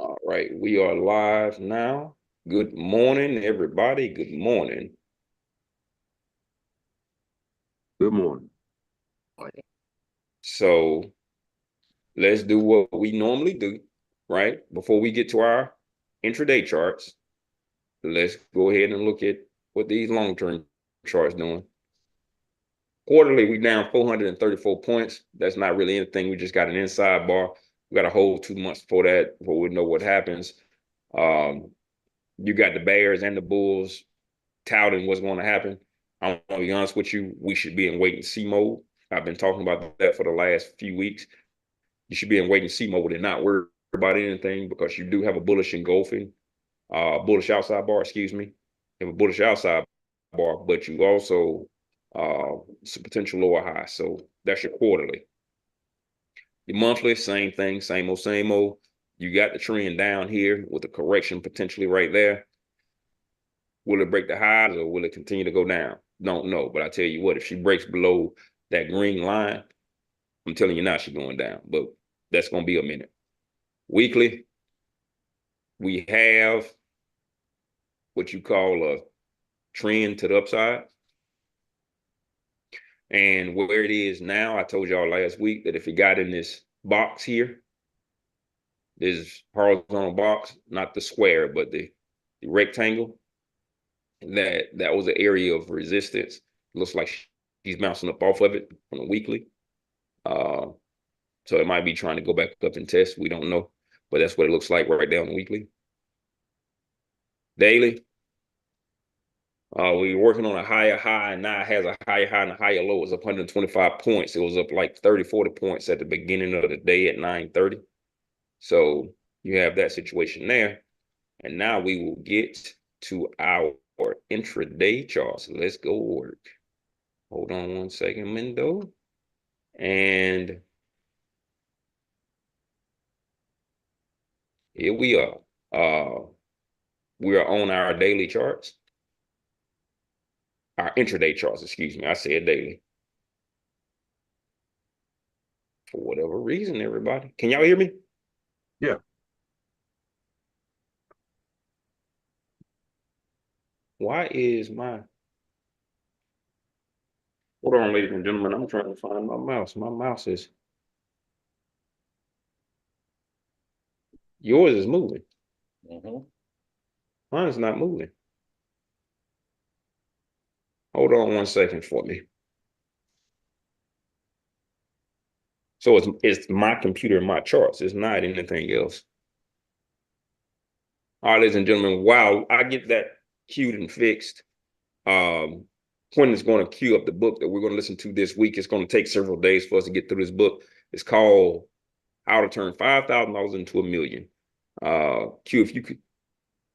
All right, we are live now. Good morning, everybody. Good morning. Good morning. So let's do what we normally do, right? Before we get to our intraday charts, let's go ahead and look at what these long-term charts doing. Quarterly, we down 434 points. That's not really anything. We just got an inside bar. We got a whole 2 months before that, before we know what happens. You got the Bears and the Bulls touting what's going to happen. I'm going to be honest with you. We should be in wait and see mode. I've been talking about that for the last few weeks. You should be in wait and see mode and not worry about anything because you do have a bullish engulfing, bullish outside bar, excuse me. You have a bullish outside bar, but you also some potential lower high. So that's your quarterly. Your monthly, same thing, same old, same old. You got the trend down here with a correction potentially right there. Will it break the highs or will it continue to go down? Don't know. But I tell you what, if she breaks below that green line, I'm telling you now she's going down. But that's going to be a minute. Weekly, we have what you call a trend to the upside. And where it is now, I told y'all last week that if it got in this box here, this horizontal box, not the square, but the rectangle, that was an area of resistance. Looks like she's bouncing up off of it on a weekly. So it might be trying to go back up and test. We don't know, but that's what it looks like right there on the weekly. Daily, we're working on a higher high, and now it has a higher high and a higher low. It's up 125 points. It was up like 30, 40 points at the beginning of the day at 9:30. So you have that situation there. And now we will get to our intraday charts. Let's go work. Hold on one second, Mendo. And here we are. We are on our daily charts. Our intraday charts, excuse me. I said daily. For whatever reason, everybody. Can y'all hear me? Yeah. Why is my... Hold on, ladies and gentlemen. I'm trying to find my mouse. My mouse is... Yours is moving. Mine is not moving. Hold on one second for me. So it's my computer and my charts. It's not anything else. All right, ladies and gentlemen, wow, I get that queued and fixed. Quentin is going to queue up the book that we're going to listen to this week. It's going to take several days for us to get through this book. It's called How to Turn $5,000 into $1 Million. Q, if you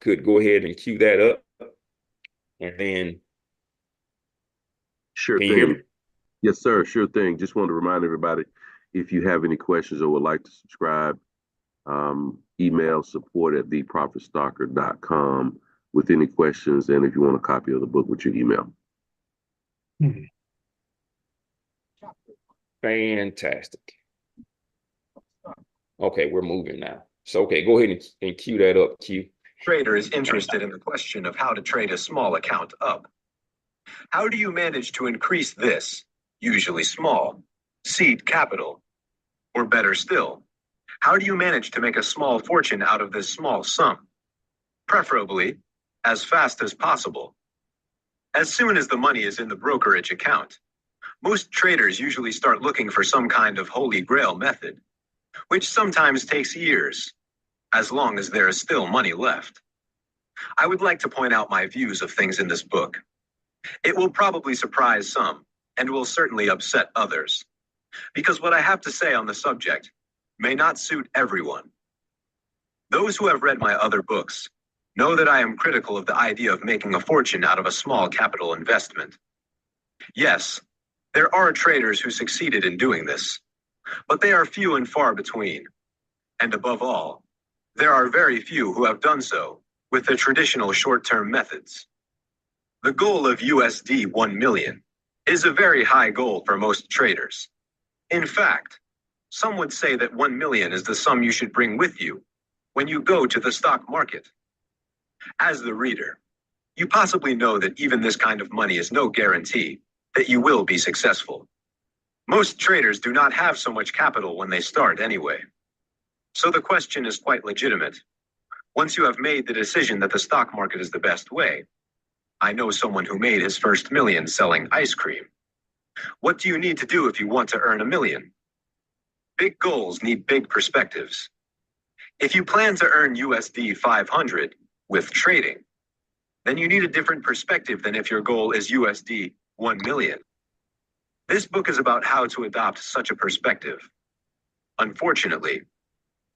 could go ahead and queue that up. And then... Sure Can you hear me? thing. Yes, sir. Sure thing. Just wanted to remind everybody, if you have any questions or would like to subscribe, email support@theprofitstalker.com with any questions, and if you want a copy of the book with your email. Fantastic. Okay, we're moving now. So, okay, go ahead and queue that up, Q. Trader is interested in the question of how to trade a small account up. How do you manage to increase this, usually small, seed capital? Or better still, how do you manage to make a small fortune out of this small sum? Preferably, as fast as possible. As soon as the money is in the brokerage account, most traders usually start looking for some kind of holy grail method, which sometimes takes years, as long as there is still money left. I would like to point out my views of things in this book. It will probably surprise some, and will certainly upset others, because what I have to say on the subject may not suit everyone. Those who have read my other books know that I am critical of the idea of making a fortune out of a small capital investment. Yes, there are traders who succeeded in doing this, but they are few and far between. And above all, there are very few who have done so with the traditional short-term methods. The goal of USD 1 million is a very high goal for most traders. In fact, some would say that 1 million is the sum you should bring with you when you go to the stock market. As the reader, you possibly know that even this kind of money is no guarantee that you will be successful. Most traders do not have so much capital when they start anyway. So the question is quite legitimate. Once you have made the decision that the stock market is the best way, I know someone who made his first million selling ice cream. What do you need to do if you want to earn $1 million? Big goals need big perspectives. If you plan to earn USD 500 with trading, then you need a different perspective than if your goal is USD 1 million. This book is about how to adopt such a perspective. Unfortunately,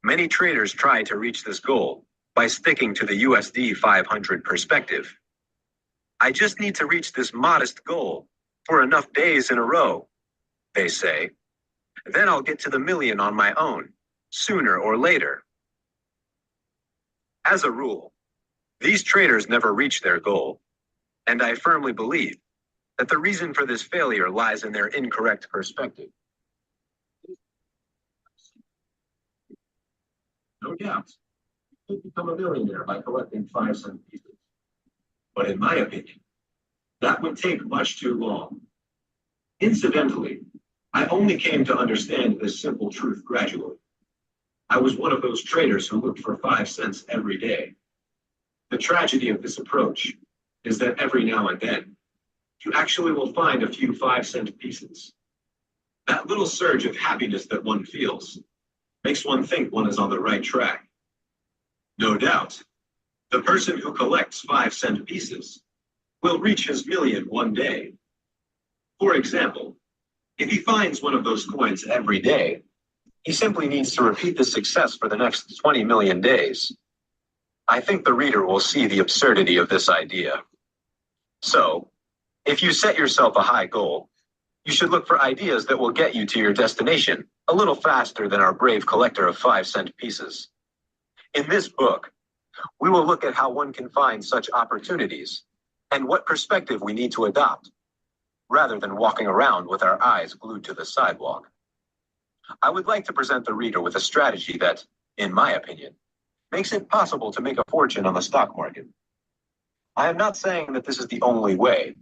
many traders try to reach this goal by sticking to the USD 500 perspective. I just need to reach this modest goal for enough days in a row, they say. Then I'll get to the million on my own, sooner or later. As a rule, these traders never reach their goal, and I firmly believe that the reason for this failure lies in their incorrect perspective. No doubt, you could become a millionaire by collecting 5-cent pieces. But in my opinion, that would take much too long. Incidentally, I only came to understand this simple truth gradually. I was one of those traders who looked for 5 cents every day. The tragedy of this approach is that every now and then, you actually will find a few 5-cent pieces. That little surge of happiness that one feels makes one think one is on the right track. No doubt, the person who collects 5-cent pieces will reach his million one day. For example, if he finds one of those coins every day, he simply needs to repeat the success for the next 20 million days. I think the reader will see the absurdity of this idea. So, if you set yourself a high goal, you should look for ideas that will get you to your destination a little faster than our brave collector of 5-cent pieces. In this book, we will look at how one can find such opportunities and what perspective we need to adopt, rather than walking around with our eyes glued to the sidewalk. I would like to present the reader with a strategy that, in my opinion, makes it possible to make a fortune on the stock market. I am not saying that this is the only way,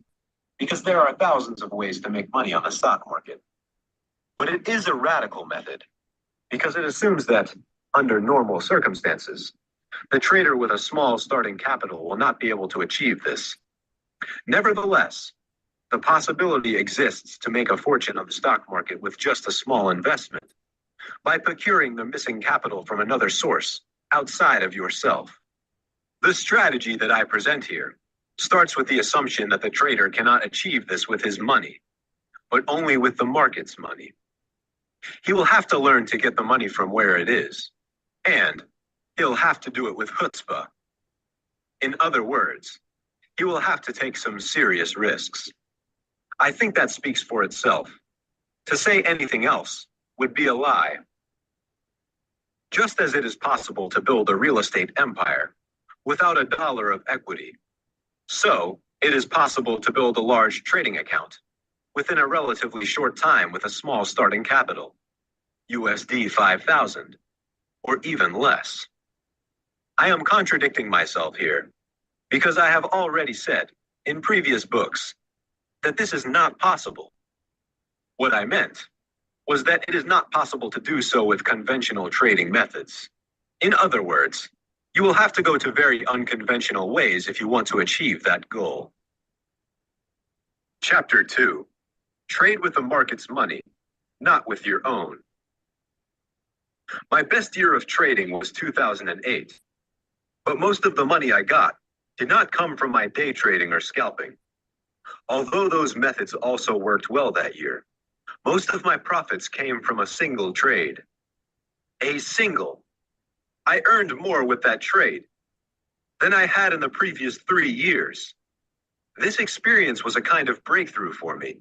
because there are thousands of ways to make money on the stock market. But it is a radical method, because it assumes that, under normal circumstances, the trader with a small starting capital will not be able to achieve this. Nevertheless, the possibility exists to make a fortune on the stock market with just a small investment, by procuring the missing capital from another source outside of yourself. The strategy that I present here starts with the assumption that the trader cannot achieve this with his money, but only with the market's money. He will have to learn to get the money from where it is, and he'll have to do it with chutzpah. In other words, he will have to take some serious risks. I think that speaks for itself. To say anything else would be a lie. Just as it is possible to build a real estate empire without a dollar of equity, so it is possible to build a large trading account within a relatively short time with a small starting capital, USD 5,000, or even less. I am contradicting myself here because I have already said in previous books that this is not possible. What I meant was that it is not possible to do so with conventional trading methods. In other words, you will have to go to very unconventional ways if you want to achieve that goal. Chapter 2. Trade with the market's money, not with your own. My best year of trading was 2008, but most of the money I got did not come from my day trading or scalping. Although those methods also worked well that year, most of my profits came from a single trade. A single. I earned more with that trade than I had in the previous 3 years. This experience was a kind of breakthrough for me.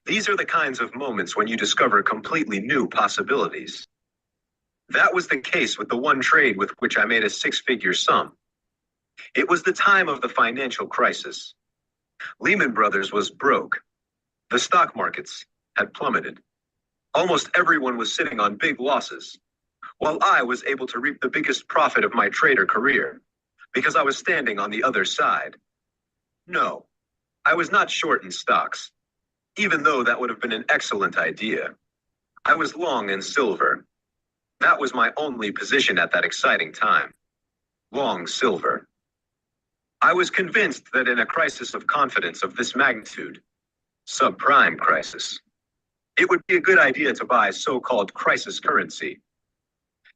These are the kinds of moments when you discover completely new possibilities. That was the case with the one trade with which I made a 6-figure sum. It was the time of the financial crisis. Lehman Brothers was broke. The stock markets had plummeted. Almost everyone was sitting on big losses, while I was able to reap the biggest profit of my trader career because I was standing on the other side. No, I was not short in stocks, even though that would have been an excellent idea. I was long in silver. That was my only position at that exciting time. Long silver. I was convinced that in a crisis of confidence of this magnitude, subprime crisis, it would be a good idea to buy so-called crisis currency.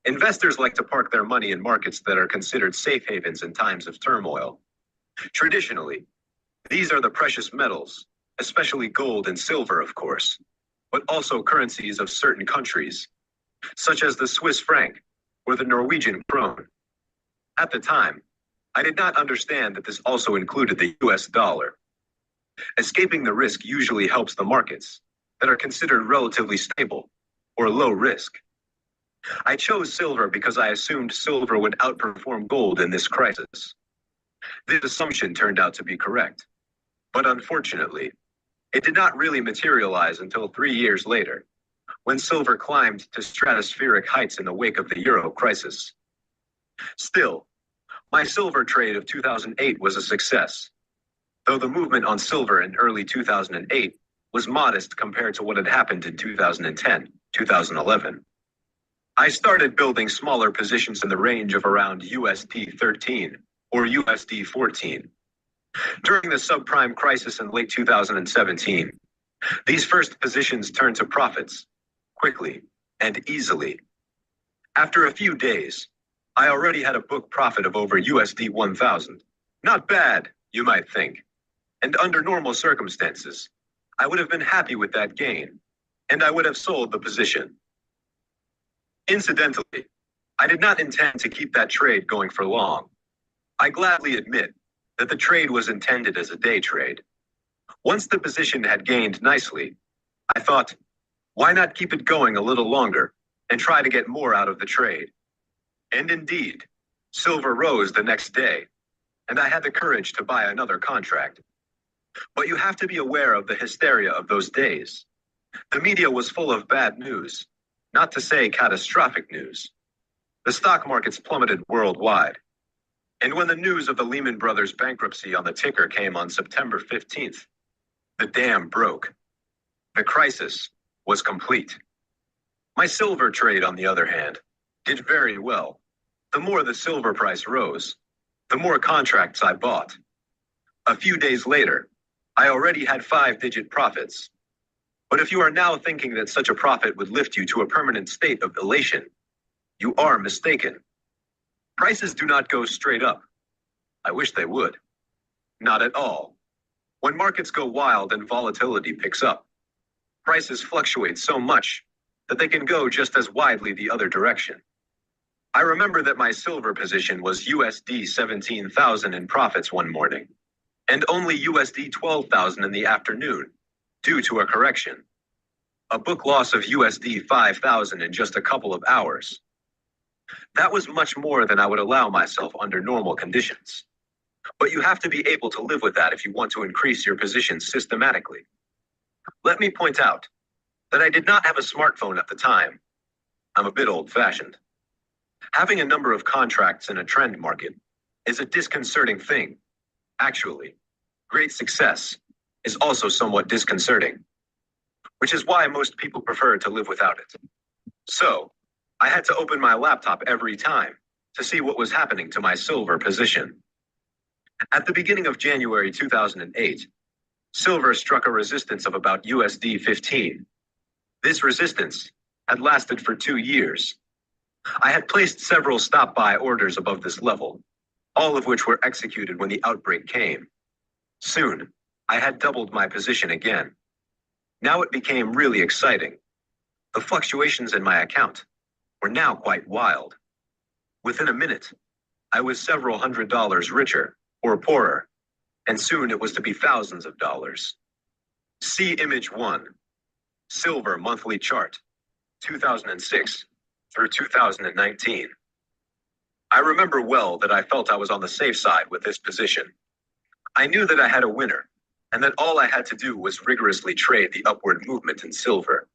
Investors like to park their money in markets that are considered safe havens in times of turmoil. Traditionally, these are the precious metals, especially gold and silver, of course, but also currencies of certain countries, such as the Swiss franc or the Norwegian krone. At the time, I did not understand that this also included the US dollar. Escaping the risk usually helps the markets that are considered relatively stable or low risk. I chose silver because I assumed silver would outperform gold in this crisis. This assumption turned out to be correct, but unfortunately, it did not really materialize until 3 years later, when silver climbed to stratospheric heights in the wake of the euro crisis. Still, my silver trade of 2008 was a success, though the movement on silver in early 2008 was modest compared to what had happened in 2010, 2011. I started building smaller positions in the range of around USD 13 or USD 14. During the subprime crisis in late 2017, these first positions turned to profits quickly and easily. After a few days, I already had a book profit of over USD 1,000. Not bad, you might think. And under normal circumstances, I would have been happy with that gain, and I would have sold the position. Incidentally, I did not intend to keep that trade going for long. I gladly admit that the trade was intended as a day trade. Once the position had gained nicely, I thought, why not keep it going a little longer and try to get more out of the trade? And indeed, silver rose the next day, and I had the courage to buy another contract. But you have to be aware of the hysteria of those days. The media was full of bad news, not to say catastrophic news. The stock markets plummeted worldwide. And when the news of the Lehman Brothers bankruptcy on the ticker came on September 15th, the dam broke. The crisis was complete. My silver trade, on the other hand, did very well. The more the silver price rose, the more contracts I bought. A few days later, I already had 5-digit profits. But if you are now thinking that such a profit would lift you to a permanent state of elation, you are mistaken. Prices do not go straight up. I wish they would. Not at all. When markets go wild and volatility picks up, prices fluctuate so much that they can go just as widely the other direction. I remember that my silver position was USD 17,000 in profits one morning, and only USD 12,000 in the afternoon, due to a correction. A book loss of USD 5,000 in just a couple of hours. That was much more than I would allow myself under normal conditions. But you have to be able to live with that if you want to increase your positions systematically. Let me point out that I did not have a smartphone at the time. I'm a bit old-fashioned. Having a number of contracts in a trend market is a disconcerting thing. Actually, great success is also somewhat disconcerting, which is why most people prefer to live without it. So, I had to open my laptop every time to see what was happening to my silver position. At the beginning of January 2008, silver struck a resistance of about USD 15. This resistance had lasted for 2 years. I had placed several stop-buy orders above this level, all of which were executed when the outbreak came. Soon, I had doubled my position again. Now it became really exciting. The fluctuations in my account were now quite wild. Within a minute, I was several $100s richer or poorer, and soon it was to be thousands of dollars. See Image 1, Silver Monthly Chart, 2006 through 2019. I remember well that I felt I was on the safe side with this position. I knew that I had a winner, and that all I had to do was rigorously trade the upward movement in silver.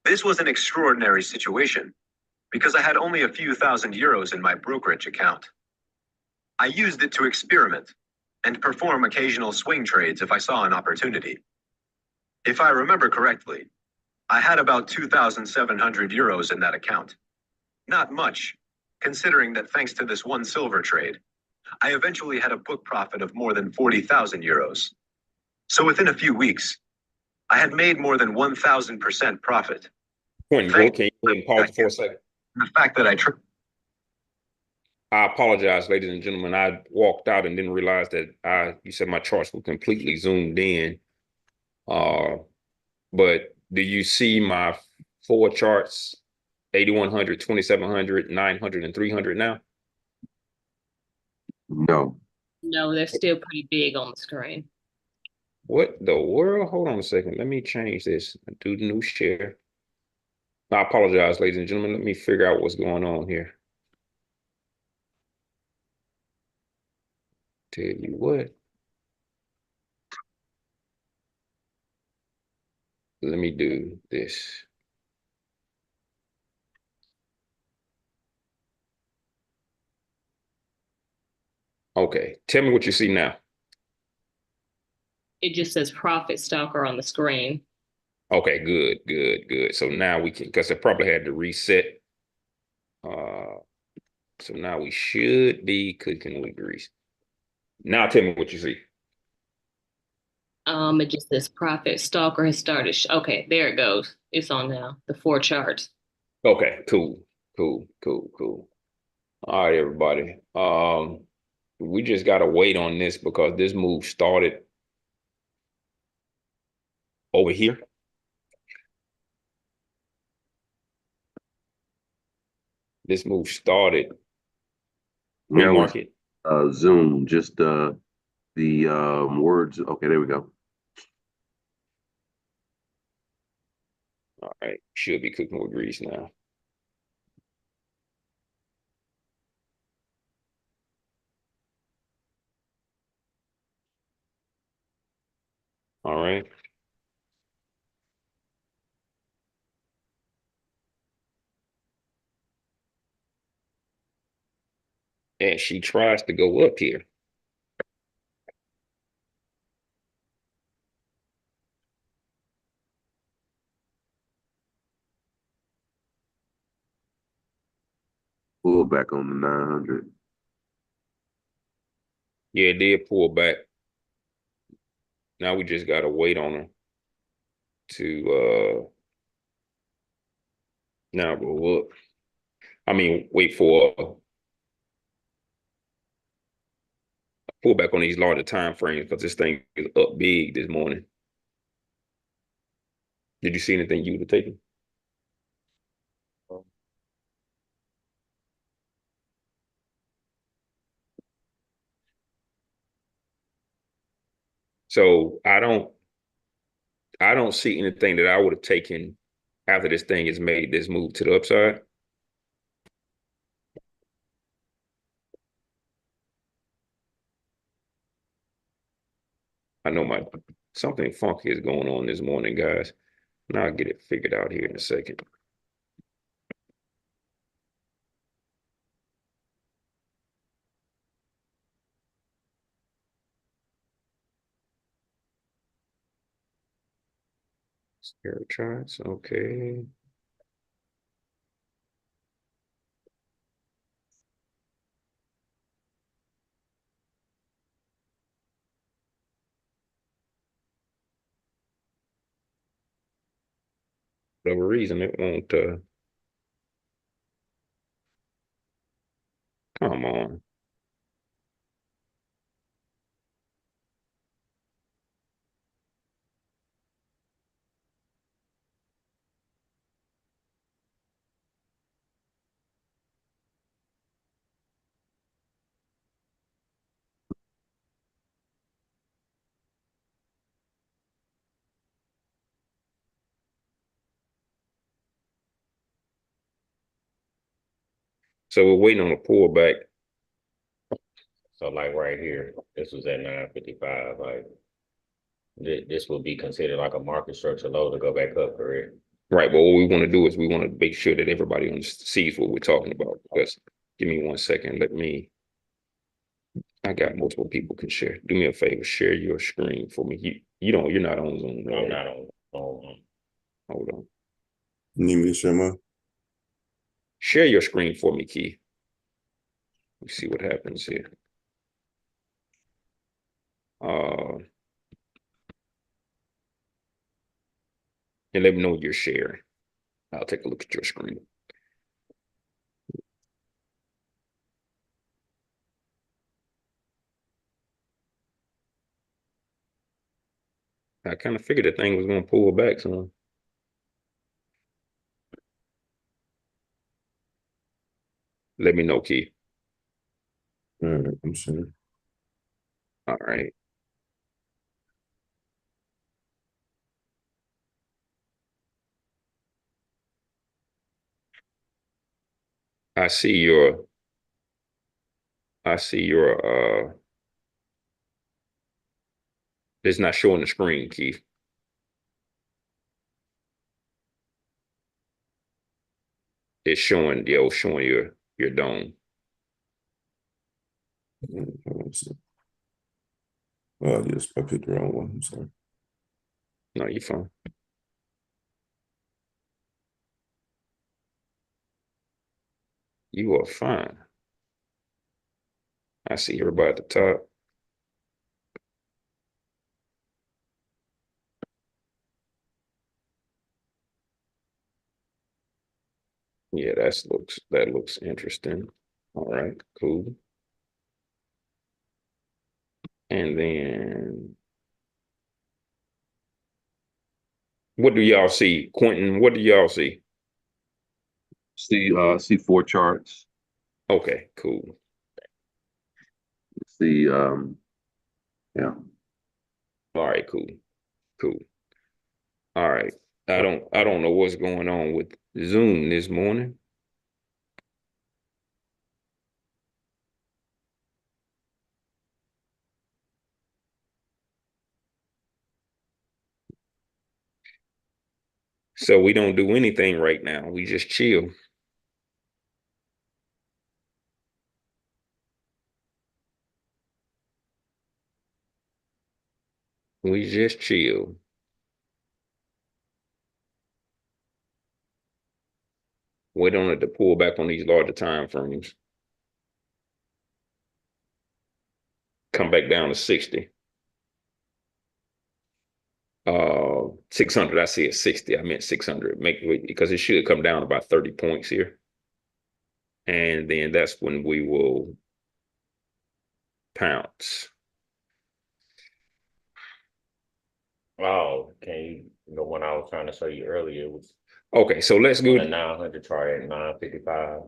This was an extraordinary situation, because I had only a few thousand euros in my brokerage account. I used it to experiment and perform occasional swing trades if I saw an opportunity. If I remember correctly, I had about 2,700 euros in that account. Not much, considering that thanks to this one silver trade, I eventually had a book profit of more than 40,000 euros. So within a few weeks, I had made more than 1,000% profit. Quentin, Thanks can you go ahead and pause for a second? to the fact that I apologize, ladies and gentlemen. I walked out and didn't realize that you said my charts were completely zoomed in. But do you see my four charts, 8,100, 2,700, 900, and 300 now? No. No, they're still pretty big on the screen. What the world? Hold on a second. Let me change this. Do the new share. I apologize, ladies and gentlemen. Let me figure out what's going on here. Tell you what. Let me do this. Okay, tell me what you see now. It just says profit stalker on the screen. Okay, good. So now we can, because I probably had to reset. So now we should be cooking with grease. Now tell me what you see. It just says profit stalker has started. Okay, there it goes. It's on now. The four charts. Okay, cool. All right, everybody. We just gotta wait on this because this move started over here. This move started pre-market. Zoom, just the words. Okay, there we go. All right, should be cooking with grease now. All right. And she tries to go up here. Pull back on the 900. Yeah, it did pull back. Now we just gotta wait on her to now go up. I mean, wait for pull back on these larger time frames because this thing is up big this morning. Did you see anything you would have taken? So I don't see anything that I would have taken after this thing has made this move to the upside. I know something funky is going on this morning, guys. Now I'll get it figured out here in a second. Scare charts, okay. For whatever reason, it won't come on. So we're waiting on a pullback. So like right here, this was at 955. Like this would be considered like a market structure low to go back up, correct? Right. But what we want to do is we want to make sure that everybody sees what we're talking about. Because give me 1 second. I got multiple people can share. Do me a favor, share your screen for me. You're not on Zoom. I'm Right? not on. Hold on. You need me to share mine? Share your screen for me, Key. Let's see what happens here. And let me know you're sharing. I'll take a look at your screen. I kind of figured the thing was going to pull back some. Let me know, Key. All right, I'm sure. All right. I see your it's not showing the screen, Keith. It's showing your dome. Oh, yes, I picked the wrong one. I'm sorry. No, you're fine. You are fine. I see everybody at the top. Yeah, that looks interesting. All right, cool. And then what do y'all see? Quentin, what do y'all see? See 4 charts. Okay, cool. See, yeah. All right, cool. Cool. All right. I don't know what's going on with Zoom this morning. So we don't do anything right now. We just chill. We just chill. Wait on it to pull back on these larger time frames. Come back down to 60. 600, I see it 60. I meant 600. Because it should come down about 30 points here. And then that's when we will pounce. Oh, can you the one I was trying to show you earlier was Okay, so let's go on the 900 chart at 955.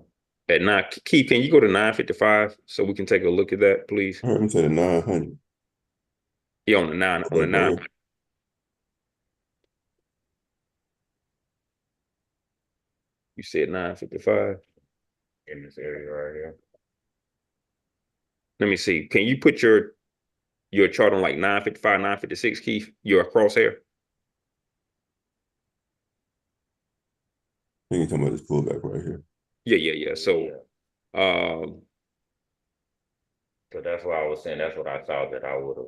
at 9. Keith, can you go to 955 so we can take a look at that, please? I heard him say the 900. Yeah, on the 9, on the 9. You said 955. In this area right here. Let me see. Can you put your chart on like 955, 956, Keith? Your crosshair? I think you're talking about this pullback right here. Yeah. So So that's why I was saying that's what I thought that I would have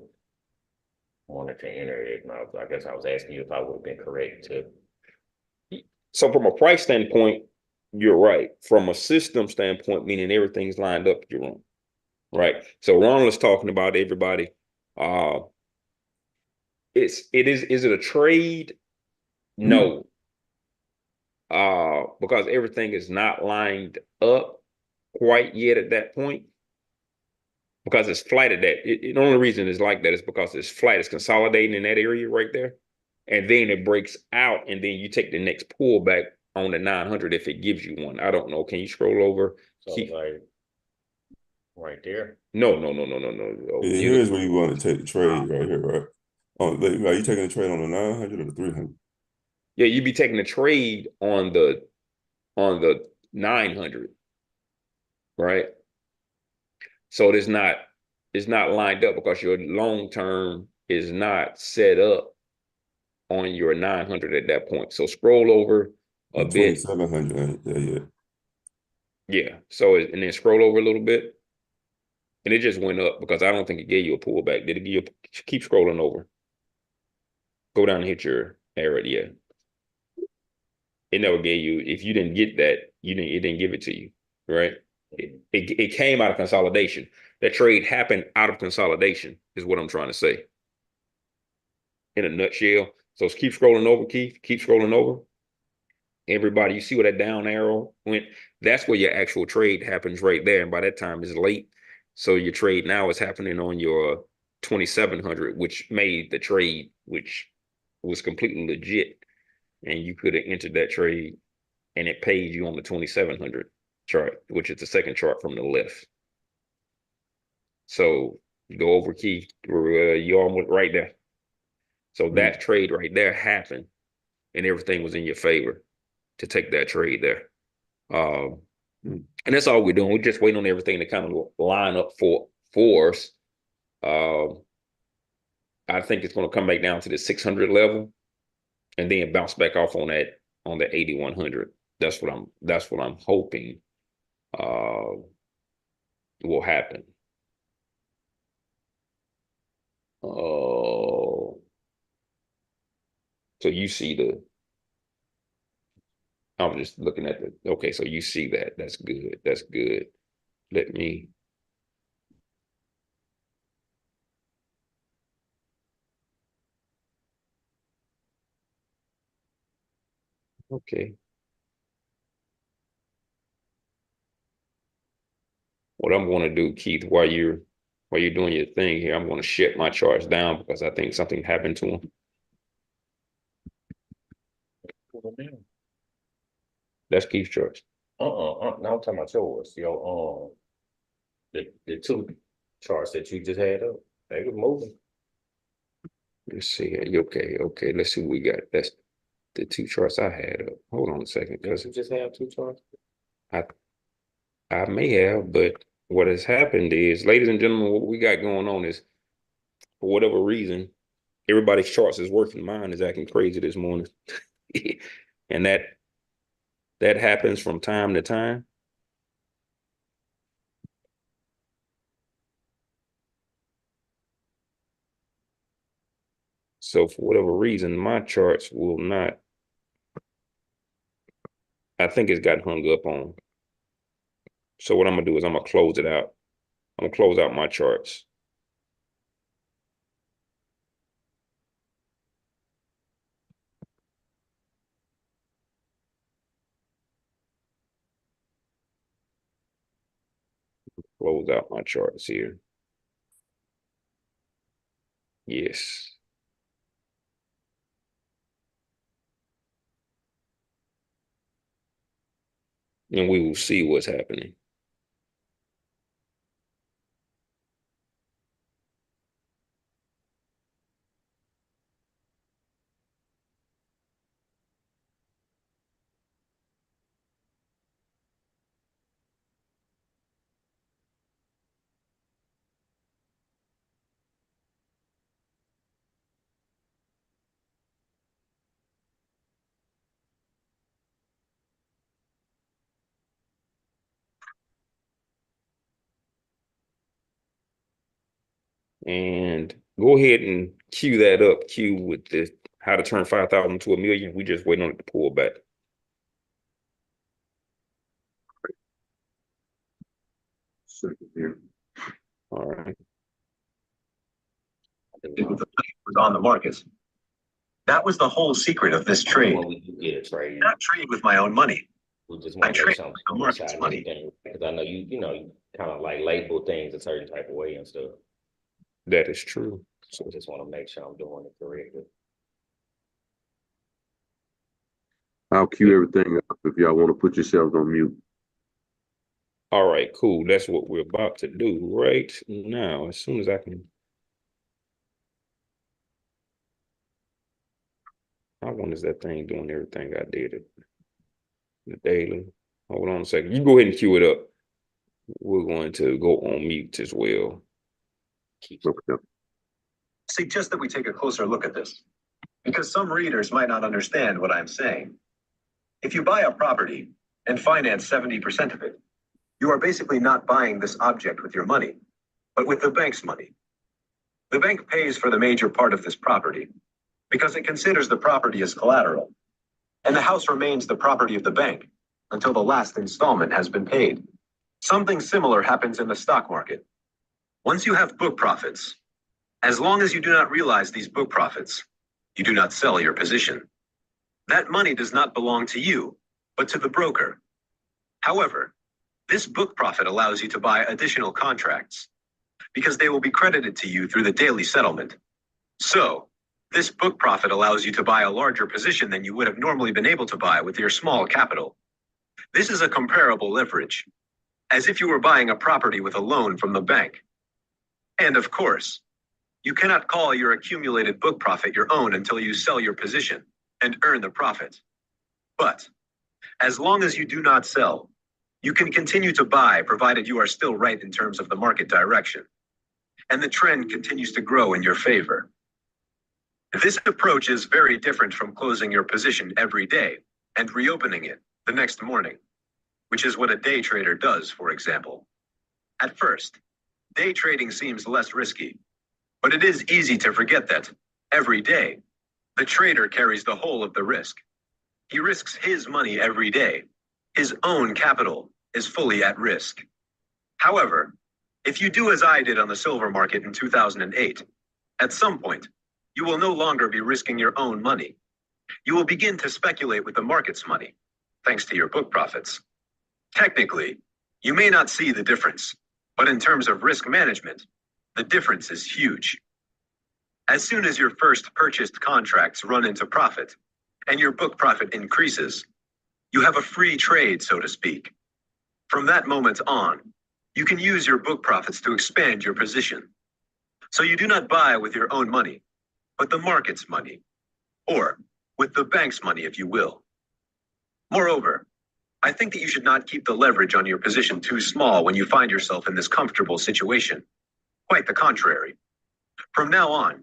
wanted to enter it. And I guess I was asking you if I would have been correct to. so from a price standpoint, you're right. From a system standpoint, meaning everything's lined up, you're wrong. Right. So Ronald is talking about everybody. Is it a trade? No. Because everything is not lined up quite yet at that point. Because it's flat at that. The only reason it's like that is because it's flat. It's consolidating in that area right there. And then it breaks out, and then you take the next pullback on the 900 if it gives you one. I don't know. Can you scroll over? So like right there. No. Here's where you want to take the trade right here, right? Oh, are you taking the trade on the 900 or the 300? Yeah, you'd be taking a trade on the 900, right? So it's not lined up because your long term is not set up on your 900 at that point. So scroll over a bit. 2,700 ain't there yet. Yeah. So, and then scroll over a little bit. And it just went up because I don't think it gave you a pullback. Did it give you keep scrolling over? Go down and hit your arrow. Yeah. It never gave you, if you didn't get that, it didn't give it to you, right? It came out of consolidation. That trade happened out of consolidation, is what I'm trying to say. In a nutshell. So keep scrolling over, Keith. Keep scrolling over. Everybody, you see where that down arrow went? That's where your actual trade happens right there. And by that time, it's late. So your trade now is happening on your 2,700, which made the trade, which was completely legit. And you could have entered that trade and it paid you on the 2,700 chart, which is the second chart from the left. So go over, Keith. You almost right there. So that trade right there happened and everything was in your favor to take that trade there. And that's all we're doing. We're just waiting on everything to kind of line up for us. I think it's going to come back down to the 600 level and then bounce back off on the 8,100. That's what I'm hoping will happen. So you see I'm just looking at okay, so you see that. That's good. That's good. Let me. Okay. What I'm going to do, Keith, while you're doing your thing here, I'm going to shut my charts down because I think something happened to them. That's Keith's charts. Now I'm talking about yours. The two charts that you just had up, they were moving. Let's see here. Okay. Let's see what we got. That's the two charts I had up. Hold on a second, because you just have two charts. I may have, but what has happened is, ladies and gentlemen, what we got going on is, for whatever reason, everybody's charts is working. Mine is acting crazy this morning. And that happens from time to time. So for whatever reason, my charts will not, I think it's got hung up on. So what I'm gonna do is I'm gonna close it out. I'm gonna close out my charts. Close out my charts here. Yes. And we will see what's happening. And go ahead and cue that up. Cue with the how to turn 5,000 to 1,000,000. We just waiting on it to pull back. Second here. All right. It was on the markets. That was the whole secret of this trade. When we do get a trade, Not trade with my own money. we just I want to trade make something with the market's money. because I know you kind of like label things a certain type of way and stuff. That is true. So I just want to make sure I'm doing it correctly. I'll cue everything up if y'all want to put yourselves on mute. All right, cool. That's what we're about to do right now. As soon as I can. How long is that thing doing everything I did it? The daily. Hold on a second. You go ahead and cue it up. We're going to go on mute as well. Okay. Suggest that we take a closer look at this. because some readers might not understand what I'm saying. If you buy a property and finance 70% of it, you are basically not buying this object with your money, but with the bank's money. The bank pays for the major part of this property because it considers the property as collateral, and the house remains the property of the bank until the last installment has been paid. Something similar happens in the stock market. Once you have book profits, as long as you do not realize these book profits, you do not sell your position. That money does not belong to you, but to the broker. However, this book profit allows you to buy additional contracts because they will be credited to you through the daily settlement. So, this book profit allows you to buy a larger position than you would have normally been able to buy with your small capital. This is a comparable leverage, as if you were buying a property with a loan from the bank. And of course, you cannot call your accumulated book profit your own until you sell your position and earn the profit. But as long as you do not sell, you can continue to buy provided you are still right in terms of the market direction, and the trend continues to grow in your favor. This approach is very different from closing your position every day and reopening it the next morning, which is what a day trader does, for example. At first, day trading seems less risky, but it is easy to forget that every day, the trader carries the whole of the risk. He risks his money every day. His own capital is fully at risk. However, if you do as I did on the silver market in 2008, at some point, you will no longer be risking your own money. You will begin to speculate with the market's money, thanks to your book profits. Technically, you may not see the difference, but in terms of risk management, the difference is huge. As soon as your first purchased contracts run into profit and your book profit increases, you have a free trade, so to speak. From that moment on, you can use your book profits to expand your position. So you do not buy with your own money, but the market's money, or with the bank's money, if you will. Moreover, I think that you should not keep the leverage on your position too small when you find yourself in this comfortable situation. Quite the contrary. From now on,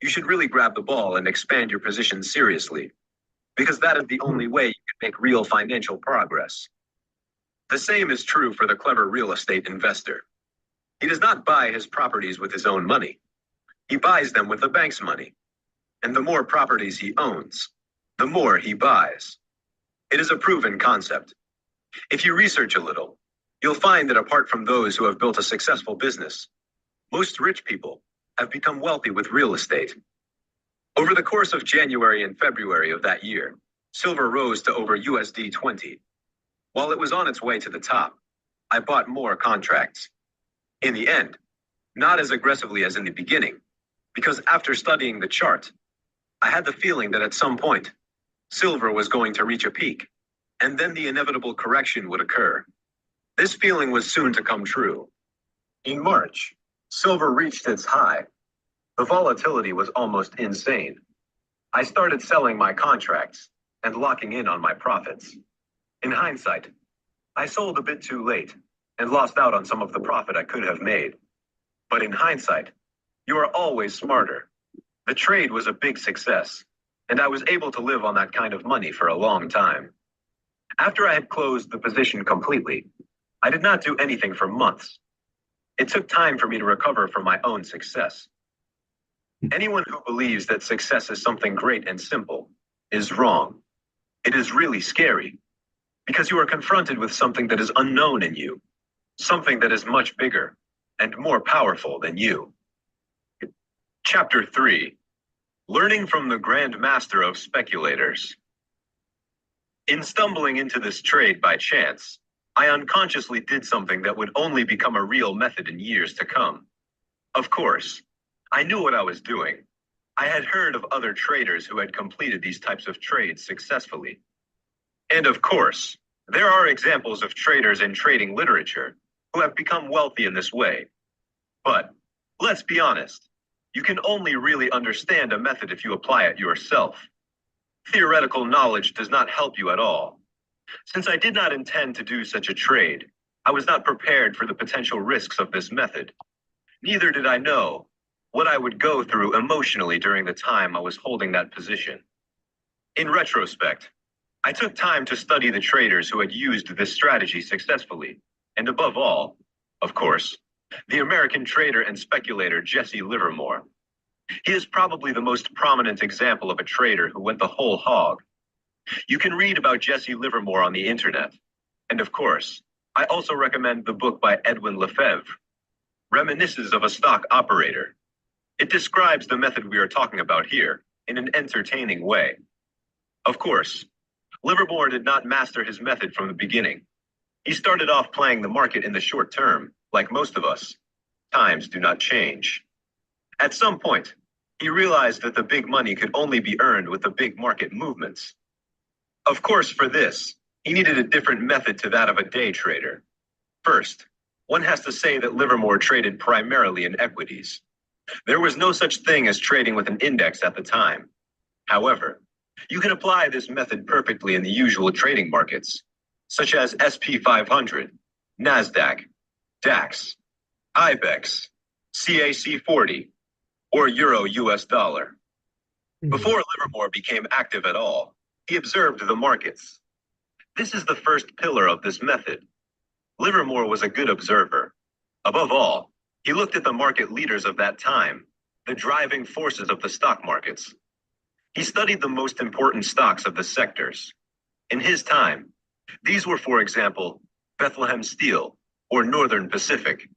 you should really grab the ball and expand your position seriously, because that is the only way you can make real financial progress. The same is true for the clever real estate investor. He does not buy his properties with his own money. He buys them with the bank's money. And the more properties he owns, the more he buys. It is a proven concept. If you research a little, you'll find that apart from those who have built a successful business, most rich people have become wealthy with real estate. Over the course of January and February of that year, silver rose to over USD 20. While it was on its way to the top, I bought more contracts. In the end, not as aggressively as in the beginning, because after studying the chart, I had the feeling that at some point, silver was going to reach a peak, and then the inevitable correction would occur. This feeling was soon to come true. In March, silver reached its high. The volatility was almost insane. I started selling my contracts and locking in on my profits. In hindsight, I sold a bit too late and lost out on some of the profit I could have made. But in hindsight, you are always smarter. The trade was a big success, and I was able to live on that kind of money for a long time. After I had closed the position completely, I did not do anything for months. It took time for me to recover from my own success. Anyone who believes that success is something great and simple is wrong. It is really scary, because you are confronted with something that is unknown in you, something that is much bigger and more powerful than you. Chapter 3: Learning from the Grand Master of Speculators. In stumbling into this trade by chance, I unconsciously did something that would only become a real method in years to come. Of course, I knew what I was doing. I had heard of other traders who had completed these types of trades successfully. And of course, there are examples of traders in trading literature who have become wealthy in this way. But let's be honest, you can only really understand a method if you apply it yourself. Theoretical knowledge does not help you at all. Since I did not intend to do such a trade, I was not prepared for the potential risks of this method. Neither did I know, what I would go through emotionally during the time I was holding that position. In retrospect, I took time to study the traders who had used this strategy successfully, and above all, of course, the American trader and speculator Jesse Livermore. He is probably the most prominent example of a trader who went the whole hog. You can read about Jesse Livermore on the internet. And of course, I also recommend the book by Edwin Lefebvre, Reminiscences of a Stock Operator. It describes the method we are talking about here in an entertaining way. Of course, Livermore did not master his method from the beginning. He started off playing the market in the short term, like most of us. Times do not change. At some point, he realized that the big money could only be earned with the big market movements. Of course, for this, he needed a different method to that of a day trader. First, one has to say that Livermore traded primarily in equities. There was no such thing as trading with an index at the time. However, you can apply this method perfectly in the usual trading markets, such as SP 500, NASDAQ, DAX, IBEX, CAC 40, or Euro US dollar. Before Livermore became active at all, he observed the markets. This is the first pillar of this method. Livermore was a good observer. Above all, he looked at the market leaders of that time, the driving forces of the stock markets. He studied the most important stocks of the sectors. In his time, these were, for example, Bethlehem Steel or Northern Pacific.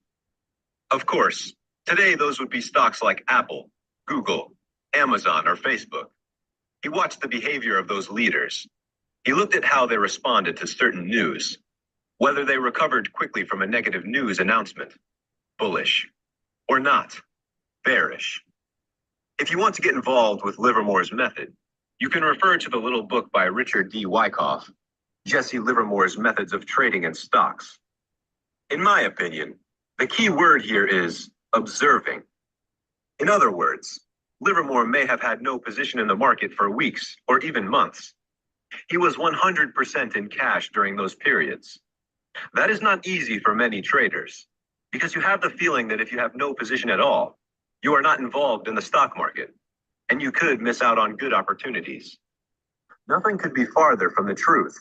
Of course, today those would be stocks like Apple, Google, Amazon, or Facebook. He watched the behavior of those leaders. He looked at how they responded to certain news, whether they recovered quickly from a negative news announcement, bullish, or not, bearish. If you want to get involved with Livermore's method, you can refer to the little book by Richard D. Wyckoff, Jesse Livermore's Methods of Trading in Stocks. In my opinion, the key word here is observing. In other words, Livermore may have had no position in the market for weeks or even months. He was 100% in cash during those periods. That is not easy for many traders, because you have the feeling that if you have no position at all, you are not involved in the stock market, and you could miss out on good opportunities. Nothing could be farther from the truth.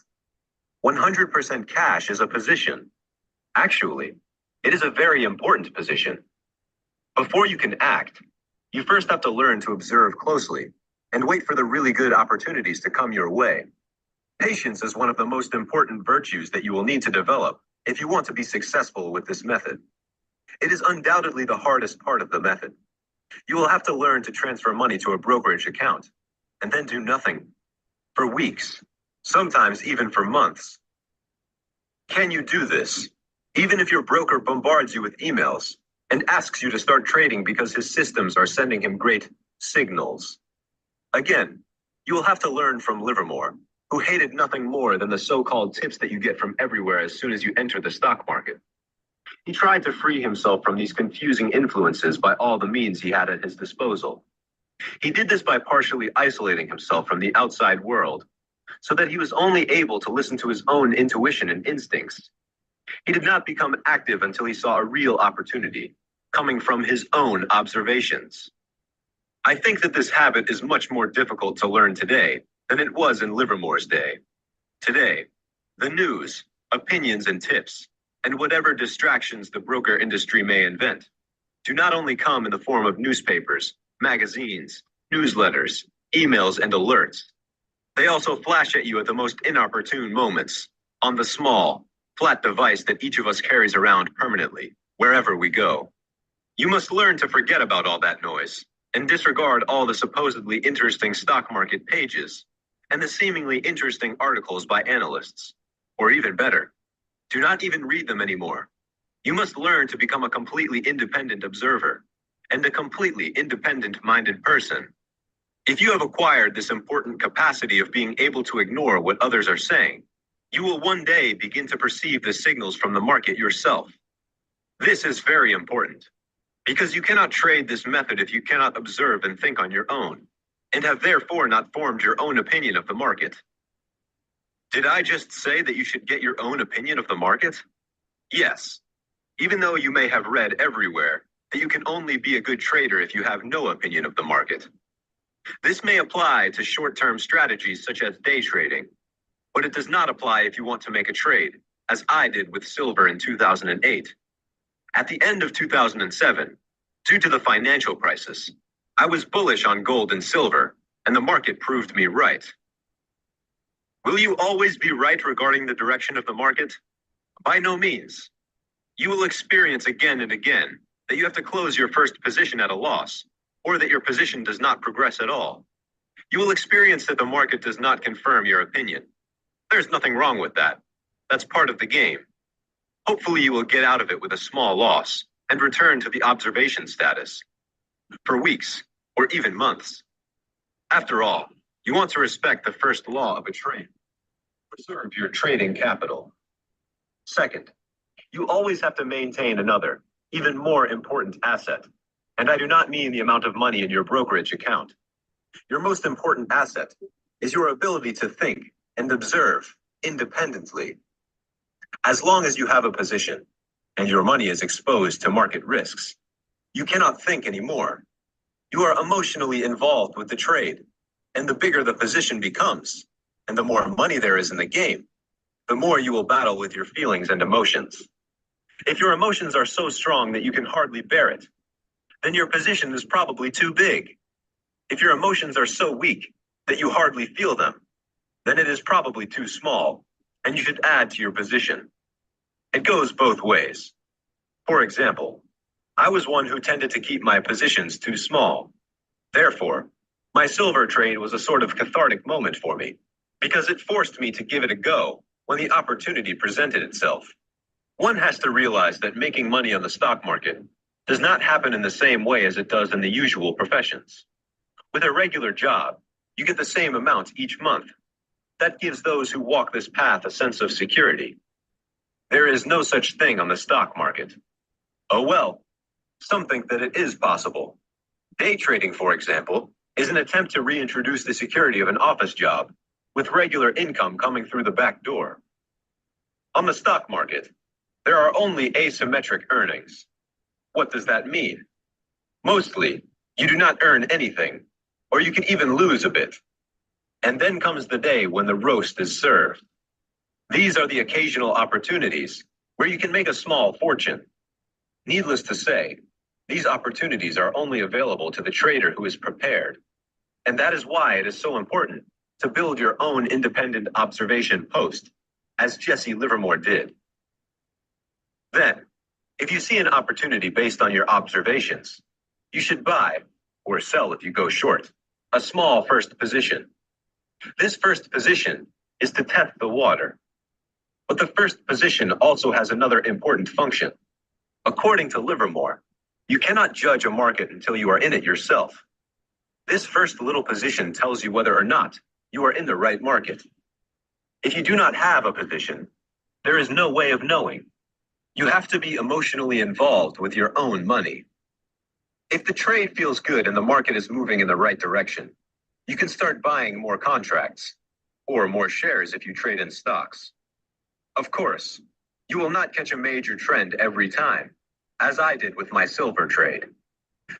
100% cash is a position. Actually, it is a very important position. Before you can act, you first have to learn to observe closely and wait for the really good opportunities to come your way. Patience is one of the most important virtues that you will need to develop if you want to be successful with this method. It is undoubtedly the hardest part of the method. You will have to learn to transfer money to a brokerage account and then do nothing for weeks, sometimes even for months. Can you do this, even if your broker bombards you with emails and asks you to start trading because his systems are sending him great signals? Again, you will have to learn from Livermore, who hated nothing more than the so-called tips that you get from everywhere as soon as you enter the stock market. He tried to free himself from these confusing influences by all the means he had at his disposal. He did this by partially isolating himself from the outside world, so that he was only able to listen to his own intuition and instincts. He did not become active until he saw a real opportunity, coming from his own observations. I think that this habit is much more difficult to learn today than it was in Livermore's day. Today, the news, opinions, and tips, and whatever distractions the broker industry may invent, do not only come in the form of newspapers, magazines, newsletters, emails, and alerts. They also flash at you at the most inopportune moments, on the small, flat device that each of us carries around permanently, wherever we go. You must learn to forget about all that noise and disregard all the supposedly interesting stock market pages and the seemingly interesting articles by analysts. Or even better, do not even read them anymore. You must learn to become a completely independent observer and a completely independent-minded person. If you have acquired this important capacity of being able to ignore what others are saying, you will one day begin to perceive the signals from the market yourself. This is very important, because you cannot trade this method if you cannot observe and think on your own, and have therefore not formed your own opinion of the market. Did I just say that you should get your own opinion of the market? Yes. Even though you may have read everywhere that you can only be a good trader if you have no opinion of the market. This may apply to short-term strategies such as day trading, but it does not apply if you want to make a trade, as I did with silver in 2008. At the end of 2007, due to the financial crisis, I was bullish on gold and silver, and the market proved me right. Will you always be right regarding the direction of the market? By no means. You will experience again and again that you have to close your first position at a loss, or that your position does not progress at all. You will experience that the market does not confirm your opinion. There's nothing wrong with that. That's part of the game. Hopefully you will get out of it with a small loss and return to the observation status for weeks or even months. After all, you want to respect the first law of a trade. Preserve your trading capital. Second, you always have to maintain another, even more important asset. And I do not mean the amount of money in your brokerage account. Your most important asset is your ability to think and observe independently. As long as you have a position and your money is exposed to market risks, you cannot think anymore. You are emotionally involved with the trade, and the bigger the position becomes, and the more money there is in the game, the more you will battle with your feelings and emotions. If your emotions are so strong that you can hardly bear it, then your position is probably too big. If your emotions are so weak that you hardly feel them, then it is probably too small, and you should add to your position. It goes both ways. For example, I was one who tended to keep my positions too small. Therefore, my silver trade was a sort of cathartic moment for me, because it forced me to give it a go when the opportunity presented itself. One has to realize that making money on the stock market does not happen in the same way as it does in the usual professions. With a regular job, you get the same amount each month. That gives those who walk this path a sense of security. There is no such thing on the stock market. Oh well, some think that it is possible. Day trading, for example, is an attempt to reintroduce the security of an office job with regular income coming through the back door. On the stock market, there are only asymmetric earnings. What does that mean? Mostly, you do not earn anything, or you can even lose a bit. And then comes the day when the roast is served. These are the occasional opportunities where you can make a small fortune. Needless to say, these opportunities are only available to the trader who is prepared. And that is why it is so important to build your own independent observation post, as Jesse Livermore did. Then, if you see an opportunity based on your observations, you should buy, or sell if you go short, a small first position. This first position is to test the water. But the first position also has another important function. According to Livermore, you cannot judge a market until you are in it yourself. This first little position tells you whether or not you are in the right market. If you do not have a position, there is no way of knowing. You have to be emotionally involved with your own money. If the trade feels good and the market is moving in the right direction, you can start buying more contracts, or more shares if you trade in stocks. Of course, you will not catch a major trend every time, as I did with my silver trade.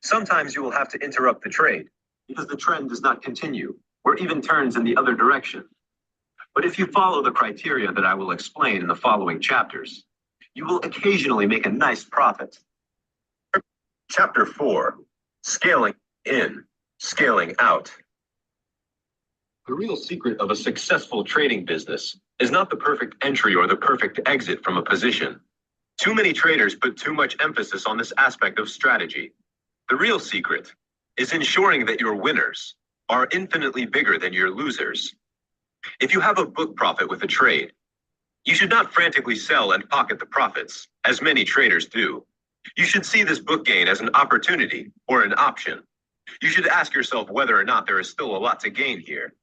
Sometimes you will have to interrupt the trade because the trend does not continue or even turns in the other direction. But if you follow the criteria that I will explain in the following chapters, you will occasionally make a nice profit. Chapter 4, Scaling In, Scaling Out. The real secret of a successful trading business is not the perfect entry or the perfect exit from a position. Too many traders put too much emphasis on this aspect of strategy. The real secret is ensuring that your winners are infinitely bigger than your losers. If you have a book profit with a trade, you should not frantically sell and pocket the profits, as many traders do. You should see this book gain as an opportunity or an option. You should ask yourself whether or not there is still a lot to gain here.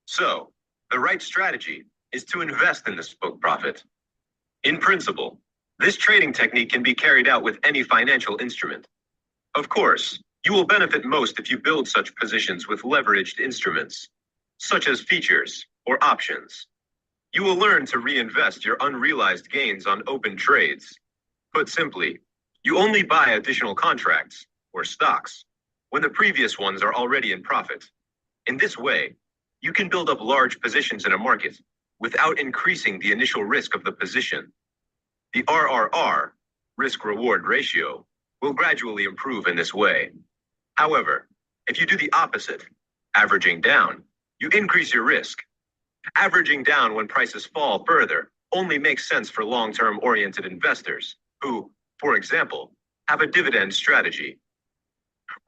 So, the right strategy is to invest in this book profit. In principle, this trading technique can be carried out with any financial instrument. Of course, you will benefit most if you build such positions with leveraged instruments, such as features or options. You will learn to reinvest your unrealized gains on open trades. Put simply, You only buy additional contracts, or stocks, when the previous ones are already in profit. In this way, you can build up large positions in a market without increasing the initial risk of the position. The RRR, risk-reward ratio, will gradually improve in this way. However, if you do the opposite, averaging down, you increase your risk. Averaging down when prices fall further only makes sense for long-term oriented investors who, for example, have a dividend strategy.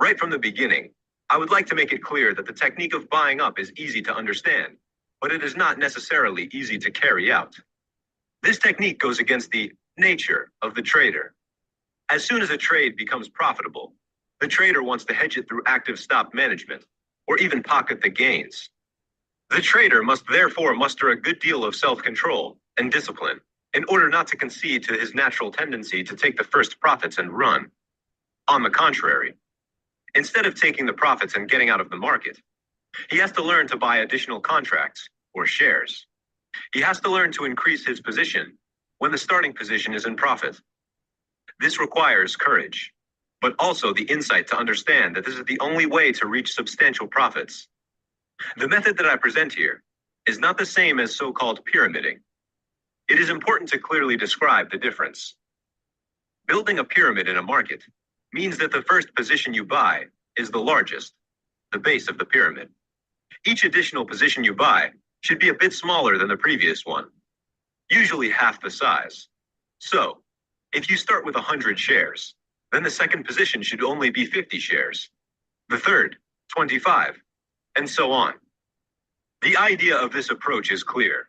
Right from the beginning, I would like to make it clear that the technique of buying up is easy to understand, but it is not necessarily easy to carry out. This technique goes against the nature of the trader. As soon as a trade becomes profitable, the trader wants to hedge it through active stop management, or even pocket the gains. The trader must therefore muster a good deal of self-control and discipline in order not to concede to his natural tendency to take the first profits and run. On the contrary, instead of taking the profits and getting out of the market, he has to learn to buy additional contracts or shares. He has to learn to increase his position when the starting position is in profit. This requires courage, but also the insight to understand that this is the only way to reach substantial profits. The method that I present here is not the same as so-called pyramiding. It is important to clearly describe the difference. Building a pyramid in a market means that the first position you buy is the largest, the base of the pyramid. Each additional position you buy should be a bit smaller than the previous one, usually half the size. So, if you start with 100 shares, then the second position should only be 50 shares, the third, 25, and so on. The idea of this approach is clear.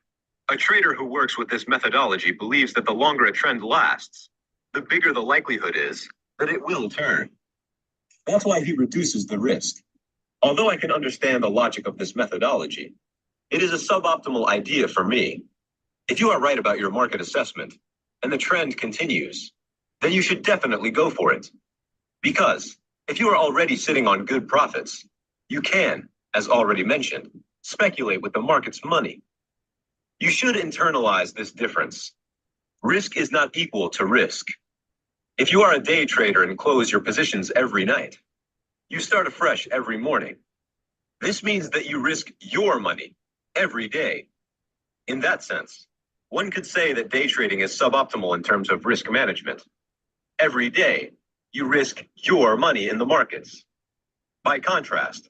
A trader who works with this methodology believes that the longer a trend lasts, the bigger the likelihood is that it will turn. That's why he reduces the risk. Although I can understand the logic of this methodology, it is a suboptimal idea for me. If you are right about your market assessment and the trend continues, then you should definitely go for it. Because if you are already sitting on good profits, you can, as already mentioned, speculate with the market's money. You should internalize this difference. Risk is not equal to risk. If you are a day trader and close your positions every night, you start afresh every morning. This means that you risk your money every day. In that sense, one could say that day trading is suboptimal in terms of risk management. Every day, you risk your money in the markets. By contrast,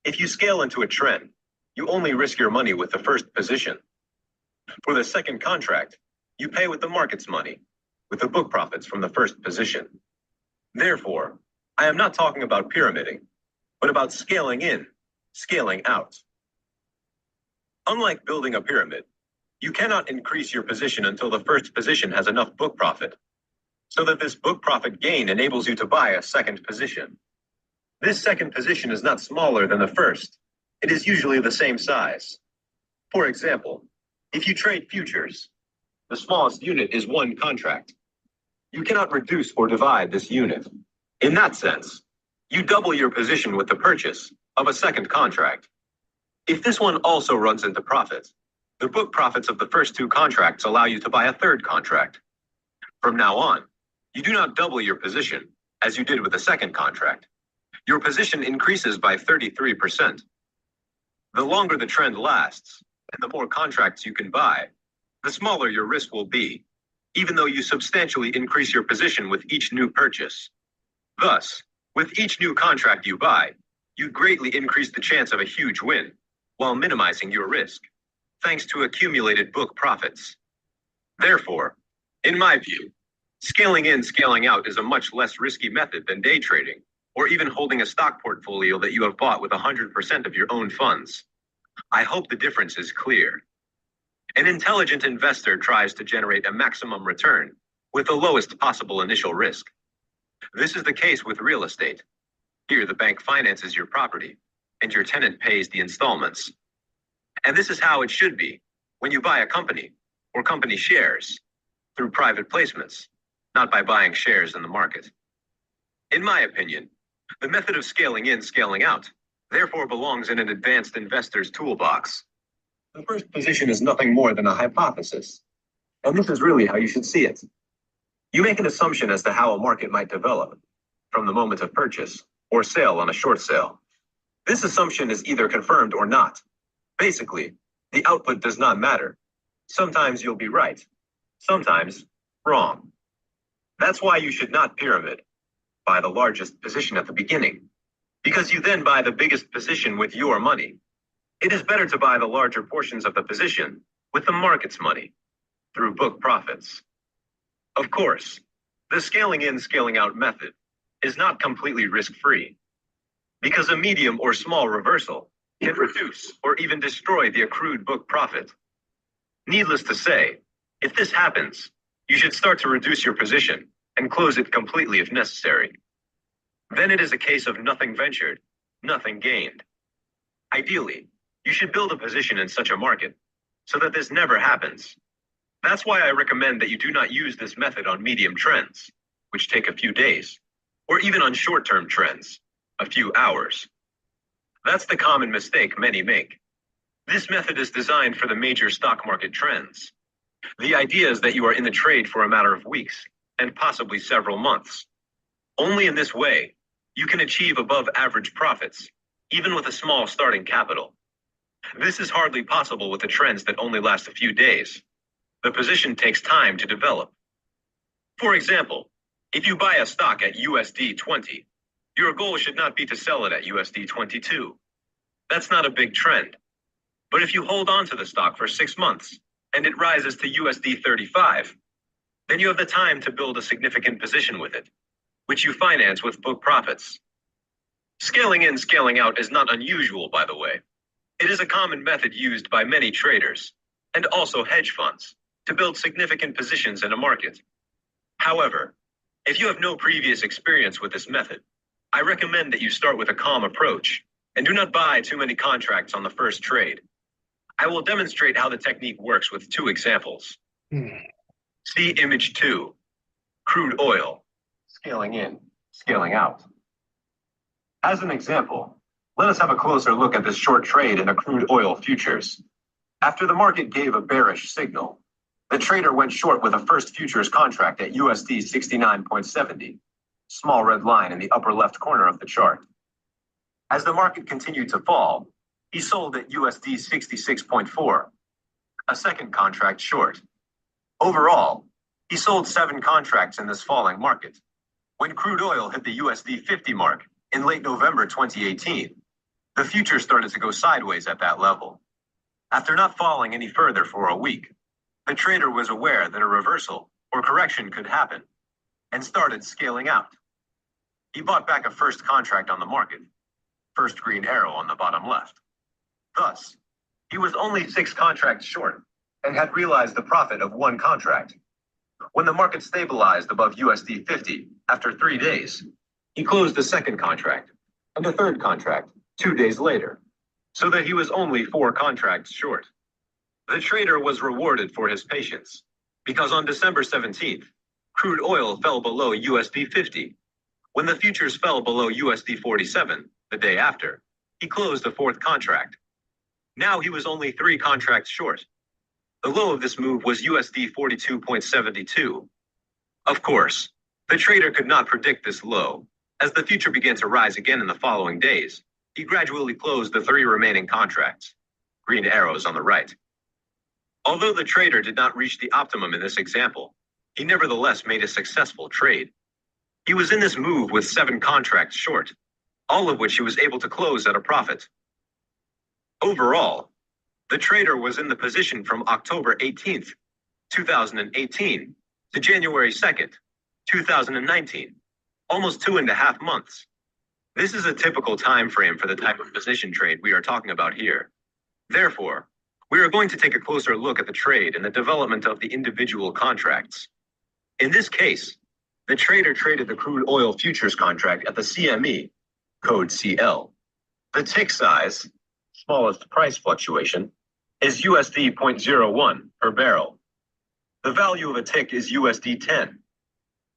if you scale into a trend, you only risk your money with the first position. For the second contract, you pay with the market's money, with the book profits from the first position. Therefore, I am not talking about pyramiding, but about scaling in, scaling out. Unlike building a pyramid, you cannot increase your position until the first position has enough book profit, so that this book profit gain enables you to buy a second position. This second position is not smaller than the first. It is usually the same size. For example, if you trade futures, the smallest unit is one contract. You cannot reduce or divide this unit. In that sense, you double your position with the purchase of a second contract. If this one also runs into profit, the book profits of the first two contracts allow you to buy a third contract. From now on, you do not double your position, as you did with the second contract. Your position increases by 33%. The longer the trend lasts, and the more contracts you can buy, the smaller your risk will be, even though you substantially increase your position with each new purchase. Thus, with each new contract you buy, you greatly increase the chance of a huge win, while minimizing your risk, thanks to accumulated book profits. Therefore, in my view, scaling in, scaling out is a much less risky method than day trading, or even holding a stock portfolio that you have bought with 100% of your own funds. I hope the difference is clear. An intelligent investor tries to generate a maximum return with the lowest possible initial risk. This is the case with real estate. Here, the bank finances your property, and your tenant pays the installments. And this is how it should be when you buy a company or company shares through private placements, not by buying shares in the market. In my opinion, the method of scaling in, scaling out, therefore belongs in an advanced investor's toolbox. The first position is nothing more than a hypothesis, and this is really how you should see it. You make an assumption as to how a market might develop from the moment of purchase or sale on a short sale. This assumption is either confirmed or not. Basically, the output does not matter. Sometimes you'll be right, sometimes wrong. That's why you should not pyramid. Buy the largest position at the beginning, because you then buy the biggest position with your money. It is better to buy the larger portions of the position with the market's money through book profits. Of course, the scaling in, scaling out method is not completely risk-free, because a medium or small reversal can reduce or even destroy the accrued book profit. Needless to say, if this happens, you should start to reduce your position and close it completely if necessary. Then it is a case of nothing ventured, nothing gained. Ideally, you should build a position in such a market so that this never happens. That's why I recommend that you do not use this method on medium trends, which take a few days, or even on short-term trends, a few hours. That's the common mistake many make. This method is designed for the major stock market trends. The idea is that you are in the trade for a matter of weeks and possibly several months. Only in this way, you can achieve above average profits, even with a small starting capital. This is hardly possible with the trends that only last a few days. The position takes time to develop. For example, if you buy a stock at USD 20, your goal should not be to sell it at USD 22. That's not a big trend. But if you hold on to the stock for 6 months and it rises to USD 35, then you have the time to build a significant position with it, which you finance with book profits. Scaling in, scaling out is not unusual, by the way. It is a common method used by many traders and also hedge funds to build significant positions in a market. However, if you have no previous experience with this method, I recommend that you start with a calm approach and do not buy too many contracts on the first trade. I will demonstrate how the technique works with 2 examples. See image 2, crude oil, scaling in, scaling out. As an example, let us have a closer look at this short trade in the crude oil futures. After the market gave a bearish signal, the trader went short with a first futures contract at USD 69.70, small red line in the upper left corner of the chart. As the market continued to fall, he sold at USD 66.4, a second contract short. Overall, he sold 7 contracts in this falling market. When crude oil hit the USD 50 mark in late November 2018, the future started to go sideways at that level. After not falling any further for a week, the trader was aware that a reversal or correction could happen and started scaling out. He bought back a first contract on the market, first green arrow on the bottom left. Thus, he was only 6 contracts short and had realized the profit of 1 contract. When the market stabilized above USD 50 after 3 days, he closed the second contract and a third contract 2 days later, so that he was only 4 contracts short. The trader was rewarded for his patience, because on December 17th, crude oil fell below USD 50. When the futures fell below USD 47 the day after, he closed the 4th contract. Now he was only 3 contracts short. The low of this move was USD 42.72. Of course, the trader could not predict this low. As the future began to rise again in the following days, he gradually closed the 3 remaining contracts, green arrows on the right. Although the trader did not reach the optimum in this example, he nevertheless made a successful trade. He was in this move with 7 contracts short, all of which he was able to close at a profit. Overall, the trader was in the position from October 18th, 2018 to January 2nd, 2019, almost 2.5 months. This is a typical time frame for the type of position trade we are talking about here. Therefore, we are going to take a closer look at the trade and the development of the individual contracts. In this case, the trader traded the crude oil futures contract at the CME, code CL. The tick size, smallest price fluctuation, is USD 0.01 per barrel. The value of a tick is USD 10.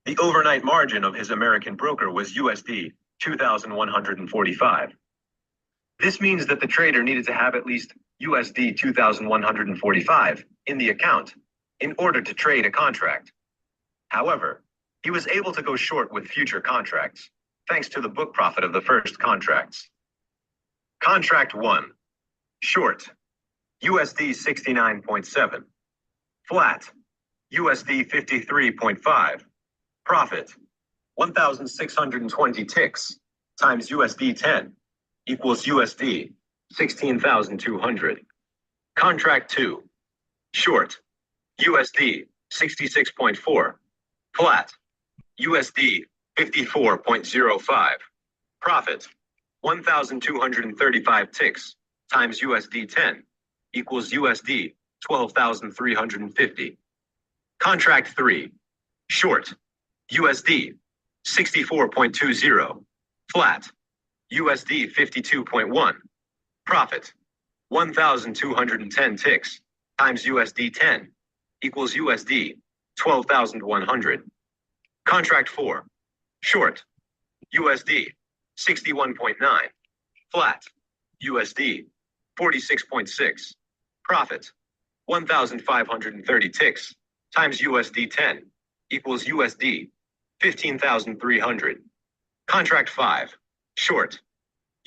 The overnight margin of his American broker was USD 2,145. This means that the trader needed to have at least USD 2,145 in the account in order to trade a contract. However, he was able to go short with future contracts, thanks to the book profit of the first contracts. Contract 1. Short. USD 69.7. Flat. USD 53.5. Profit. 1,620 ticks times USD 10 equals USD 16,200. Contract 2. Short. USD 66.4. Flat. USD 54.05. Profit. 1,235 ticks times USD 10 equals USD 12,350. Contract 3. Short. USD 64.20. Flat. USD 52.1. Profit. 1,210 ticks times USD 10 equals USD 12,100. Contract 4. Short. USD 61.9. Flat. USD 46.6. Profit. 1,530 ticks times USD 10 equals USD 15,300. Contract 5. Short.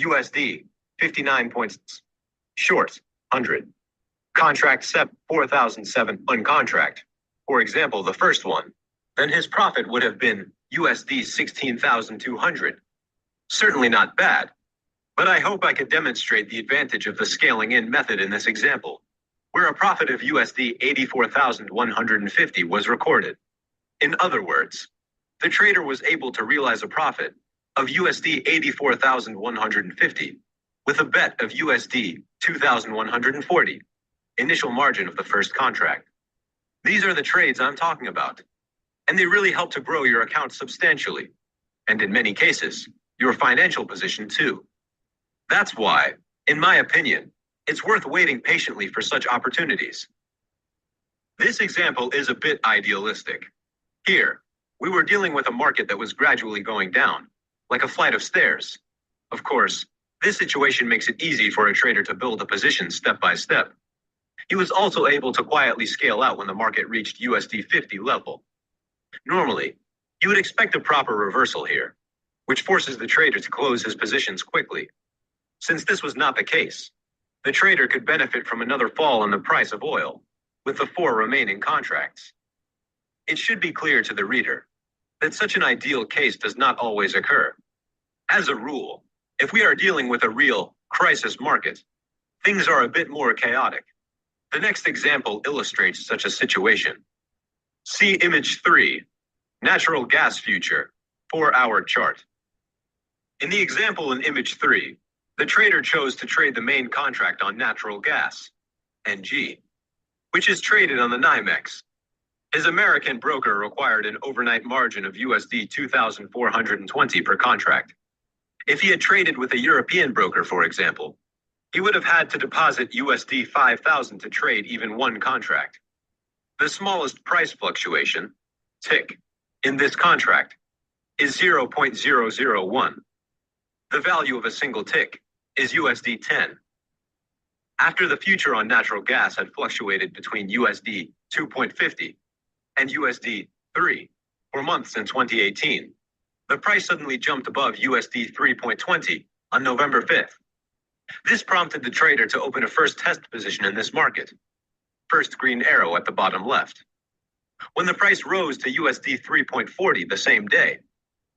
USD 59 points. Short. 100. Contract 4,007 on contract. For example, the first one. Then his profit would have been USD 16,200. Certainly not bad, but I hope I could demonstrate the advantage of the scaling in method in this example, where a profit of USD 84,150 was recorded. In other words, the trader was able to realize a profit of USD 84,150 with a bet of USD 2,140, initial margin of the first contract. These are the trades I'm talking about, and they really help to grow your account substantially, and in many cases, your financial position too. That's why, in my opinion, it's worth waiting patiently for such opportunities. This example is a bit idealistic. Here, we were dealing with a market that was gradually going down, like a flight of stairs. Of course, this situation makes it easy for a trader to build a position step by step. He was also able to quietly scale out when the market reached USD 50 level. Normally, you would expect a proper reversal here, which forces the trader to close his positions quickly. Since this was not the case, the trader could benefit from another fall in the price of oil with the 4 remaining contracts. It should be clear to the reader that such an ideal case does not always occur. As a rule, if we are dealing with a real crisis market, things are a bit more chaotic. The next example illustrates such a situation. See image 3, natural gas future, 4-hour chart. In the example in image 3, the trader chose to trade the main contract on natural gas, NG, which is traded on the NYMEX. His American broker required an overnight margin of USD 2,420 per contract. If he had traded with a European broker, for example, he would have had to deposit USD 5,000 to trade even one contract. The smallest price fluctuation, tick, in this contract is 0.001. The value of a single tick is USD 10. After the future on natural gas had fluctuated between USD 2.50 and USD 3 for months in 2018, the price suddenly jumped above USD 3.20 on November 5th. This prompted the trader to open a first test position in this market. First green arrow at the bottom left. When the price rose to USD 3.40 the same day,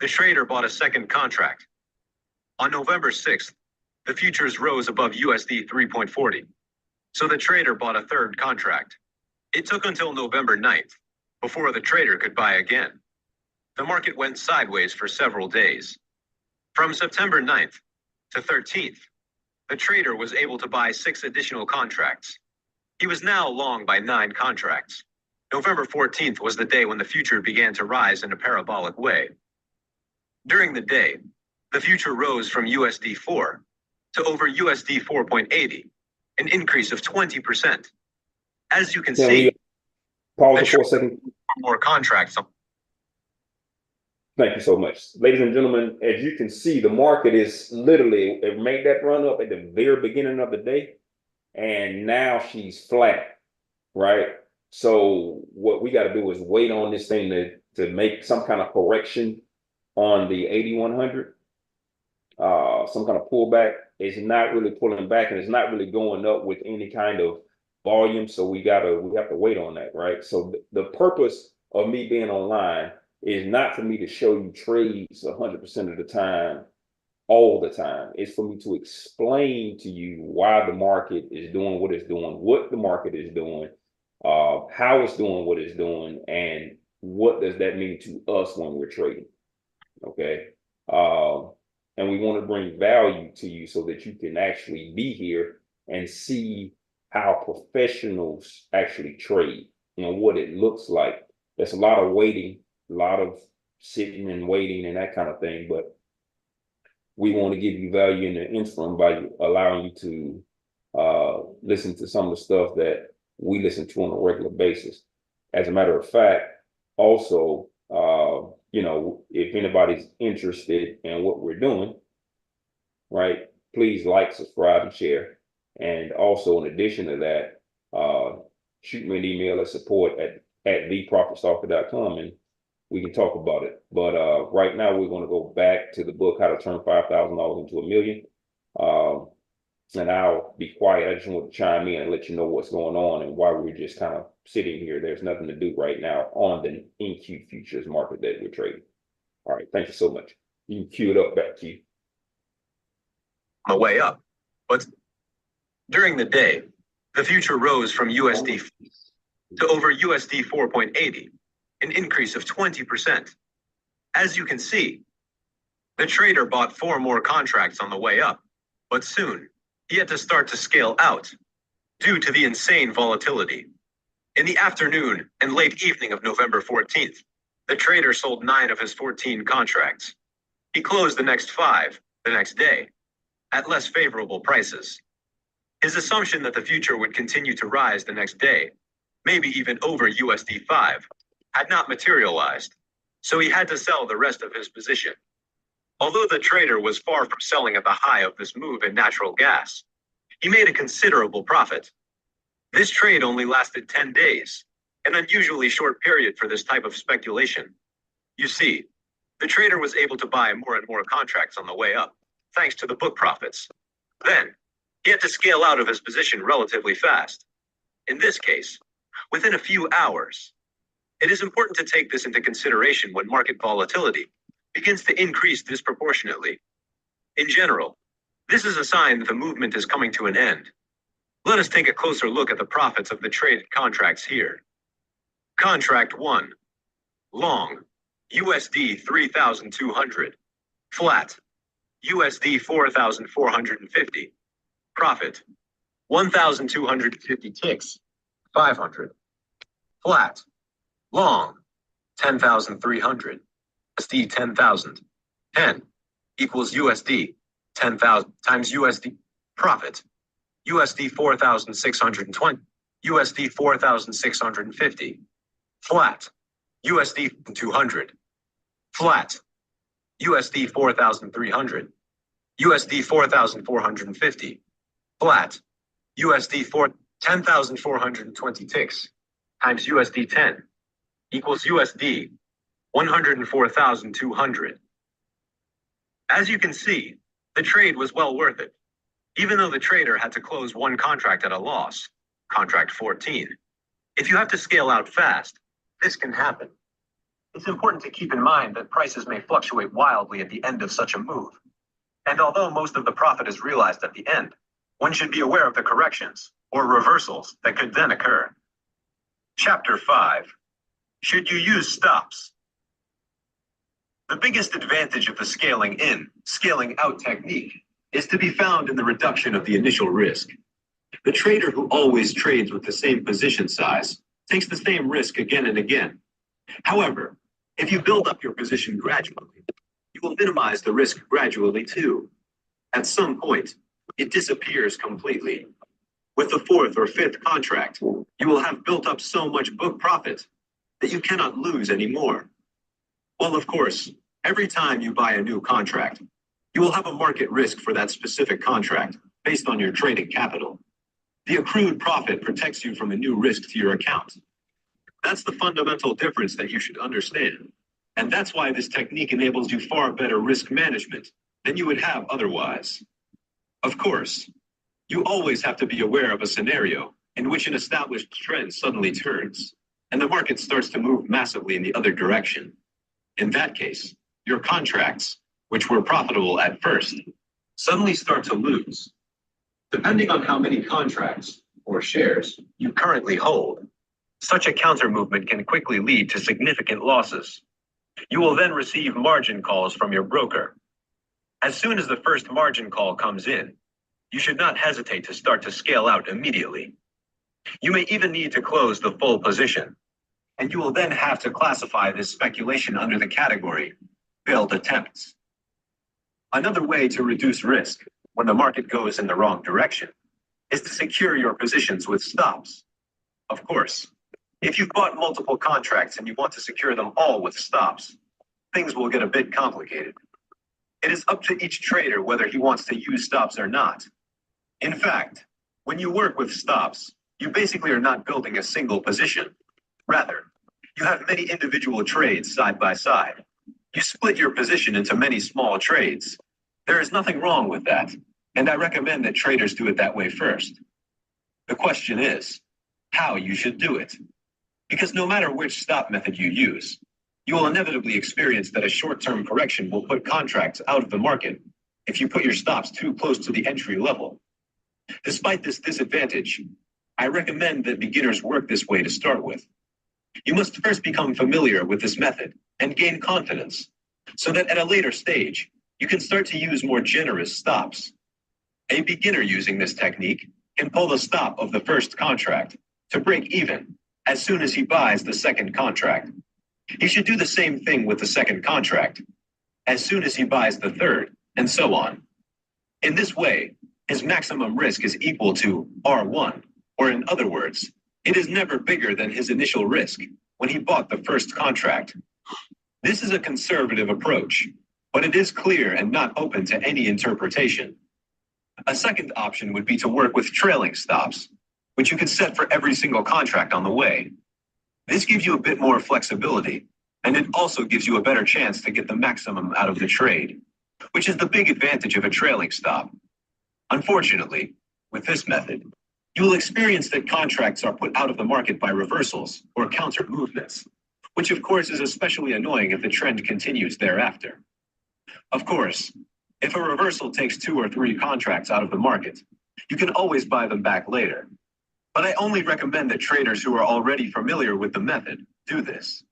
the trader bought a second contract. On November 6th, the futures rose above USD 3.40, so the trader bought a third contract. It took until November 9th before the trader could buy again. The market went sideways for several days. From September 9th to 13th, the trader was able to buy 6 additional contracts. He was now long by 9 contracts. November 14th was the day when the future began to rise in a parabolic way. During the day, the future rose from USD 4 to over USD 4.80, an increase of 20%. As you can see, pause it for a second. More contracts. Thank you so much. Ladies and gentlemen, as you can see, the market is literally, it made that run up at the very beginning of the day, and now she's flat, right? So what we got to do is wait on this thing to make some kind of correction on the 8100, some kind of pullback. It's not really pulling back, and it's not really going up with any kind of volume. So we have to wait on that, right? So the purpose of me being online is not for me to show you trades 100% of the time, all the time. It's for me to explain to you why the market is doing what it's doing, what the market is doing, how it's doing what it's doing, and what does that mean to us when we're trading. Okay. And we want to bring value to you so that you can actually be here and see how professionals actually trade, what it looks like. There's a lot of waiting, a lot of sitting and waiting and that kind of thing, but we want to give you value in the interim by allowing you to listen to some of the stuff that we listen to on a regular basis. As a matter of fact, also, if anybody's interested in what we're doing, right, please like, subscribe, and share. And also, in addition to that, shoot me an email at support@, theprofitstalker.com, and we can talk about it. But right now, we're going to go back to the book, How to Turn $5,000 into $1 Million. And I'll be quiet. I just want to chime in and let you know what's going on and why we're just kind of sitting here. There's nothing to do right now on the NQ futures market that we're trading. All right. Thank you so much. You can cue it up, back to you. On the way up. But during the day, the future rose from USD to over USD 4.80, an increase of 20%. As you can see, the trader bought 4 more contracts on the way up, but soon he had to start to scale out due to the insane volatility. In the afternoon and late evening of November 14th, the trader sold 9 of his 14 contracts. He closed the next 5 the next day at less favorable prices. His assumption that the future would continue to rise the next day, maybe even over USD 5, had not materialized, so he had to sell the rest of his position. Although the trader was far from selling at the high of this move in natural gas, he made a considerable profit. This trade only lasted 10 days, an unusually short period for this type of speculation. You see, the trader was able to buy more and more contracts on the way up, thanks to the book profits. Then, he had to scale out of his position relatively fast. In this case, within a few hours. It is important to take this into consideration when market volatility begins to increase disproportionately. In general, this is a sign that the movement is coming to an end. Let us take a closer look at the profits of the traded contracts here. Contract 1. Long, USD 3,200. Flat, USD 4,450. Profit, 1,250 ticks, 500. Flat, long, 10,300. USD 10,000. 10 equals USD 10,000 times USD. Profit, USD 4,620. USD 4,650. Flat, USD 200. Flat, USD 4,300. USD 4,450. Flat, USD 10,420 ticks times USD 10 equals USD 104,200. As you can see, the trade was well worth it, even though the trader had to close one contract at a loss, contract 14. If you have to scale out fast, this can happen. It's important to keep in mind that prices may fluctuate wildly at the end of such a move. And although most of the profit is realized at the end, one should be aware of the corrections or reversals that could then occur. Chapter 5. Should you use stops? The biggest advantage of the scaling in, scaling out technique is to be found in the reduction of the initial risk. The trader who always trades with the same position size takes the same risk again and again. However, if you build up your position gradually, you will minimize the risk gradually too. At some point, it disappears completely. With the 4th or 5th contract, you will have built up so much book profit that you cannot lose anymore. Well, of course, every time you buy a new contract, you will have a market risk for that specific contract based on your trading capital. The accrued profit protects you from a new risk to your account. That's the fundamental difference that you should understand. And that's why this technique enables you far better risk management than you would have otherwise. Of course, you always have to be aware of a scenario in which an established trend suddenly turns and the market starts to move massively in the other direction. In that case, your contracts, which were profitable at first, suddenly start to lose. Depending on how many contracts or shares you currently hold, such a counter movement can quickly lead to significant losses. You will then receive margin calls from your broker. As soon as the first margin call comes in, you should not hesitate to start to scale out immediately. You may even need to close the full position, and you will then have to classify this speculation under the category failed attempts. Another way to reduce risk when the market goes in the wrong direction is to secure your positions with stops. Of course, if you've bought multiple contracts and you want to secure them all with stops, things will get a bit complicated. It is up to each trader whether he wants to use stops or not. In fact, when you work with stops, you basically are not building a single position. Rather, you have many individual trades side by side. You split your position into many small trades. There is nothing wrong with that, and I recommend that traders do it that way first. The question is how you should do it. Because no matter which stop method you use, you will inevitably experience that a short-term correction will put contracts out of the market if you put your stops too close to the entry level. Despite this disadvantage, I recommend that beginners work this way to start with. You must first become familiar with this method and gain confidence so that at a later stage, you can start to use more generous stops. A beginner using this technique can pull the stop of the first contract to break even as soon as he buys the second contract. He should do the same thing with the second contract as soon as he buys the third, and so on. In this way, his maximum risk is equal to R1, or in other words, it is never bigger than his initial risk when he bought the first contract. This is a conservative approach, but it is clear and not open to any interpretation. A second option would be to work with trailing stops, which you can set for every single contract on the way. This gives you a bit more flexibility, and it also gives you a better chance to get the maximum out of the trade, which is the big advantage of a trailing stop. Unfortunately, with this method, you will experience that contracts are put out of the market by reversals or counter movements, which of course is especially annoying if the trend continues thereafter. Of course, if a reversal takes 2 or 3 contracts out of the market, you can always buy them back later. But I only recommend that traders who are already familiar with the method do this.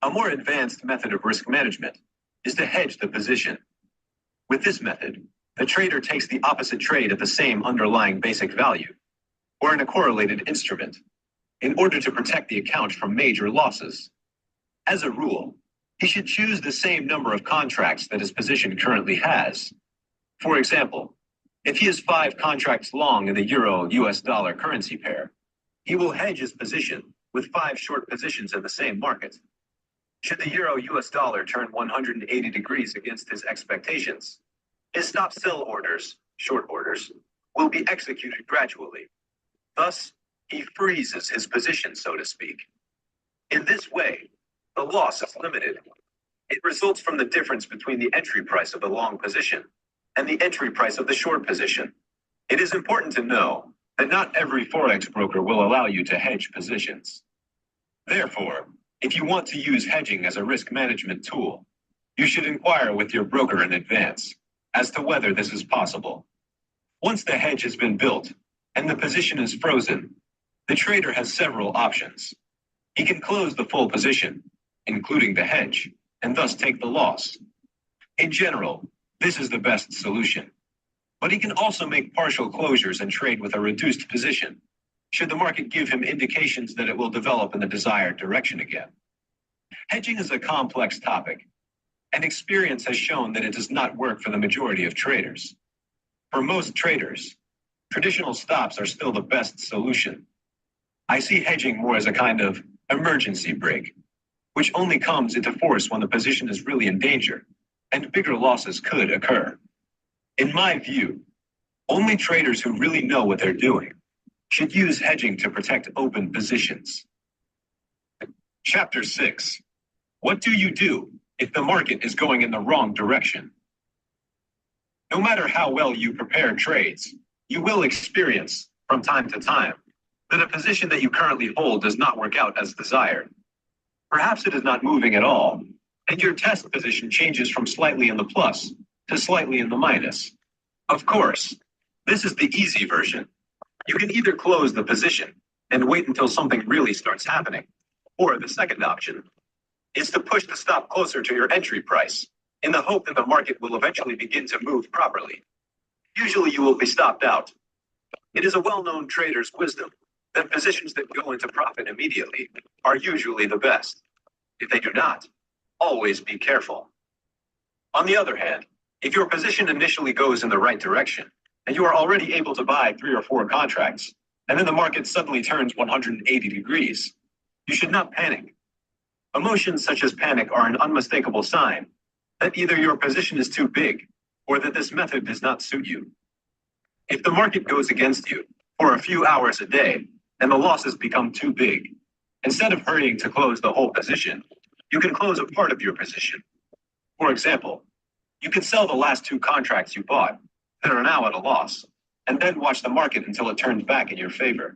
A more advanced method of risk management is to hedge the position. With this method, the trader takes the opposite trade at the same underlying basic value, or in a correlated instrument, in order to protect the account from major losses. As a rule, he should choose the same number of contracts that his position currently has. For example, if he has 5 contracts long in the euro-US dollar currency pair, he will hedge his position with 5 short positions in the same market. Should the euro-US dollar turn 180 degrees against his expectations, his stop sell orders, short orders, will be executed gradually. Thus, he freezes his position, so to speak. In this way, the loss is limited. It results from the difference between the entry price of the long position and the entry price of the short position. It is important to know that not every Forex broker will allow you to hedge positions. Therefore, if you want to use hedging as a risk management tool, you should inquire with your broker in advance as to whether this is possible. Once the hedge has been built and the position is frozen, the trader has several options. He can close the full position, including the hedge, and thus take the loss. In general, this is the best solution. But he can also make partial closures and trade with a reduced position, should the market give him indications that it will develop in the desired direction again. Hedging is a complex topic, and experience has shown that it does not work for the majority of traders. For most traders, traditional stops are still the best solution. I see hedging more as a kind of emergency brake, which only comes into force when the position is really in danger, and bigger losses could occur. In my view, only traders who really know what they're doing should use hedging to protect open positions. Chapter 6. What do you do if the market is going in the wrong direction? No matter how well you prepare trades, you will experience, from time to time, that a position that you currently hold does not work out as desired. Perhaps it is not moving at all, and your test position changes from slightly in the plus to slightly in the minus. Of course, this is the easy version. You can either close the position and wait until something really starts happening, or the second option is to push the stop closer to your entry price in the hope that the market will eventually begin to move properly. Usually you will be stopped out. It is a well-known trader's wisdom that positions that go into profit immediately are usually the best. If they do not, always be careful. On the other hand, if your position initially goes in the right direction and you are already able to buy 3 or 4 contracts, and then the market suddenly turns 180 degrees, you should not panic. Emotions such as panic are an unmistakable sign that either your position is too big or that this method does not suit you. If the market goes against you for a few hours a day and the losses become too big, instead of hurrying to close the whole position, you can close a part of your position. For example, you can sell the last 2 contracts you bought that are now at a loss, and then watch the market until it turns back in your favor.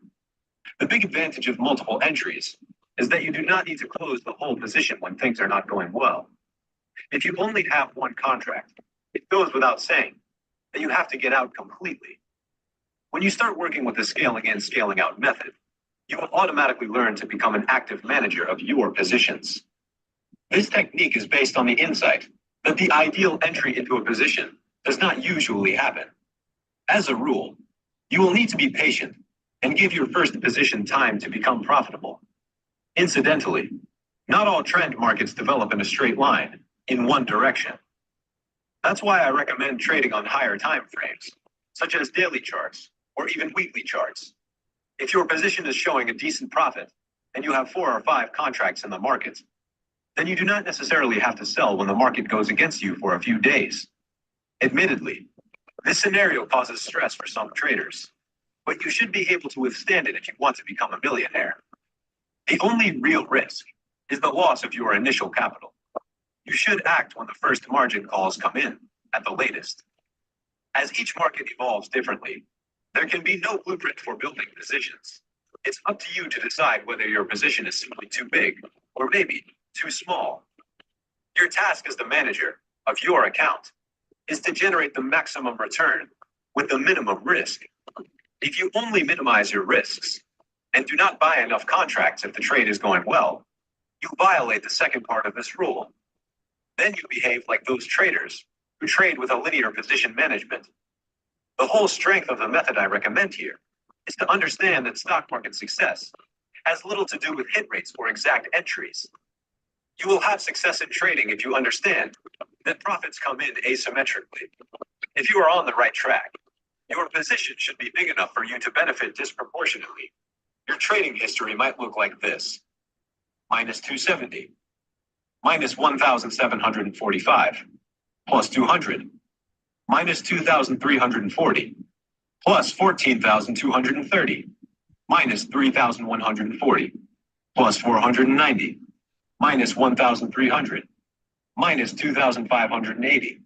The big advantage of multiple entries is that you do not need to close the whole position when things are not going well. If you only have 1 contract, it goes without saying that you have to get out completely. When you start working with the scaling in, scaling out method, you will automatically learn to become an active manager of your positions. This technique is based on the insight that the ideal entry into a position does not usually happen. As a rule, you will need to be patient and give your first position time to become profitable. Incidentally, not all trend markets develop in a straight line in one direction. That's why I recommend trading on higher time frames, such as daily charts or even weekly charts. If your position is showing a decent profit and you have 4 or 5 contracts in the market, then you do not necessarily have to sell when the market goes against you for a few days. Admittedly, this scenario causes stress for some traders, but you should be able to withstand it if you want to become a millionaire. The only real risk is the loss of your initial capital. You should act when the first margin calls come in, at the latest. As each market evolves differently, there can be no blueprint for building positions. It's up to you to decide whether your position is simply too big or maybe too small. Your task as the manager of your account is to generate the maximum return with the minimum risk. If you only minimize your risks and do not buy enough contracts if the trade is going well, you violate the second part of this rule. Then you behave like those traders who trade with a linear position management. The whole strength of the method I recommend here is to understand that stock market success has little to do with hit rates or exact entries. You will have success in trading if you understand that profits come in asymmetrically. If you are on the right track, your position should be big enough for you to benefit disproportionately. Your trading history might look like this: minus 270, minus 1,745, plus 200, minus 2,340, plus 14,230, minus 3,140, plus 490, minus 1,300, minus 2,580,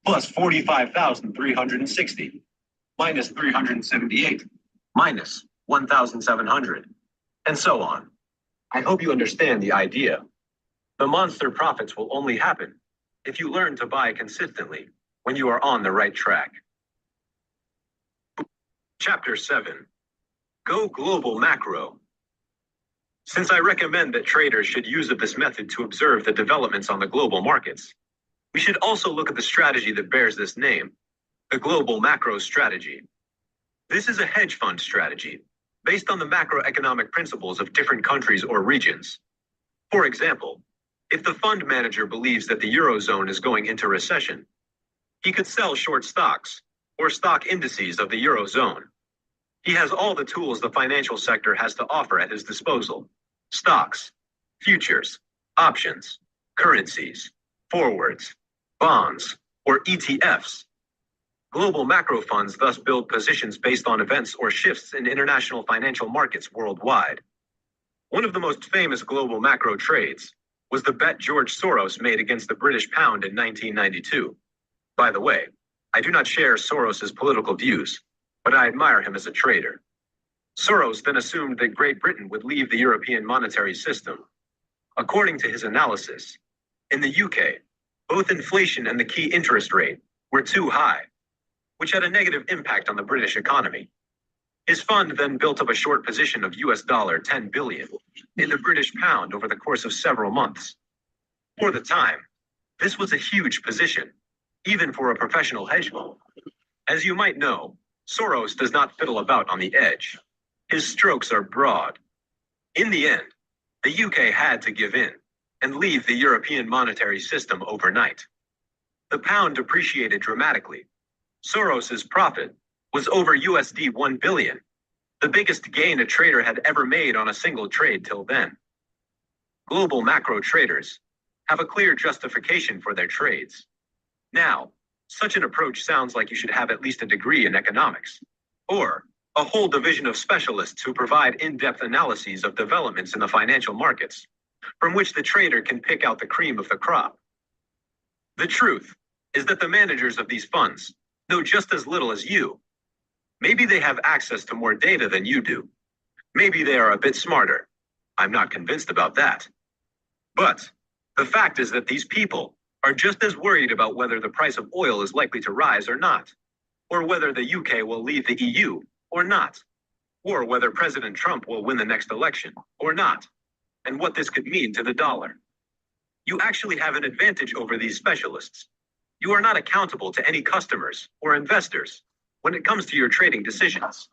plus 45,360, minus 378, minus 1,700, and so on. I hope you understand the idea. The monster profits will only happen if you learn to buy consistently when you are on the right track. Chapter 7. Go Global Macro. Since I recommend that traders should use this method to observe the developments on the global markets, we should also look at the strategy that bears this name, the Global Macro Strategy. This is a hedge fund strategy based on the macroeconomic principles of different countries or regions. For example, if the fund manager believes that the Eurozone is going into recession, he could sell short stocks or stock indices of the Eurozone. He has all the tools the financial sector has to offer at his disposal: stocks, futures, options, currencies, forwards, bonds, or ETFs. Global macro funds thus build positions based on events or shifts in international financial markets worldwide. One of the most famous global macro trades was the bet George Soros made against the British pound in 1992. By the way, I do not share Soros's political views, but I admire him as a trader. Soros then assumed that Great Britain would leave the European monetary system. According to his analysis, in the UK, both inflation and the key interest rate were too high, which had a negative impact on the British economy. His fund then built up a short position of $10 billion in the British pound over the course of several months. For the time, this was a huge position, even for a professional hedge fund. As you might know, Soros does not fiddle about on the edge. His strokes are broad. In the end, the UK had to give in and leave the European monetary system overnight. The pound depreciated dramatically. Soros's profit was over $1 billion, the biggest gain a trader had ever made on a single trade till then. Global macro traders have a clear justification for their trades. Now, such an approach sounds like you should have at least a degree in economics, or a whole division of specialists who provide in-depth analyses of developments in the financial markets, from which the trader can pick out the cream of the crop. The truth is that the managers of these funds know just as little as you. Maybe they have access to more data than you do. Maybe they are a bit smarter. I'm not convinced about that. But the fact is that these people are just as worried about whether the price of oil is likely to rise or not, or whether the UK will leave the EU or not, or whether President Trump will win the next election or not, and what this could mean to the dollar. You actually have an advantage over these specialists. You are not accountable to any customers or investors when it comes to your trading decisions.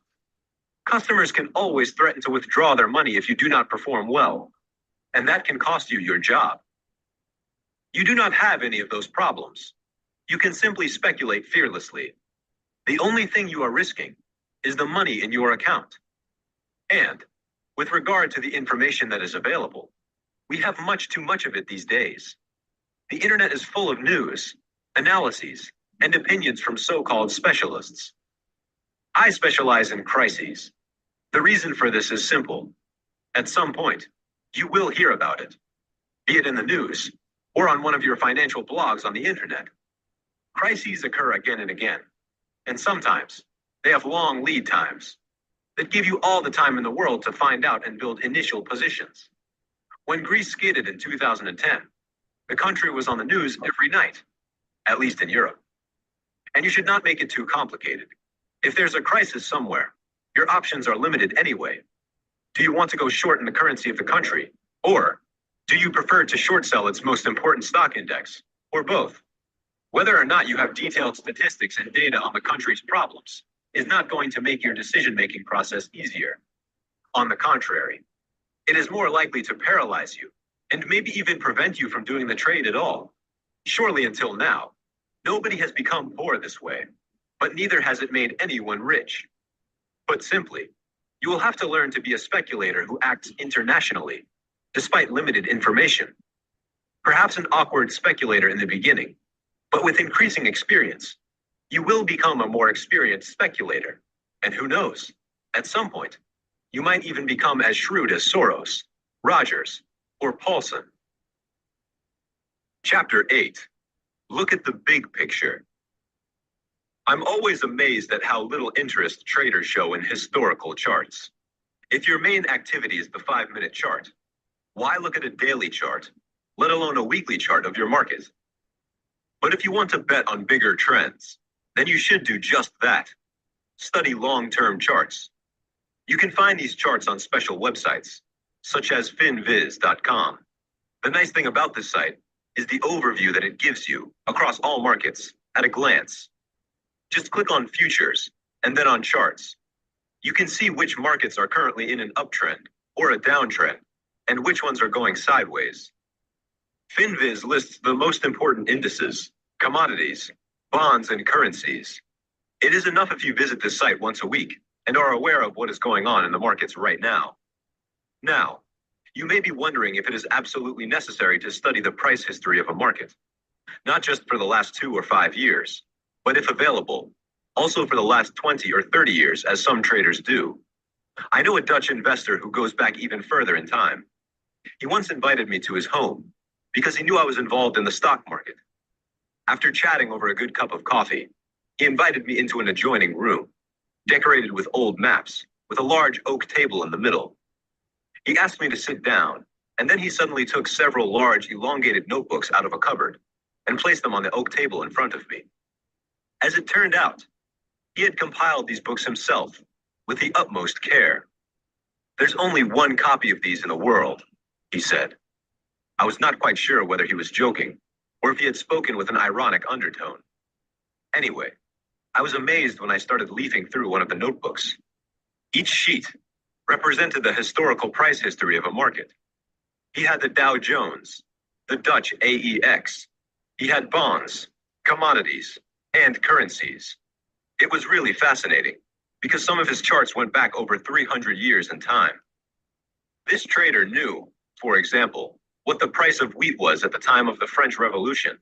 Customers can always threaten to withdraw their money if you do not perform well, and that can cost you your job. You do not have any of those problems. You can simply speculate fearlessly. The only thing you are risking is the money in your account. And with regard to the information that is available, we have much too much of it these days. The internet is full of news, analyses, and opinions from so-called specialists. I specialize in crises. The reason for this is simple. At some point, you will hear about it, be it in the news or on one of your financial blogs on the internet. Crises occur again and again, and sometimes they have long lead times that give you all the time in the world to find out and build initial positions. When Greece skidded in 2010, the country was on the news every night, at least in Europe. And you should not make it too complicated. If there's a crisis somewhere, your options are limited anyway. Do you want to go short in the currency of the country? Or do you prefer to short sell its most important stock index? Or both? Whether or not you have detailed statistics and data on the country's problems is not going to make your decision-making process easier. On the contrary, it is more likely to paralyze you and maybe even prevent you from doing the trade at all. Surely until now, nobody has become poor this way, but neither has it made anyone rich. Put simply, you will have to learn to be a speculator who acts internationally, despite limited information. Perhaps an awkward speculator in the beginning, but with increasing experience, you will become a more experienced speculator. And who knows, at some point, you might even become as shrewd as Soros, Rogers, or Paulson. Chapter 8. Look at the big picture. I'm always amazed at how little interest traders show in historical charts. If your main activity is the 5-minute chart, why look at a daily chart, let alone a weekly chart of your market? But if you want to bet on bigger trends, then you should do just that. Study long-term charts. You can find these charts on special websites, such as finviz.com. The nice thing about this site is the overview that it gives you across all markets at a glance. Just click on futures and then on charts. You can see which markets are currently in an uptrend or a downtrend and which ones are going sideways. FinViz lists the most important indices, commodities, bonds, and currencies. It is enough if you visit this site once a week and are aware of what is going on in the markets right now. Now, you may be wondering if it is absolutely necessary to study the price history of a market, not just for the last 2 or 5 years, but if available, also for the last 20 or 30 years, as some traders do. I know a Dutch investor who goes back even further in time. He once invited me to his home because he knew I was involved in the stock market. After chatting over a good cup of coffee, he invited me into an adjoining room, decorated with old maps, with a large oak table in the middle. He asked me to sit down, and then he suddenly took several large, elongated notebooks out of a cupboard and placed them on the oak table in front of me. As it turned out, he had compiled these books himself with the utmost care. There's only one copy of these in the world, he said. I was not quite sure whether he was joking or if he had spoken with an ironic undertone. Anyway, I was amazed when I started leafing through one of the notebooks. Each sheet represented the historical price history of a market. He had the Dow Jones, the Dutch AEX. He had bonds, commodities, and currencies. It was really fascinating because some of his charts went back over 300 years in time. This trader knew, for example, what the price of wheat was at the time of the French Revolution.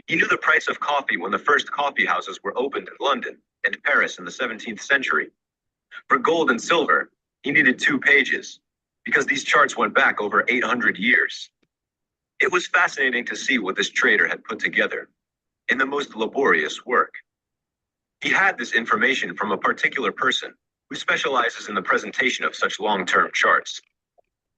He knew the price of coffee when the first coffee houses were opened in London and Paris in the 17th century. For gold and silver, he needed 2 pages because these charts went back over 800 years. It was fascinating to see what this trader had put together in the most laborious work. He had this information from a particular person who specializes in the presentation of such long-term charts.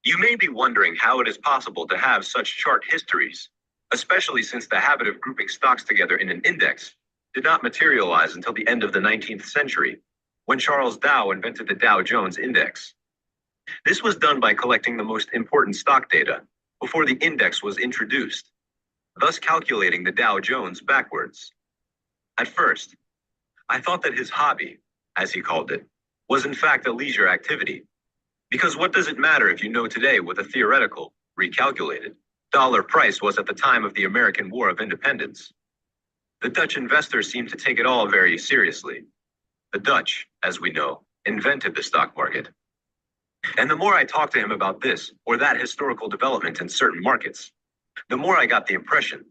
You may be wondering how it is possible to have such chart histories, especially since the habit of grouping stocks together in an index did not materialize until the end of the 19th century, when Charles Dow invented the Dow Jones Index. This was done by collecting the most important stock data before the index was introduced, thus calculating the Dow Jones backwards. At first, I thought that his hobby, as he called it, was in fact a leisure activity. Because what does it matter if you know today what the theoretical, recalculated, dollar price was at the time of the American War of Independence? The Dutch investors seemed to take it all very seriously. The Dutch, as we know, invented the stock market. And the more I talked to him about this or that historical development in certain markets, the more I got the impression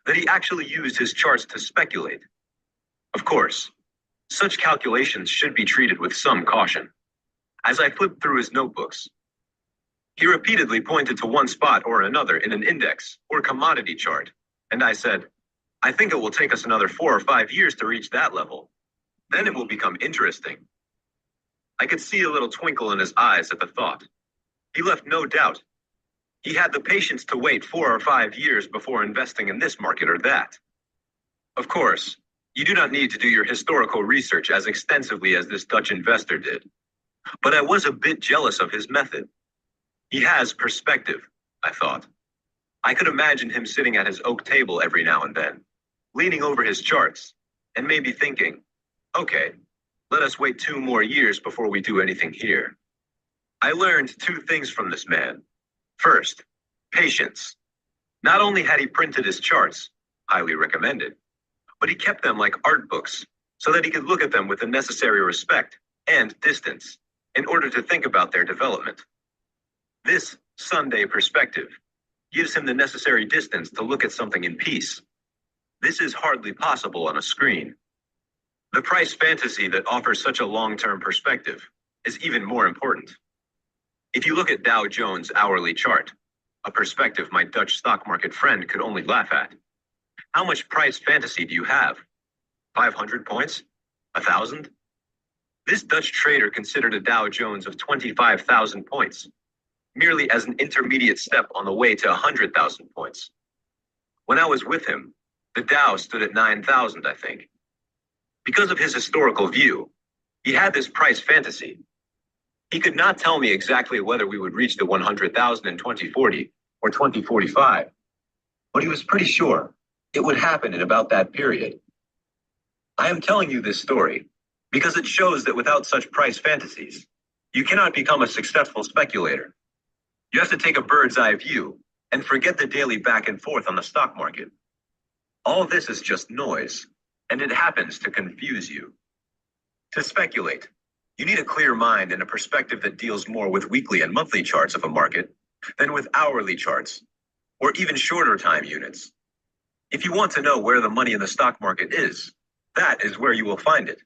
that he actually used his charts to speculate. Of course, such calculations should be treated with some caution. As I flipped through his notebooks, he repeatedly pointed to one spot or another in an index or commodity chart, and I said, I think it will take us another 4 or 5 years to reach that level. Then it will become interesting. I could see a little twinkle in his eyes at the thought. He left no doubt. He had the patience to wait 4 or 5 years before investing in this market or that. Of course, you do not need to do your historical research as extensively as this Dutch investor did. But I was a bit jealous of his method. He has perspective, I thought. I could imagine him sitting at his oak table every now and then, leaning over his charts, and maybe thinking, okay, let us wait 2 more years before we do anything here. I learned 2 things from this man. First, patience. Not only had he printed his charts, highly recommended, but he kept them like art books so that he could look at them with the necessary respect and distance in order to think about their development. This Sunday perspective gives him the necessary distance to look at something in peace. This is hardly possible on a screen. The price fantasy that offers such a long-term perspective is even more important. If you look at Dow Jones' hourly chart, a perspective my Dutch stock market friend could only laugh at, how much price fantasy do you have? 500 points? 1,000? This Dutch trader considered a Dow Jones of 25,000 points, merely as an intermediate step on the way to 100,000 points. When I was with him, the Dow stood at 9,000, I think. Because of his historical view, he had this price fantasy. He could not tell me exactly whether we would reach the 100,000 in 2040 or 2045, but he was pretty sure it would happen in about that period. I am telling you this story because it shows that without such price fantasies, you cannot become a successful speculator. You have to take a bird's eye view and forget the daily back and forth on the stock market. All this is just noise, and it happens to confuse you. To speculate, you need a clear mind and a perspective that deals more with weekly and monthly charts of a market than with hourly charts, or even shorter time units. If you want to know where the money in the stock market is, that is where you will find it,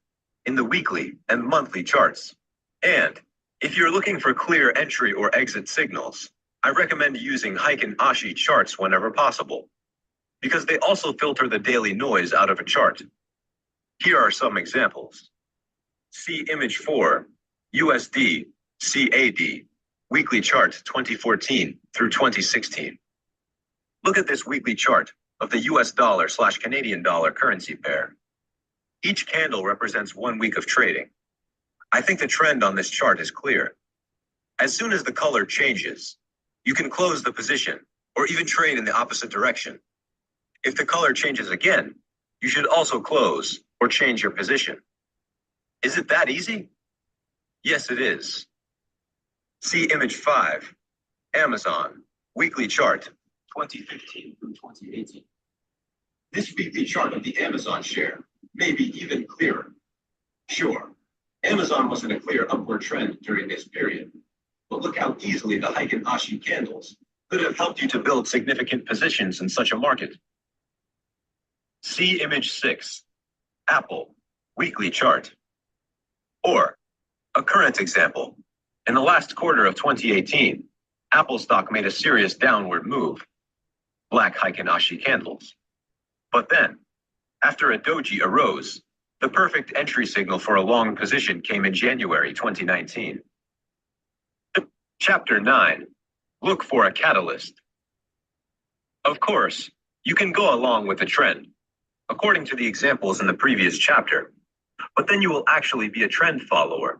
in the weekly and monthly charts. And If you're looking for clear entry or exit signals, I recommend using Heiken Ashi charts whenever possible, because they also filter the daily noise out of a chart. Here are some examples. See Image 4, USD, CAD, weekly chart 2014 through 2016. Look at this weekly chart of the US dollar/Canadian dollar currency pair. Each candle represents 1 week of trading. I think the trend on this chart is clear. As soon as the color changes, you can close the position or even trade in the opposite direction. If the color changes again, you should also close or change your position. Is it that easy? Yes, it is. See Image 5, Amazon, weekly chart, 2015 through 2018. This weekly chart of the Amazon share may be even clearer. Sure, Amazon was in a clear upward trend during this period, but look how easily the Heiken Ashi candles could have helped you to build significant positions in such a market. See Image 6, Apple, weekly chart. Or, a current example, in the last quarter of 2018, Apple stock made a serious downward move, black Heiken Ashi candles. But then, after a doji arose, the perfect entry signal for a long position came in January 2019. Chapter 9, look for a catalyst. Of course, you can go along with the trend, according to the examples in the previous chapter, but then you will actually be a trend follower.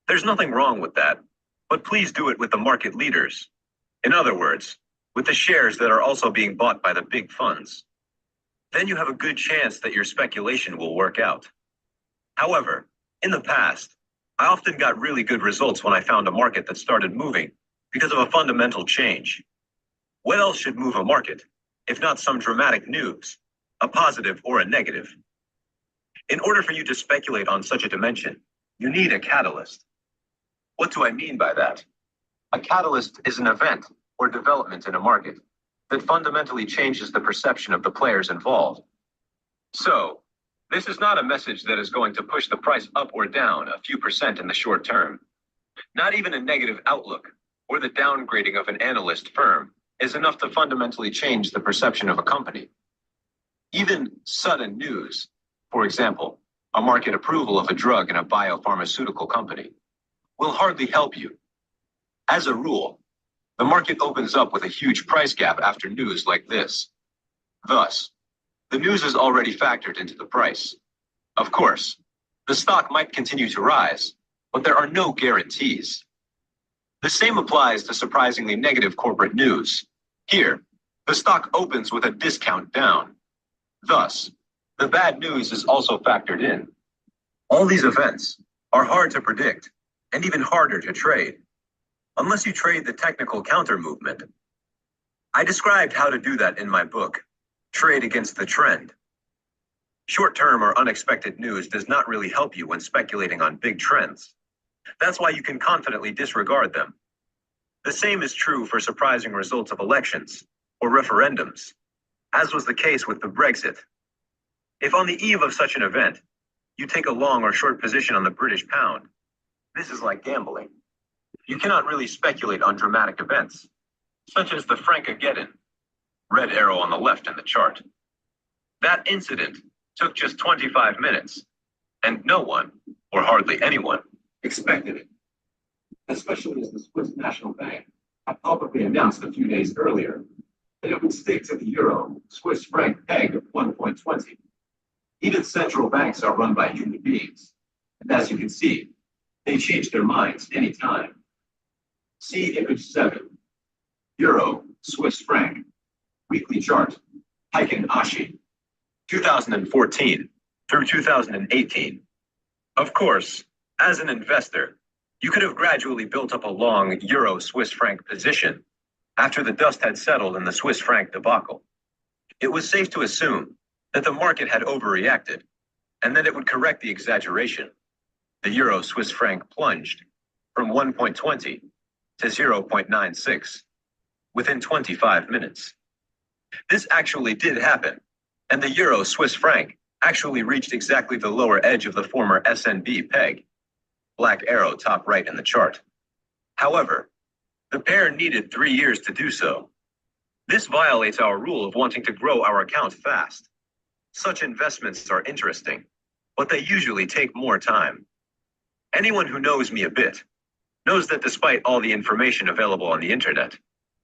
There's nothing wrong with that, but please do it with the market leaders. In other words, with the shares that are also being bought by the big funds. Then you have a good chance that your speculation will work out. However, in the past, I often got really good results when I found a market that started moving because of a fundamental change. What else should move a market, if not some dramatic news, a positive or a negative? In order for you to speculate on such a dimension, you need a catalyst. What do I mean by that? A catalyst is an event or development in a market that fundamentally changes the perception of the players involved. So, this is not a message that is going to push the price up or down a few percent in the short term. Not even a negative outlook or the downgrading of an analyst firm is enough to fundamentally change the perception of a company. Even sudden news, for example, a market approval of a drug in a biopharmaceutical company, will hardly help you. As a rule, the market opens up with a huge price gap after news like this. Thus, the news is already factored into the price. Of course, the stock might continue to rise, but there are no guarantees. The same applies to surprisingly negative corporate news. Here, the stock opens with a discount down. Thus, the bad news is also factored in. All these events are hard to predict and even harder to trade, unless you trade the technical counter movement. I described how to do that in my book, Trade Against the Trend. Short-term or unexpected news does not really help you when speculating on big trends. That's why you can confidently disregard them. The same is true for surprising results of elections or referendums, as was the case with the Brexit. If on the eve of such an event, you take a long or short position on the British pound, this is like gambling. You cannot really speculate on dramatic events, such as the Frankageddon, red arrow on the left in the chart. That incident took just 25 minutes, and no one, or hardly anyone, expected it. Especially as the Swiss National Bank had publicly announced a few days earlier that it would stick to the euro Swiss franc peg of 1.20. Even central banks are run by human beings, and as you can see, they change their minds anytime. See Image 7, Euro, Swiss franc, weekly chart, Heiken Ashi, 2014 through 2018. Of course, as an investor, you could have gradually built up a long Euro Swiss franc position after the dust had settled in the Swiss franc debacle. It was safe to assume that the market had overreacted and that it would correct the exaggeration. The Euro Swiss franc plunged from 1.20 to 0.96 within 25 minutes. This actually did happen, and the Euro Swiss franc actually reached exactly the lower edge of the former SNB peg. black arrow top right in the chart. However, the pair needed 3 years to do so. This violates our rule of wanting to grow our account fast. Such investments are interesting, but they usually take more time. Anyone who knows me a bit knows that despite all the information available on the internet,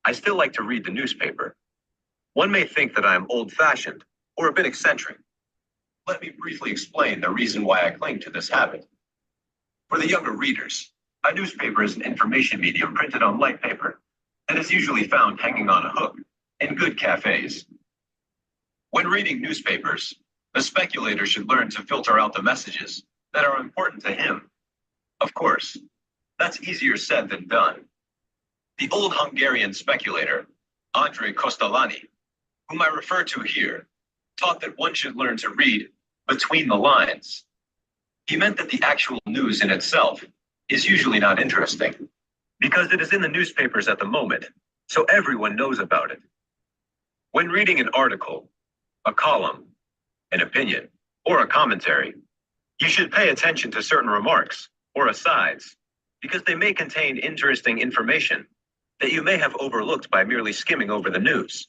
I still like to read the newspaper. One may think that I am old-fashioned or a bit eccentric. Let me briefly explain the reason why I cling to this habit. For the younger readers, a newspaper is an information medium printed on light paper that is usually found hanging on a hook in good cafes. When reading newspapers, the speculator should learn to filter out the messages that are important to him. Of course, that's easier said than done. The old Hungarian speculator, Andrei Kostalani, whom I refer to here, taught that one should learn to read between the lines. He meant that the actual news in itself is usually not interesting, because it is in the newspapers at the moment, so everyone knows about it. When reading an article, a column, an opinion, or a commentary, you should pay attention to certain remarks or asides, because they may contain interesting information that you may have overlooked by merely skimming over the news.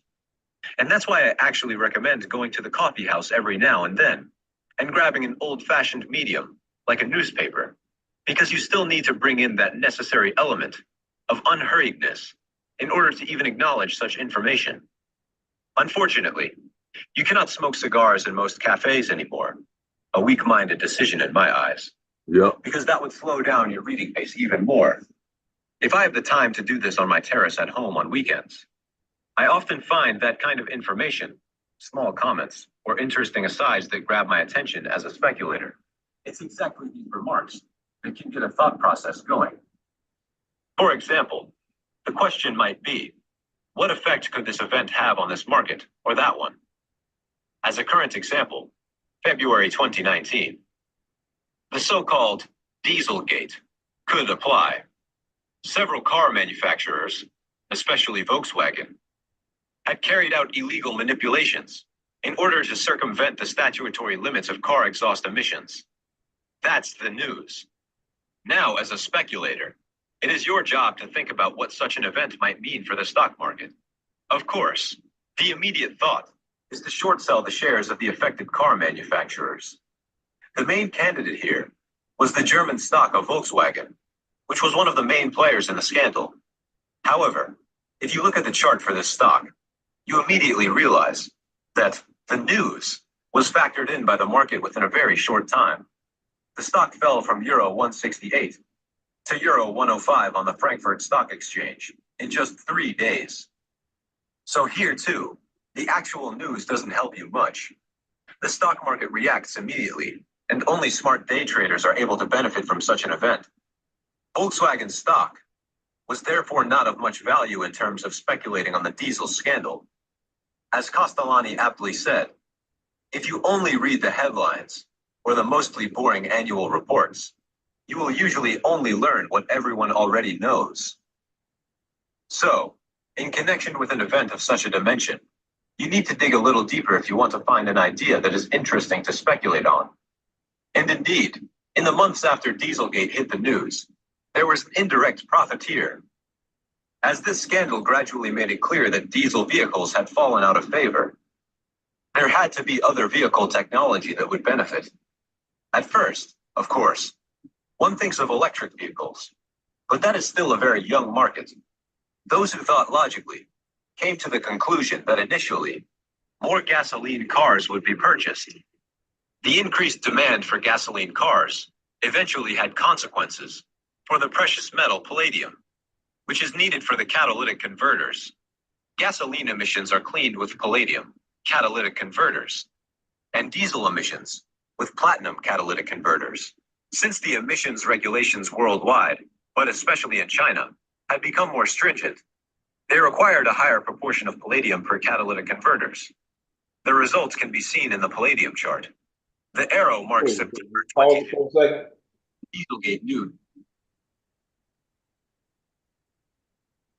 And that's why I actually recommend going to the coffee house every now and then and grabbing an old-fashioned medium like a newspaper, because you still need to bring in that necessary element of unhurriedness in order to even acknowledge such information. Unfortunately, you cannot smoke cigars in most cafes anymore, a weak-minded decision in my eyes. Yep. Because that would slow down your reading pace even more. If I have the time to do this on my terrace at home on weekends, I often find that kind of information, small comments, or interesting asides that grab my attention as a speculator. It's exactly these remarks that can get a thought process going. For example, the question might be, what effect could this event have on this market or that one? As a current example, February 2019, the so-called Dieselgate could apply. Several car manufacturers, especially Volkswagen, had carried out illegal manipulations in order to circumvent the statutory limits of car exhaust emissions. That's the news. Now, as a speculator, it is your job to think about what such an event might mean for the stock market. Of course, the immediate thought is to short sell the shares of the affected car manufacturers. The main candidate here was the German stock of Volkswagen, which was one of the main players in the scandal. However, if you look at the chart for this stock, you immediately realize that the news was factored in by the market within a very short time. The stock fell from Euro 168 to Euro 105 on the Frankfurt Stock Exchange in just 3 days. So here too, the actual news doesn't help you much. The stock market reacts immediately, and only smart day traders are able to benefit from such an event. Volkswagen stock was therefore not of much value in terms of speculating on the diesel scandal. As Castellani aptly said, if you only read the headlines or the mostly boring annual reports, you will usually only learn what everyone already knows. So, in connection with an event of such a dimension, you need to dig a little deeper if you want to find an idea that is interesting to speculate on. And indeed, in the months after Dieselgate hit the news, there was an indirect profiteer. As this scandal gradually made it clear that diesel vehicles had fallen out of favor, there had to be other vehicle technology that would benefit. At first, of course, one thinks of electric vehicles, but that is still a very young market. Those who thought logically came to the conclusion that initially, more gasoline cars would be purchased. The increased demand for gasoline cars eventually had consequences for the precious metal palladium, which is needed for the catalytic converters. Gasoline emissions are cleaned with palladium catalytic converters, and diesel emissions with platinum catalytic converters. Since the emissions regulations worldwide, but especially in China, had become more stringent, they required a higher proportion of palladium per catalytic converters. The results can be seen in the palladium chart. The arrow marks September Pause 20th. for a second. Dieselgate news.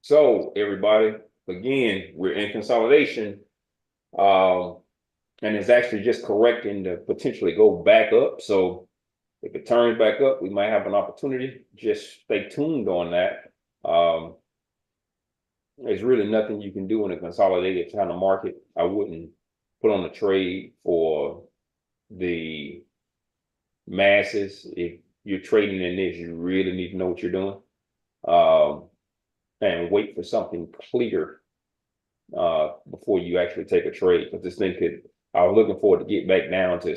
So everybody, again, we're in consolidation, and it's actually just correcting to potentially go back up. So If it turns back up, we might have an opportunity. Just stay tuned on that. There's really nothing you can do in a consolidated kind of market. I wouldn't put on a trade for the masses. If you're trading in this, you really need to know what you're doing. And wait for something clear before you actually take a trade. But this thing could, I was looking forward to get back down to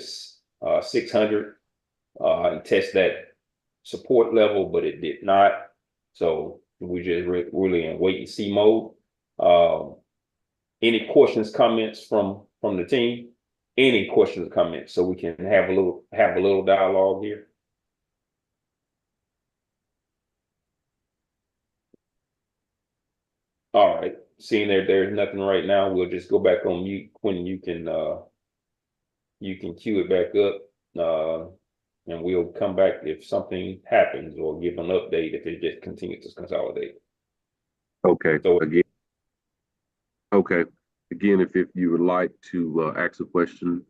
600 and test that support level, but it did not. So we just really in wait and see mode. Any questions, comments from the team? Any questions or comments so we can have a little dialogue here? All right. Seeing there's nothing right now, we'll just go back on mute. When you can cue it back up, and we'll come back if something happens or give an update if it just continues to consolidate. Okay. So Again, if you would like to ask a question,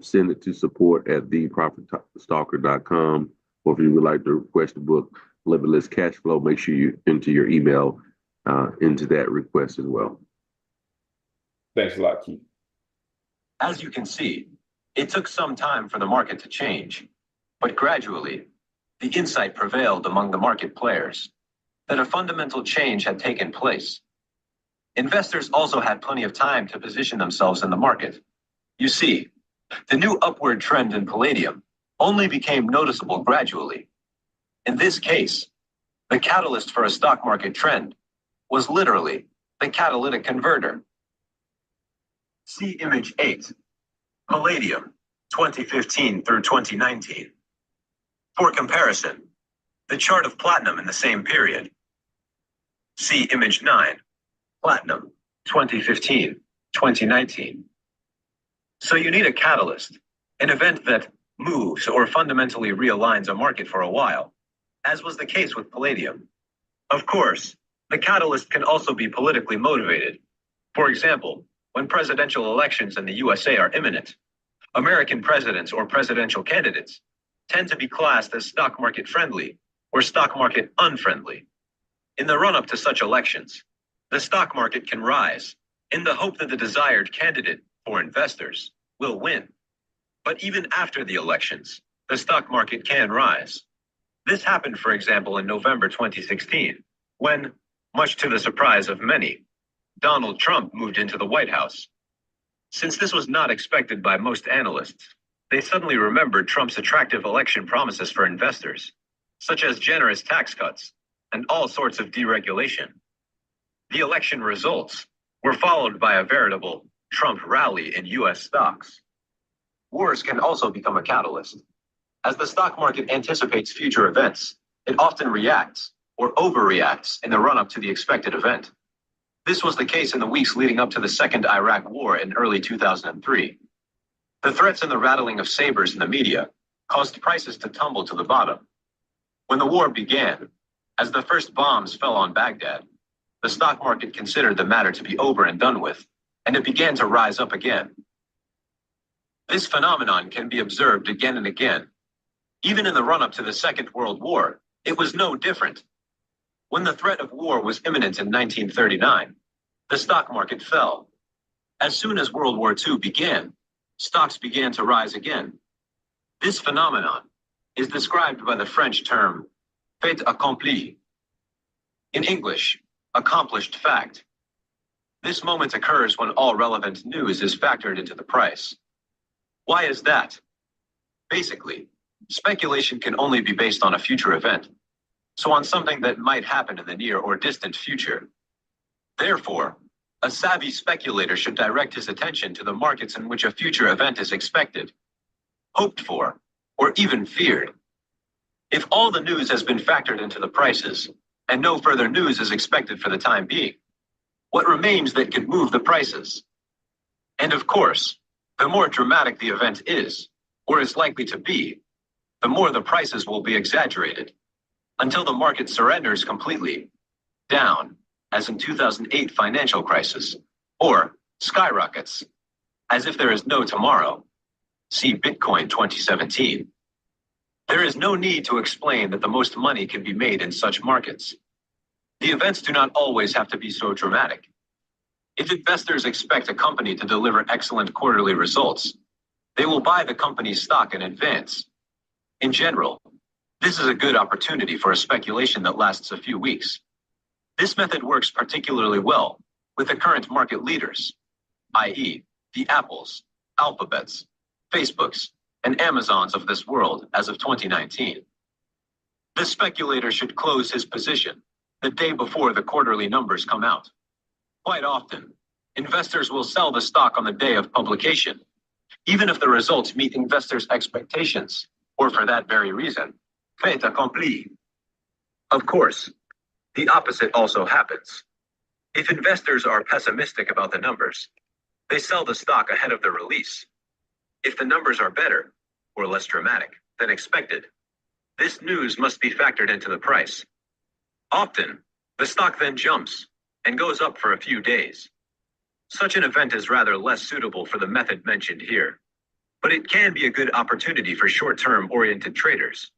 send it to support@theprofitstalker.com, or if you would like to request a book, Limitless Cash Flow, make sure you enter your email into that request as well. thanks a lot, Keith. As you can see, it took some time for the market to change, but gradually, the insight prevailed among the market players that a fundamental change had taken place. Investors also had plenty of time to position themselves in the market. You see, the new upward trend in palladium only became noticeable gradually. In this case, the catalyst for a stock market trend was literally the catalytic converter. See image 8, palladium, 2015 through 2019. For comparison, the chart of platinum in the same period. See image 9, platinum, 2015, 2019. So you need a catalyst, an event that moves or fundamentally realigns a market for a while, as was the case with palladium. Of course, the catalyst can also be politically motivated. For example, when presidential elections in the USA are imminent, American presidents or presidential candidates tend to be classed as stock market friendly or stock market unfriendly. In the run-up to such elections, the stock market can rise in the hope that the desired candidate for investors will win. But even after the elections, the stock market can rise. This happened, for example, in November 2016, when, much to the surprise of many, Donald Trump moved into the White House. Since this was not expected by most analysts, they suddenly remembered Trump's attractive election promises for investors, such as generous tax cuts and all sorts of deregulation. The election results were followed by a veritable Trump rally in US stocks. Wars can also become a catalyst. As the stock market anticipates future events, it often reacts or overreacts in the run-up to the expected event. This was the case in the weeks leading up to the Second Iraq War in early 2003. The threats and the rattling of sabers in the media caused prices to tumble to the bottom. When the war began, as the first bombs fell on Baghdad, the stock market considered the matter to be over and done with, and it began to rise up again. This phenomenon can be observed again and again. Even in the run-up to the Second World War, it was no different. When the threat of war was imminent in 1939, the stock market fell. As soon as World War II began, stocks began to rise again. This phenomenon is described by the French term fait accompli. In English, accomplished fact. This moment occurs when all relevant news is factored into the price. Why is that? Basically, speculation can only be based on a future event, so on something that might happen in the near or distant future. Therefore, a savvy speculator should direct his attention to the markets in which a future event is expected, hoped for, or even feared. If all the news has been factored into the prices, and no further news is expected for the time being, what remains that could move the prices? And of course, the more dramatic the event is, or is likely to be, the more the prices will be exaggerated, until the market surrenders completely, down, as in 2008 financial crisis, or skyrockets, as if there is no tomorrow. See Bitcoin 2017. There is no need to explain that the most money can be made in such markets. The events do not always have to be so dramatic. If investors expect a company to deliver excellent quarterly results, they will buy the company's stock in advance. In general, this is a good opportunity for a speculation that lasts a few weeks. This method works particularly well with the current market leaders, i.e., the Apples, Alphabets, Facebooks, and Amazons of this world as of 2019. The speculator should close his position the day before the quarterly numbers come out. Quite often, investors will sell the stock on the day of publication, even if the results meet investors' expectations, or for that very reason, fait accompli. Of course, the opposite also happens. If investors are pessimistic about the numbers, they sell the stock ahead of the release. If the numbers are better, or less dramatic, than expected, this news must be factored into the price. Often, the stock then jumps and goes up for a few days. Such an event is rather less suitable for the method mentioned here, but it can be a good opportunity for short-term oriented traders.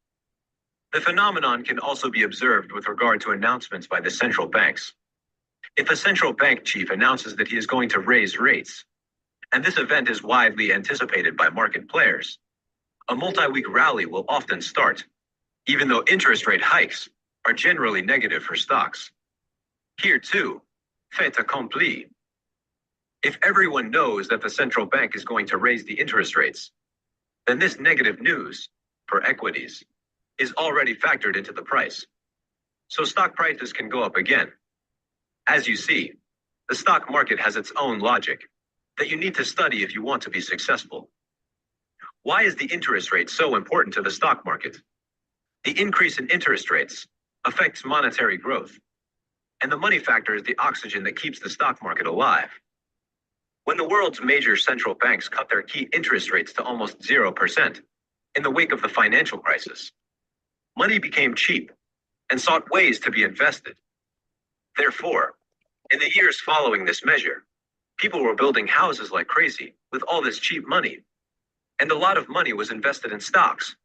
The phenomenon can also be observed with regard to announcements by the central banks. If a central bank chief announces that he is going to raise rates, and this event is widely anticipated by market players, a multi-week rally will often start, even though interest rate hikes are generally negative for stocks. Here too, fait accompli. If everyone knows that the central bank is going to raise the interest rates, then this negative news for equities is already factored into the price. So stock prices can go up again. As you see, the stock market has its own logic that you need to study if you want to be successful. Why is the interest rate so important to the stock market? The increase in interest rates affects monetary growth, and the money factor is the oxygen that keeps the stock market alive. When the world's major central banks cut their key interest rates to almost 0% in the wake of the financial crisis, money became cheap and sought ways to be invested. Therefore, in the years following this measure, people were building houses like crazy with all this cheap money. And a lot of money was invested in stocks,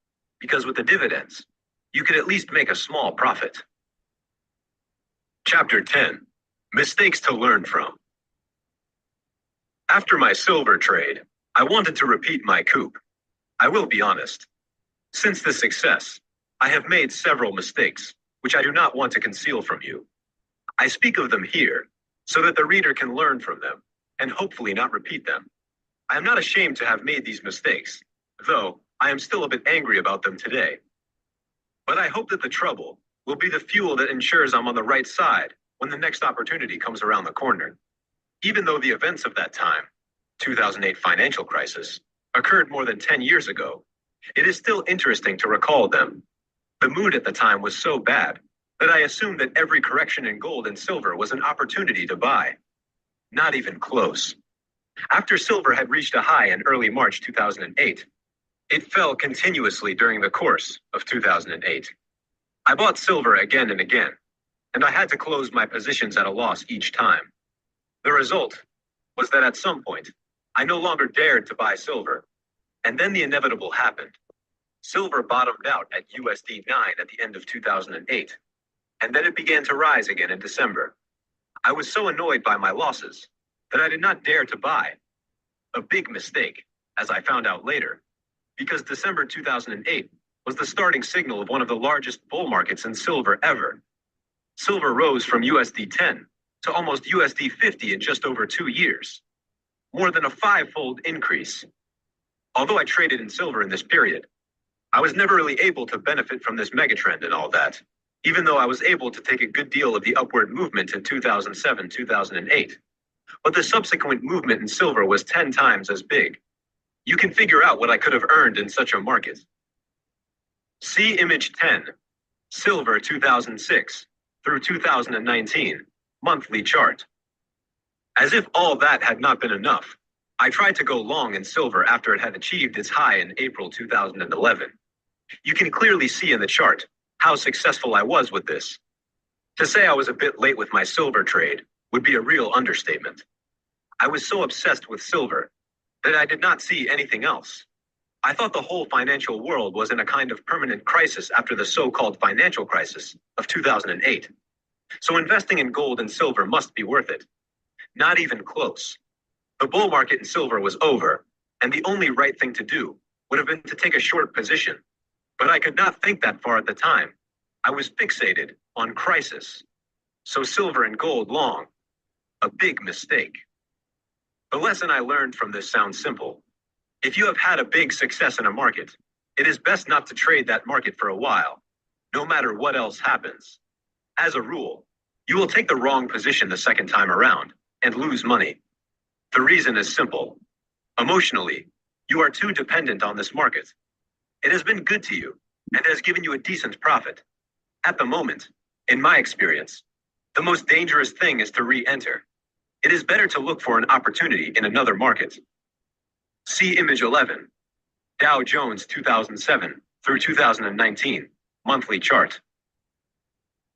because with the dividends, you could at least make a small profit. Chapter 10, Mistakes to Learn From. After my silver trade, I wanted to repeat my coup. I will be honest. Since the success, I have made several mistakes, which I do not want to conceal from you. I speak of them here, so that the reader can learn from them, and hopefully not repeat them. I am not ashamed to have made these mistakes, though I am still a bit angry about them today. But I hope that the trouble will be the fuel that ensures I'm on the right side when the next opportunity comes around the corner. Even though the events of that time, 2008 financial crisis, occurred more than 10 years ago, it is still interesting to recall them. The mood at the time was so bad that I assumed that every correction in gold and silver was an opportunity to buy. Not even close. After silver had reached a high in early March 2008, it fell continuously during the course of 2008. I bought silver again and again, and I had to close my positions at a loss each time. The result was that at some point, I no longer dared to buy silver, and then the inevitable happened. Silver bottomed out at USD 9 at the end of 2008, and then it began to rise again in December. I was so annoyed by my losses that I did not dare to buy. A big mistake, as I found out later, because December 2008 was the starting signal of one of the largest bull markets in silver ever. Silver rose from USD 10 to almost USD 50 in just over 2 years, more than a 5-fold increase. Although I traded in silver in this period, I was never really able to benefit from this megatrend and all that, even though I was able to take a good deal of the upward movement in 2007, 2008. But the subsequent movement in silver was 10 times as big. You can figure out what I could have earned in such a market. See image 10, silver 2006 through 2019, monthly chart. As if all that had not been enough, I tried to go long in silver after it had achieved its high in April 2011. You can clearly see in the chart how successful I was with this. To say I was a bit late with my silver trade would be a real understatement. I was so obsessed with silver that I did not see anything else. I thought the whole financial world was in a kind of permanent crisis after the so-called financial crisis of 2008. So investing in gold and silver must be worth it. Not even close. The bull market in silver was over, and the only right thing to do would have been to take a short position. But I could not think that far at the time. I was fixated on crisis. So silver and gold long. A big mistake. The lesson I learned from this sounds simple. If you have had a big success in a market, it is best not to trade that market for a while, no matter what else happens. As a rule, you will take the wrong position the second time around and lose money. The reason is simple. Emotionally, you are too dependent on this market. It has been good to you and has given you a decent profit. At the moment, in my experience, the most dangerous thing is to re-enter. It is better to look for an opportunity in another market. See Image 11, Dow Jones 2007 through 2019, monthly chart.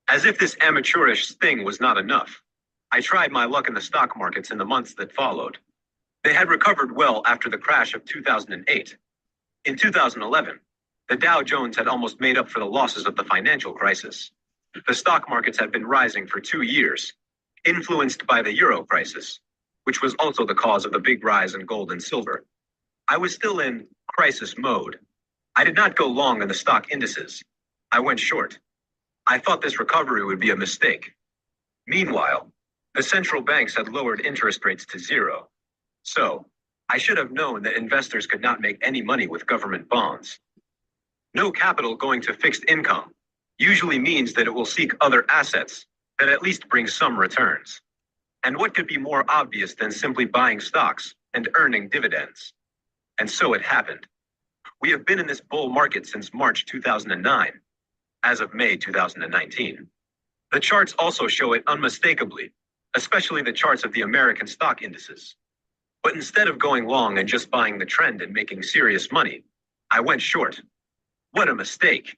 As if this amateurish thing was not enough, I tried my luck in the stock markets in the months that followed. They had recovered well after the crash of 2008. In 2011, the Dow Jones had almost made up for the losses of the financial crisis. The stock markets had been rising for 2 years, influenced by the euro crisis, which was also the cause of the big rise in gold and silver. I was still in crisis mode. I did not go long in the stock indices. I went short. I thought this recovery would be a mistake. Meanwhile, the central banks had lowered interest rates to zero. So, I should have known that investors could not make any money with government bonds. No capital going to fixed income usually means that it will seek other assets that at least bring some returns. And what could be more obvious than simply buying stocks and earning dividends? And so it happened. We have been in this bull market since March 2009, as of May 2019. The charts also show it unmistakably, especially the charts of the American stock indices. But instead of going long and just buying the trend and making serious money, I went short. What a mistake.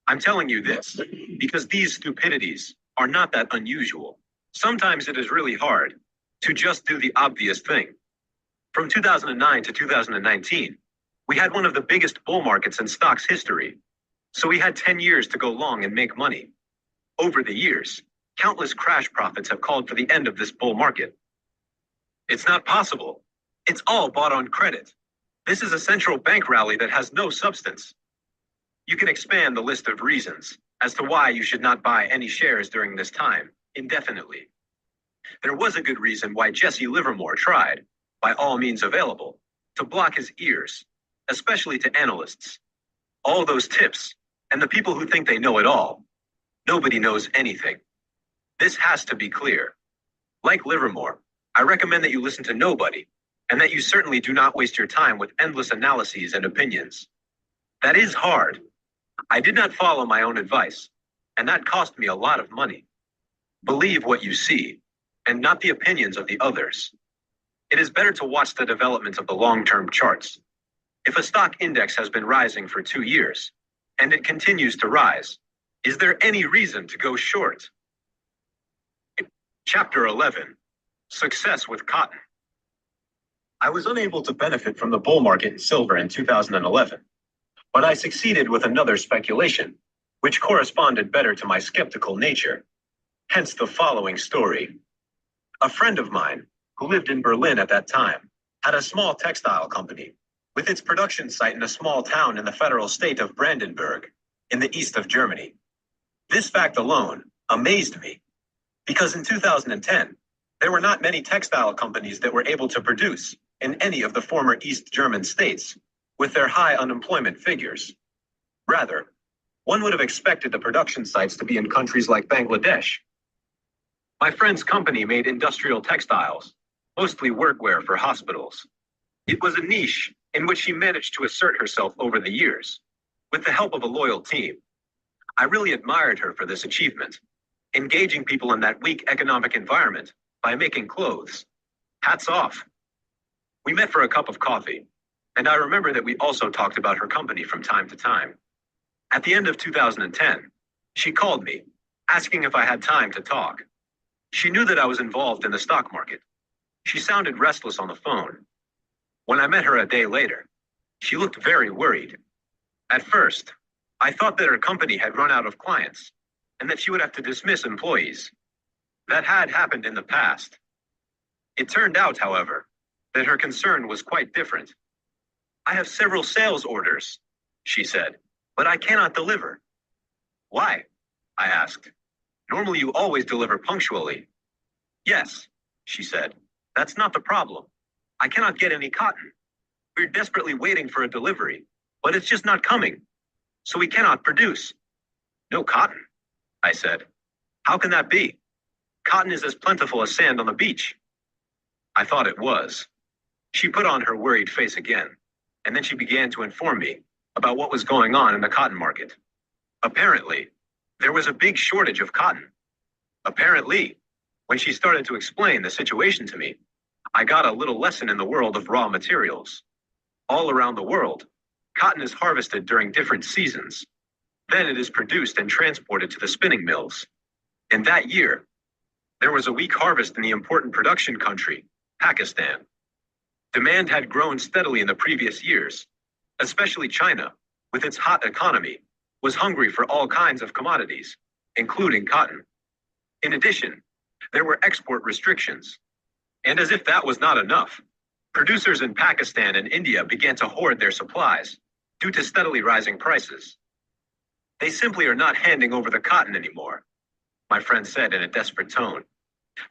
I'm telling you this because these stupidities are not that unusual. Sometimes it is really hard to just do the obvious thing. From 2009 to 2019, we had one of the biggest bull markets in stocks history. So we had 10 years to go long and make money. Over the years, countless crash profits have called for the end of this bull market. It's not possible. It's all bought on credit. This is a central bank rally that has no substance. You can expand the list of reasons as to why you should not buy any shares during this time indefinitely. There was a good reason why Jesse Livermore tried, by all means available, to block his ears, especially to analysts. All those tips, and the people who think they know it all. Nobody knows anything. This has to be clear. Like Livermore, I recommend that you listen to nobody, and that you certainly do not waste your time with endless analyses and opinions. That is hard. I did not follow my own advice, and that cost me a lot of money. Believe what you see, and not the opinions of the others. It is better to watch the development of the long-term charts. If a stock index has been rising for 2 years, and it continues to rise, is there any reason to go short? Chapter 11, Success with Cotton. I was unable to benefit from the bull market in silver in 2011, but I succeeded with another speculation, which corresponded better to my skeptical nature. Hence the following story. A friend of mine, who lived in Berlin at that time, had a small textile company, with its production site in a small town in the federal state of Brandenburg, in the east of Germany. This fact alone amazed me, because in 2010, there were not many textile companies that were able to produce in any of the former East German states, with their high unemployment figures. Rather, one would have expected the production sites to be in countries like Bangladesh. My friend's company made industrial textiles, mostly workwear for hospitals. It was a niche in which she managed to assert herself over the years, with the help of a loyal team. I really admired her for this achievement, engaging people in that weak economic environment by making clothes. Hats off. We met for a cup of coffee, and I remember that we also talked about her company from time to time. At the end of 2010, she called me, asking if I had time to talk. She knew that I was involved in the stock market. She sounded restless on the phone. When I met her a day later, She looked very worried. At first, I thought that her company had run out of clients and that she would have to dismiss employees. That had happened in the past. It turned out, however, that her concern was quite different. I have several sales orders, she said, but I cannot deliver. Why? I asked. Normally you always deliver punctually. Yes, she said. That's not the problem. I cannot get any cotton. We're desperately waiting for a delivery, but it's just not coming. So we cannot produce. No cotton, I said. How can that be? Cotton is as plentiful as sand on the beach. I thought it was. She put on her worried face again, and then she began to inform me about what was going on in the cotton market. Apparently, there was a big shortage of cotton. Apparently, when she started to explain the situation to me, I got a little lesson in the world of raw materials. All around the world, cotton is harvested during different seasons. Then it is produced and transported to the spinning mills. In that year, there was a weak harvest in the important production country, Pakistan. Demand had grown steadily in the previous years, especially China, with its hot economy, was hungry for all kinds of commodities, including cotton. In addition, there were export restrictions. And as if that was not enough, producers in Pakistan and India began to hoard their supplies due to steadily rising prices. They simply are not handing over the cotton anymore, my friend said in a desperate tone.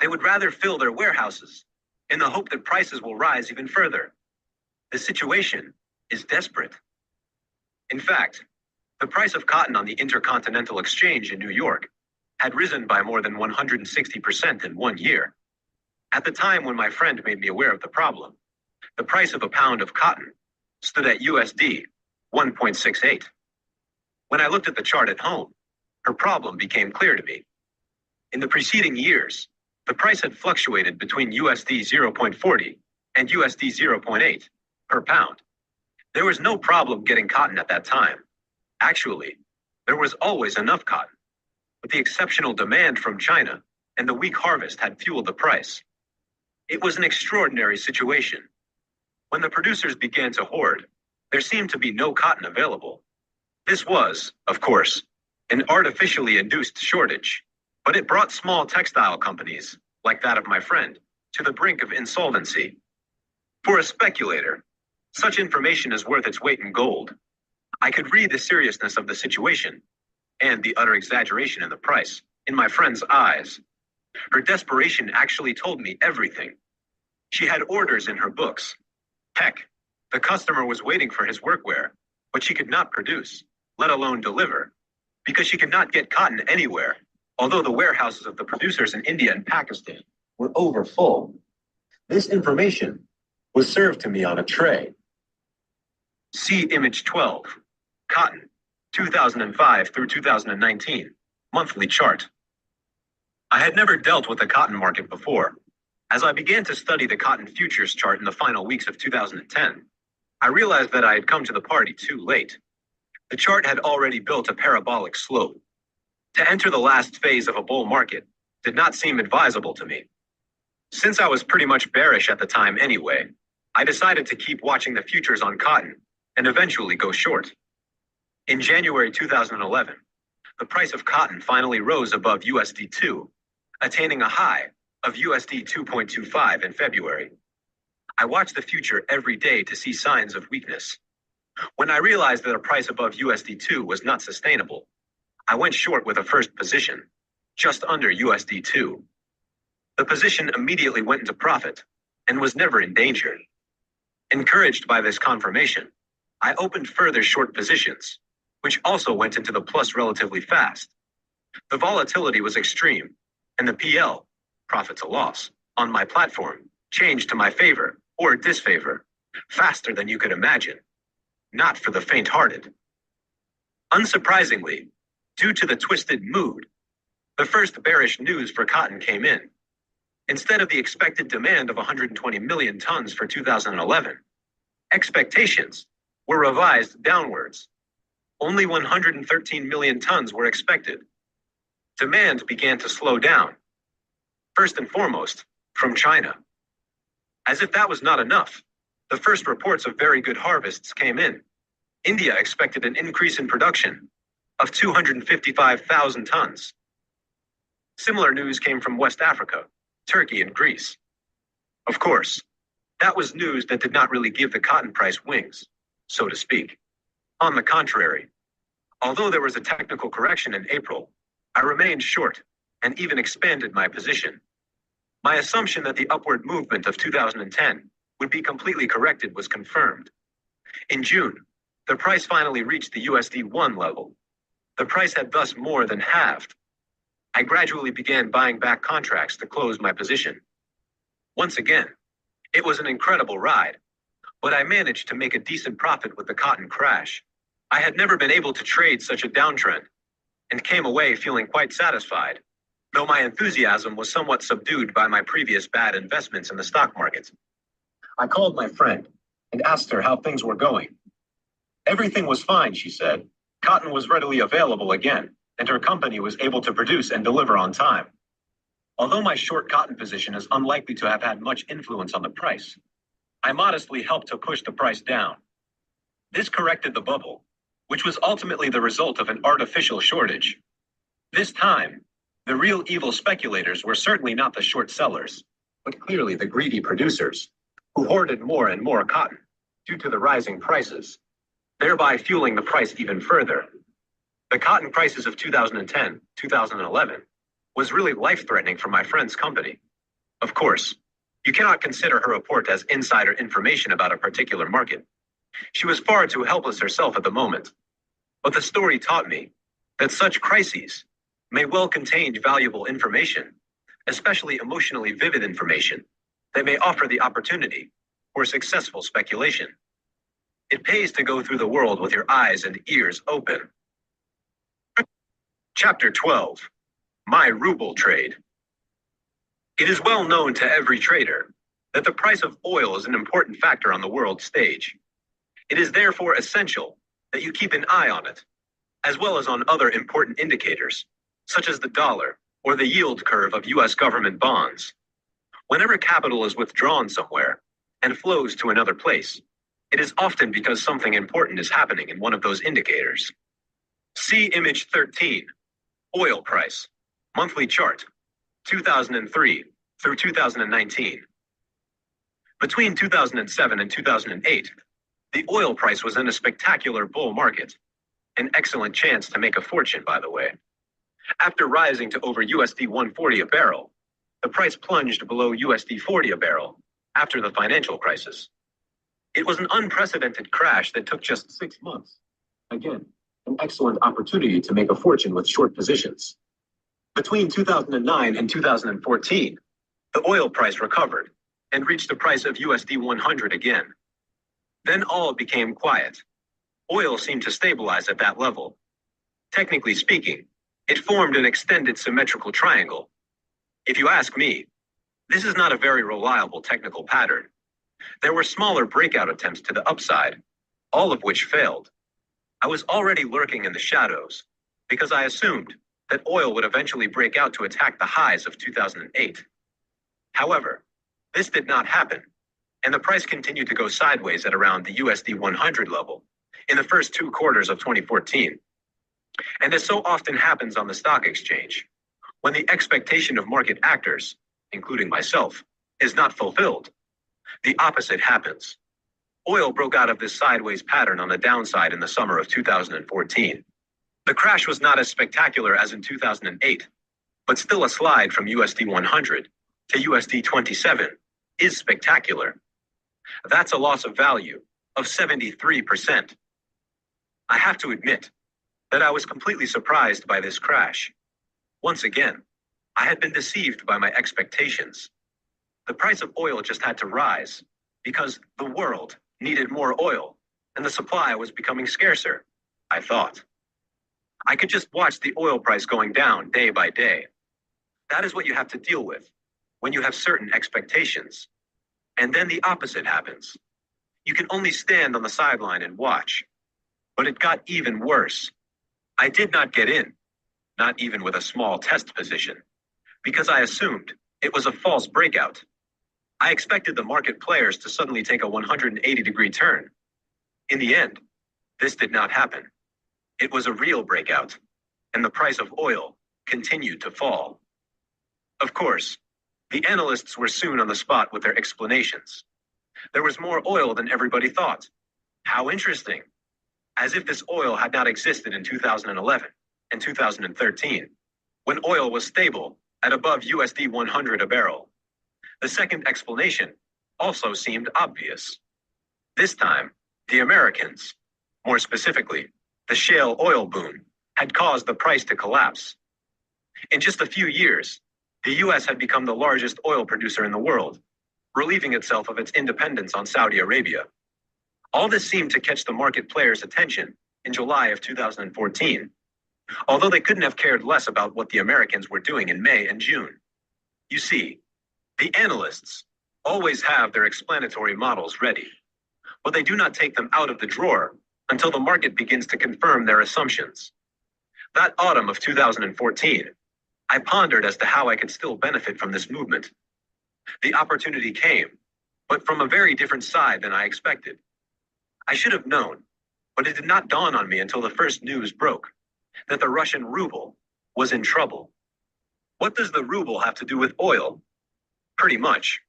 They would rather fill their warehouses in the hope that prices will rise even further. The situation is desperate. In fact, the price of cotton on the Intercontinental Exchange in New York had risen by more than 160% in 1 year. At the time when my friend made me aware of the problem, the price of a pound of cotton stood at USD 1.68. When I looked at the chart at home, her problem became clear to me. In the preceding years, the price had fluctuated between USD 0.40 and USD 0.8 per pound. There was no problem getting cotton at that time. Actually, there was always enough cotton, but the exceptional demand from China and the weak harvest had fueled the price. It was an extraordinary situation. When the producers began to hoard, there seemed to be no cotton available. This was, of course, an artificially induced shortage, but it brought small textile companies, like that of my friend, to the brink of insolvency. For a speculator, such information is worth its weight in gold. I could read the seriousness of the situation and the utter exaggeration in the price in my friend's eyes. Her desperation actually told me everything. She had orders in her books. Heck, the customer was waiting for his workwear, but she could not produce, let alone deliver, because she could not get cotton anywhere, although the warehouses of the producers in India and Pakistan were over full. This information was served to me on a tray. See Image 12, Cotton, 2005 through 2019, monthly chart. I had never dealt with the cotton market before. As I began to study the cotton futures chart in the final weeks of 2010, I realized that I had come to the party too late. The chart had already built a parabolic slope. To enter the last phase of a bull market did not seem advisable to me. Since I was pretty much bearish at the time anyway, I decided to keep watching the futures on cotton and eventually go short. In January 2011, the price of cotton finally rose above USD 2, attaining a high of USD 2.25 in February. I watched the future every day to see signs of weakness. When I realized that a price above USD 2 was not sustainable, I went short with a first position, just under USD 2. The position immediately went into profit and was never in danger. Encouraged by this confirmation, I opened further short positions, which also went into the plus relatively fast. The volatility was extreme, and the PL, profit to loss, on my platform changed to my favor or disfavor faster than you could imagine. Not for the faint-hearted. Unsurprisingly, due to the twisted mood, the first bearish news for cotton came in. Instead of the expected demand of 120 million tons for 2011, expectations were revised downwards. Only 113 million tons were expected. Demand began to slow down. First and foremost, from China. As if that was not enough, The first reports of very good harvests came in. India expected an increase in production of 255,000 tons. Similar news came from West Africa, Turkey, and Greece. Of course, that was news that did not really give the cotton price wings, so to speak. On the contrary, although there was a technical correction in April, I remained short and even expanded my position. My assumption that the upward movement of 2010 would be completely corrected was confirmed. In June, the price finally reached the USD1 level. The price had thus more than halved. I gradually began buying back contracts to close my position. Once again, it was an incredible ride, but I managed to make a decent profit with the cotton crash. I had never been able to trade such a downtrend and came away feeling quite satisfied, though my enthusiasm was somewhat subdued by my previous bad investments in the stock market. I called my friend and asked her how things were going. Everything was fine, she said. Cotton was readily available again, and her company was able to produce and deliver on time. Although my short cotton position is unlikely to have had much influence on the price, I modestly helped to push the price down. This corrected the bubble, which was ultimately the result of an artificial shortage. This time, the real evil speculators were certainly not the short sellers, but clearly the greedy producers, who hoarded more and more cotton due to the rising prices, thereby fueling the price even further. The cotton crisis of 2010, 2011 was really life-threatening for my friend's company. Of course, you cannot consider her report as insider information about a particular market. She was far too helpless herself at the moment. But the story taught me that such crises may well contain valuable information, especially emotionally vivid information, that may offer the opportunity for successful speculation. It pays to go through the world with your eyes and ears open. Chapter 12. My ruble trade. It is well known to every trader that the price of oil is an important factor on the world stage. It is therefore essential that you keep an eye on it, as well as on other important indicators, such as the dollar or the yield curve of US government bonds. Whenever capital is withdrawn somewhere and flows to another place, it is often because something important is happening in one of those indicators. See image 13, oil price, monthly chart, 2003 through 2019. Between 2007 and 2008, the oil price was in a spectacular bull market, an excellent chance to make a fortune, by the way. After rising to over USD 140 a barrel, the price plunged below USD 40 a barrel after the financial crisis. It was an unprecedented crash that took just 6 months. Again, an excellent opportunity to make a fortune with short positions. Between 2009 and 2014, the oil price recovered and reached a price of USD 100 again. Then all became quiet. Oil seemed to stabilize at that level. Technically speaking, it formed an extended symmetrical triangle. If you ask me, this is not a very reliable technical pattern. There were smaller breakout attempts to the upside, all of which failed. I was already lurking in the shadows because I assumed that oil would eventually break out to attack the highs of 2008. However, this did not happen, and the price continued to go sideways at around the USD 100 level in the first 2 quarters of 2014. And as so often happens on the stock exchange, when the expectation of market actors, including myself, is not fulfilled, the opposite happens. Oil broke out of this sideways pattern on the downside in the summer of 2014. The crash was not as spectacular as in 2008, but still a slide from USD 100 to USD 27 is spectacular. That's a loss of value of 73%. I have to admit that I was completely surprised by this crash. Once again, I had been deceived by my expectations. The price of oil just had to rise because the world needed more oil and the supply was becoming scarcer, I thought. I could just watch the oil price going down day by day. That is what you have to deal with when you have certain expectations. And then the opposite happens. You can only stand on the sideline and watch. But it got even worse. I did not get in, not even with a small test position, because I assumed it was a false breakout. I expected the market players to suddenly take a 180-degree turn. In the end, this did not happen. It was a real breakout, and the price of oil continued to fall. Of course, the analysts were soon on the spot with their explanations. There was more oil than everybody thought. How interesting. As if this oil had not existed in 2011 and 2013, when oil was stable at above USD 100 a barrel. The second explanation also seemed obvious. This time, the Americans, more specifically, the shale oil boom, had caused the price to collapse. In just a few years, the US had become the largest oil producer in the world, relieving itself of its independence on Saudi Arabia. All this seemed to catch the market players' attention in July of 2014, although they couldn't have cared less about what the Americans were doing in May and June. You see, the analysts always have their explanatory models ready, but they do not take them out of the drawer until the market begins to confirm their assumptions. That autumn of 2014, I pondered as to how I could still benefit from this movement. The opportunity came, but from a very different side than I expected. I should have known, but it did not dawn on me until the first news broke, that the Russian ruble was in trouble. What does the ruble have to do with oil? Pretty much.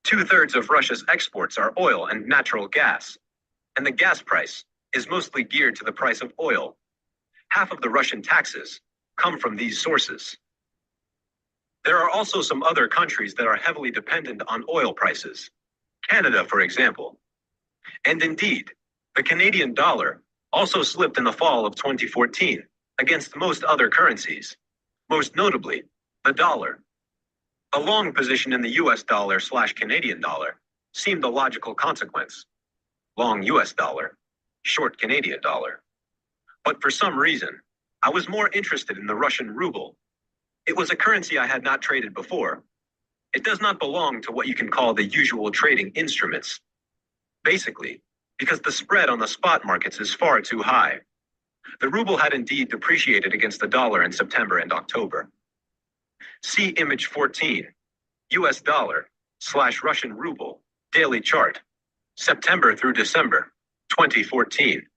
2/3 of Russia's exports are oil and natural gas, and the gas price is mostly geared to the price of oil. Half of the Russian taxes come from these sources. There are also some other countries that are heavily dependent on oil prices. Canada, for example. And indeed, the Canadian dollar also slipped in the fall of 2014 against most other currencies, most notably the dollar. A long position in the US dollar/Canadian dollar seemed a logical consequence. Long US dollar, short Canadian dollar. But for some reason, I was more interested in the Russian ruble. It was a currency I had not traded before. It does not belong to what you can call the usual trading instruments. Basically, because the spread on the spot markets is far too high. The ruble had indeed depreciated against the dollar in September and October. See image 14, US dollar/Russian ruble, daily chart, September through December, 2014.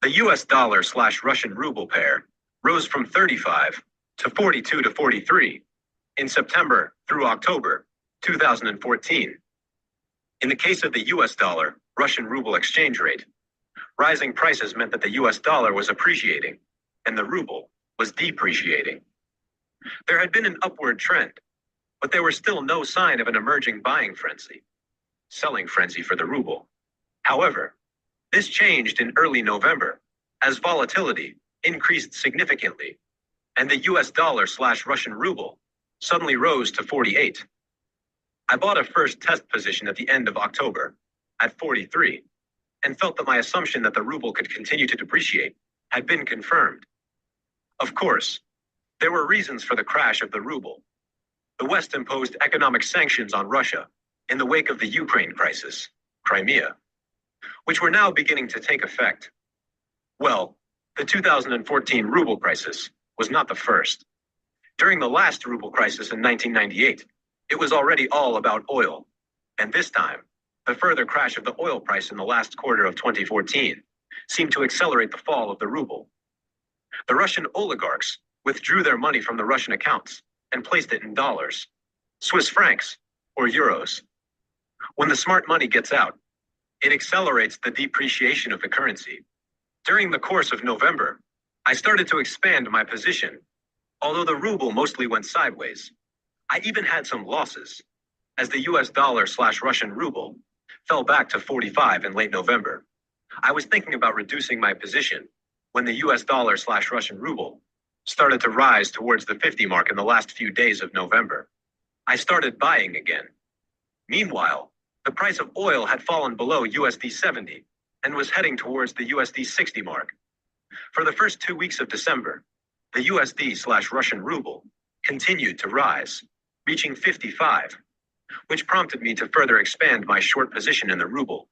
The US dollar/Russian ruble pair rose from 35 to 42 to 43 in September through October, 2014. In the case of the US dollar/Russian ruble exchange rate, rising prices meant that the US dollar was appreciating and the ruble was depreciating. There had been an upward trend, but there was still no sign of an emerging buying frenzy, selling frenzy for the ruble. However, this changed in early November as volatility increased significantly, and the US dollar/Russian ruble suddenly rose to 48. I bought a first test position at the end of October at 43 and felt that my assumption that the ruble could continue to depreciate had been confirmed. Of course, there were reasons for the crash of the ruble. The West imposed economic sanctions on Russia in the wake of the Ukraine crisis, Crimea, which were now beginning to take effect. Well, the 2014 ruble crisis was not the first. During the last ruble crisis in 1998, it was already all about oil. And this time, the further crash of the oil price in the last quarter of 2014 seemed to accelerate the fall of the ruble. The Russian oligarchs withdrew their money from the Russian accounts and placed it in dollars, Swiss francs, or euros. When the smart money gets out, it accelerates the depreciation of the currency. During the course of November, I started to expand my position. Although the ruble mostly went sideways, I even had some losses, as the US dollar/Russian ruble fell back to 45 in late November. I was thinking about reducing my position when the US dollar/Russian ruble started to rise towards the 50 mark in the last few days of November. I started buying again. Meanwhile, the price of oil had fallen below USD 70 and was heading towards the USD 60 mark. For the first 2 weeks of December, the USD/Russian ruble continued to rise, reaching 55, which prompted me to further expand my short position in the ruble.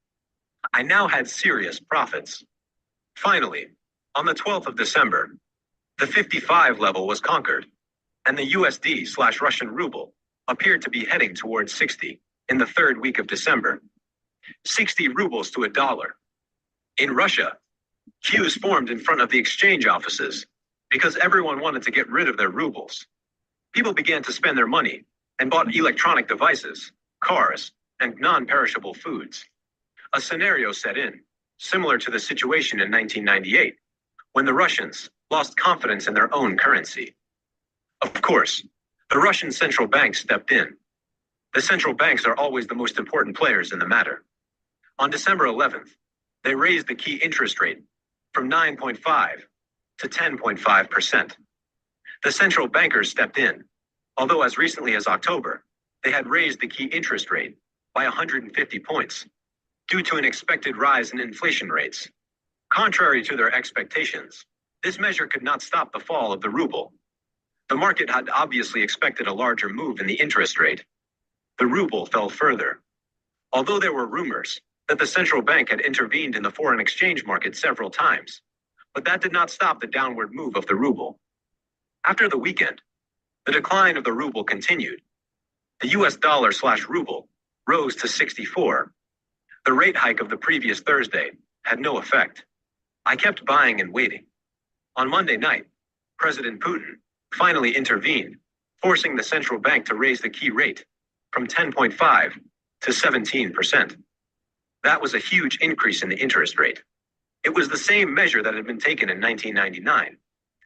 I now had serious profits. Finally, on the 12th of December, the 55 level was conquered, and the USD/Russian ruble appeared to be heading towards 60 in the third week of December. 60 rubles to a dollar. In Russia, queues formed in front of the exchange offices because everyone wanted to get rid of their rubles. People began to spend their money and bought electronic devices, cars, and non-perishable foods. A scenario set in, similar to the situation in 1998, when the Russians lost confidence in their own currency. Of course, the Russian central bank stepped in. The central banks are always the most important players in the matter. On December 11th, they raised the key interest rate from 9.5 to 10.5%. The central bankers stepped in, although as recently as October, they had raised the key interest rate by 150 points due to an expected rise in inflation rates. Contrary to their expectations, this measure could not stop the fall of the ruble. The market had obviously expected a larger move in the interest rate. The ruble fell further. Although there were rumors that the central bank had intervened in the foreign exchange market several times, but that did not stop the downward move of the ruble. After the weekend, the decline of the ruble continued. The US dollar/ruble rose to 64. The rate hike of the previous Thursday had no effect. I kept buying and waiting. On Monday night, President Putin finally intervened, forcing the central bank to raise the key rate from 10.5 to 17%. That was a huge increase in the interest rate. It was the same measure that had been taken in 1999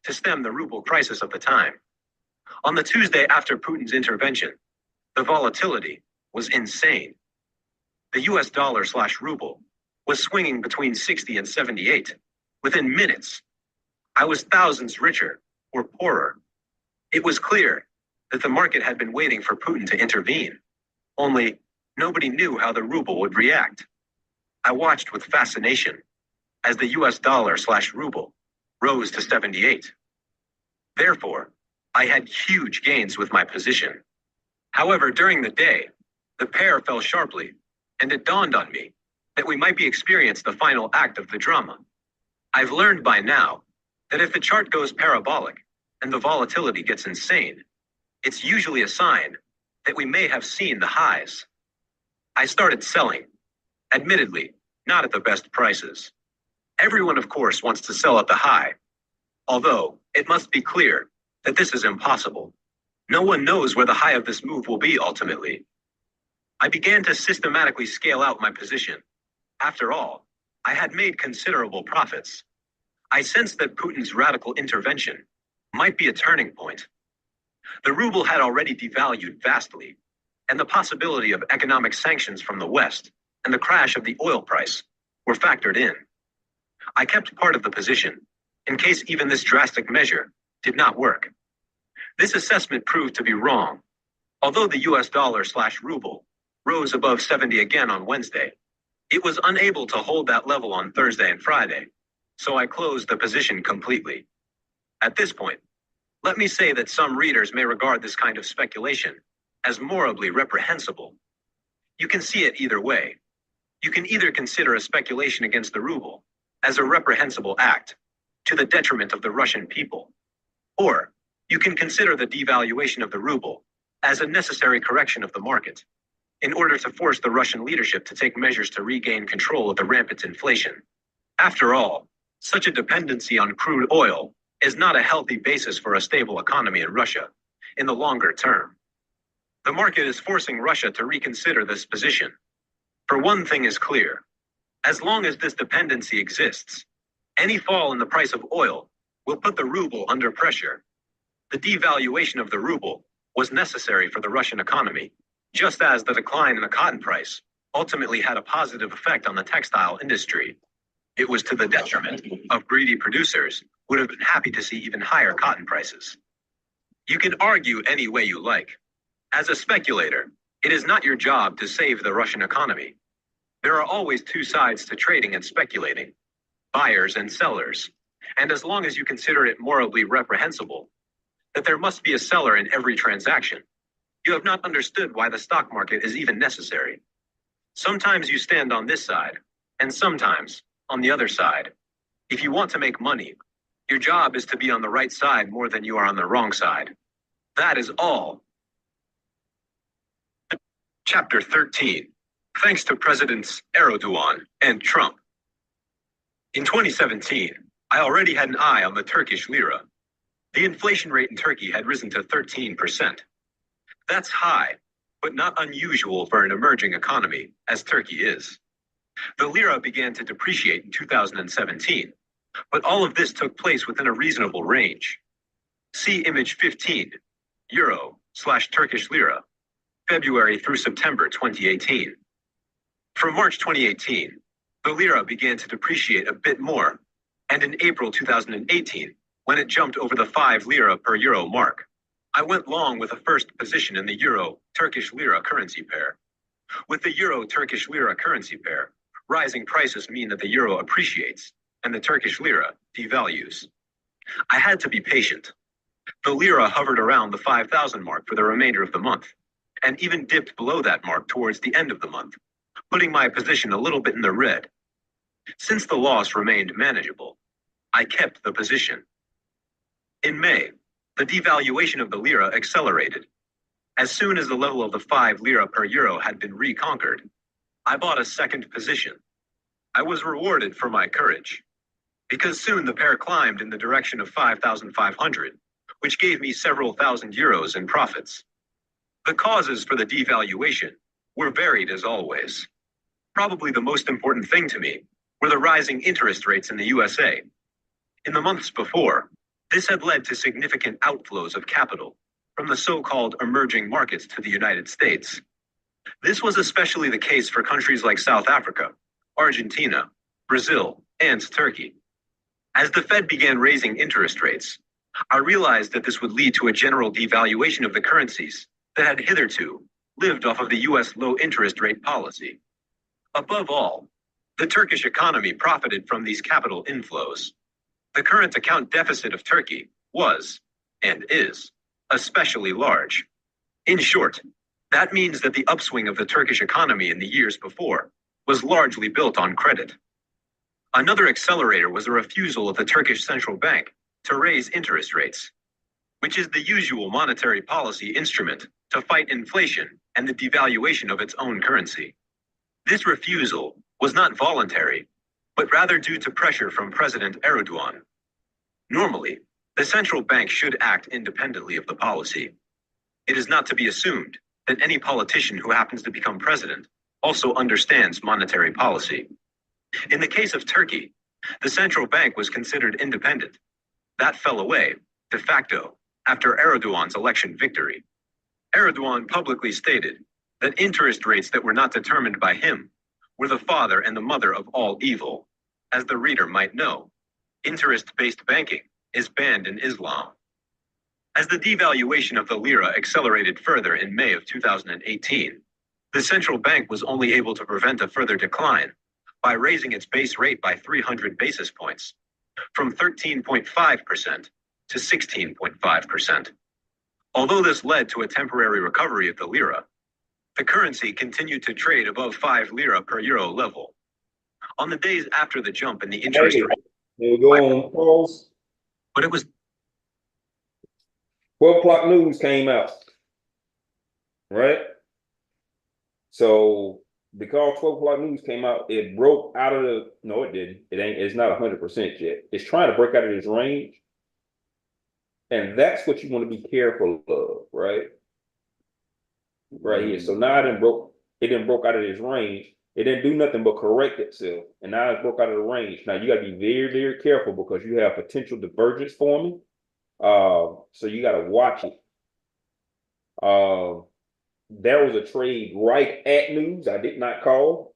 to stem the ruble crisis of the time. On the Tuesday after Putin's intervention, the volatility was insane. The US dollar/ruble was swinging between 60 and 78 within minutes. I was thousands richer or poorer. It was clear that the market had been waiting for Putin to intervene. Only nobody knew how the ruble would react. I watched with fascination as the US dollar/ruble rose to 78. Therefore, I had huge gains with my position. However, during the day, the pair fell sharply, and it dawned on me that we might be experiencing the final act of the drama. I've learned by now that if the chart goes parabolic and the volatility gets insane, it's usually a sign that we may have seen the highs. I started selling, admittedly, not at the best prices. Everyone, of course, wants to sell at the high, although it must be clear that this is impossible. No one knows where the high of this move will be ultimately. I began to systematically scale out my position. After all, I had made considerable profits. I sensed that Putin's radical intervention might be a turning point. The ruble had already devalued vastly, and the possibility of economic sanctions from the West and the crash of the oil price were factored in. I kept part of the position in case even this drastic measure did not work. This assessment proved to be wrong. Although the US dollar/ruble rose above 70 again on Wednesday, it was unable to hold that level on Thursday and Friday, so I closed the position completely. At this point, let me say that some readers may regard this kind of speculation as morally reprehensible. You can see it either way. You can either consider a speculation against the ruble as a reprehensible act to the detriment of the Russian people, or you can consider the devaluation of the ruble as a necessary correction of the market in order to force the Russian leadership to take measures to regain control of the rampant inflation. After all, such a dependency on crude oil is not a healthy basis for a stable economy in Russia in the longer term. The market is forcing Russia to reconsider this position. For one thing is clear: as long as this dependency exists, any fall in the price of oil will put the ruble under pressure. The devaluation of the ruble was necessary for the Russian economy, just as the decline in the cotton price ultimately had a positive effect on the textile industry. It was to the detriment of greedy producers who would have been happy to see even higher cotton prices. You can argue any way you like. As a speculator, it is not your job to save the Russian economy. There are always two sides to trading and speculating, buyers and sellers. And as long as you consider it morally reprehensible that there must be a seller in every transaction, you have not understood why the stock market is even necessary. Sometimes you stand on this side, and sometimes on the other side. If you want to make money, your job is to be on the right side more than you are on the wrong side. That is all. Chapter 13. Thanks to Presidents Erdogan and Trump. In 2017, I already had an eye on the Turkish lira. The inflation rate in Turkey had risen to 13%. That's high, but not unusual for an emerging economy, as Turkey is. The lira began to depreciate in 2017, but all of this took place within a reasonable range. See image 15, Euro/Turkish lira, February through September 2018. From March 2018, the lira began to depreciate a bit more, and in April 2018, when it jumped over the 5 lira per euro mark, I went long with a first position in the Euro-Turkish lira currency pair. With the Euro-Turkish lira currency pair, rising prices mean that the euro appreciates and the Turkish lira devalues. I had to be patient. The lira hovered around the 5,000 mark for the remainder of the month, and even dipped below that mark towards the end of the month, putting my position a little bit in the red. Since the loss remained manageable, I kept the position. In May, the devaluation of the lira accelerated. As soon as the level of the 5 lira per euro had been reconquered, I bought a second position. I was rewarded for my courage, because soon the pair climbed in the direction of 5,500, which gave me several thousand euros in profits. The causes for the devaluation were varied as always. Probably the most important thing to me were the rising interest rates in the USA. In the months before, this had led to significant outflows of capital from the so-called emerging markets to the United States. This was especially the case for countries like South Africa, Argentina, Brazil, and Turkey. As the Fed began raising interest rates, I realized that this would lead to a general devaluation of the currencies that had hitherto lived off of the US low interest rate policy. Above all, the Turkish economy profited from these capital inflows. The current account deficit of Turkey was, and is, especially large. In short, that means that the upswing of the Turkish economy in the years before was largely built on credit. Another accelerator was the refusal of the Turkish central bank to raise interest rates, which is the usual monetary policy instrument to fight inflation and the devaluation of its own currency. This refusal was not voluntary, but rather due to pressure from President Erdogan. Normally, the central bank should act independently of the policy. It is not to be assumed that any politician who happens to become president also understands monetary policy. In the case of Turkey, the central bank was considered independent. That fell away, de facto, after Erdogan's election victory. Erdogan publicly stated that interest rates that were not determined by him were the father and the mother of all evil. As the reader might know, interest-based banking is banned in Islam. As the devaluation of the lira accelerated further in May of 2018, the central bank was only able to prevent a further decline by raising its base rate by 300 basis points, from 13.5% to 16.5%. Although this led to a temporary recovery of the lira, the currency continued to trade above 5 lira per euro level. On the days after the jump in the interest Hey, rate, we'll go on pause. but it was 12 o'clock news came out, right? So because 12 o'clock news came out, it broke out of the, no, it didn't. It's not 100% yet. It's trying to break out of this range. And that's what you want to be careful of, right? Right here. So now it didn't broke out of this range. It didn't do nothing but correct itself. And now it broke out of the range. Now you got to be very, very careful because you have potential divergence forming. So you got to watch it. There was a trade right at news. I did not call.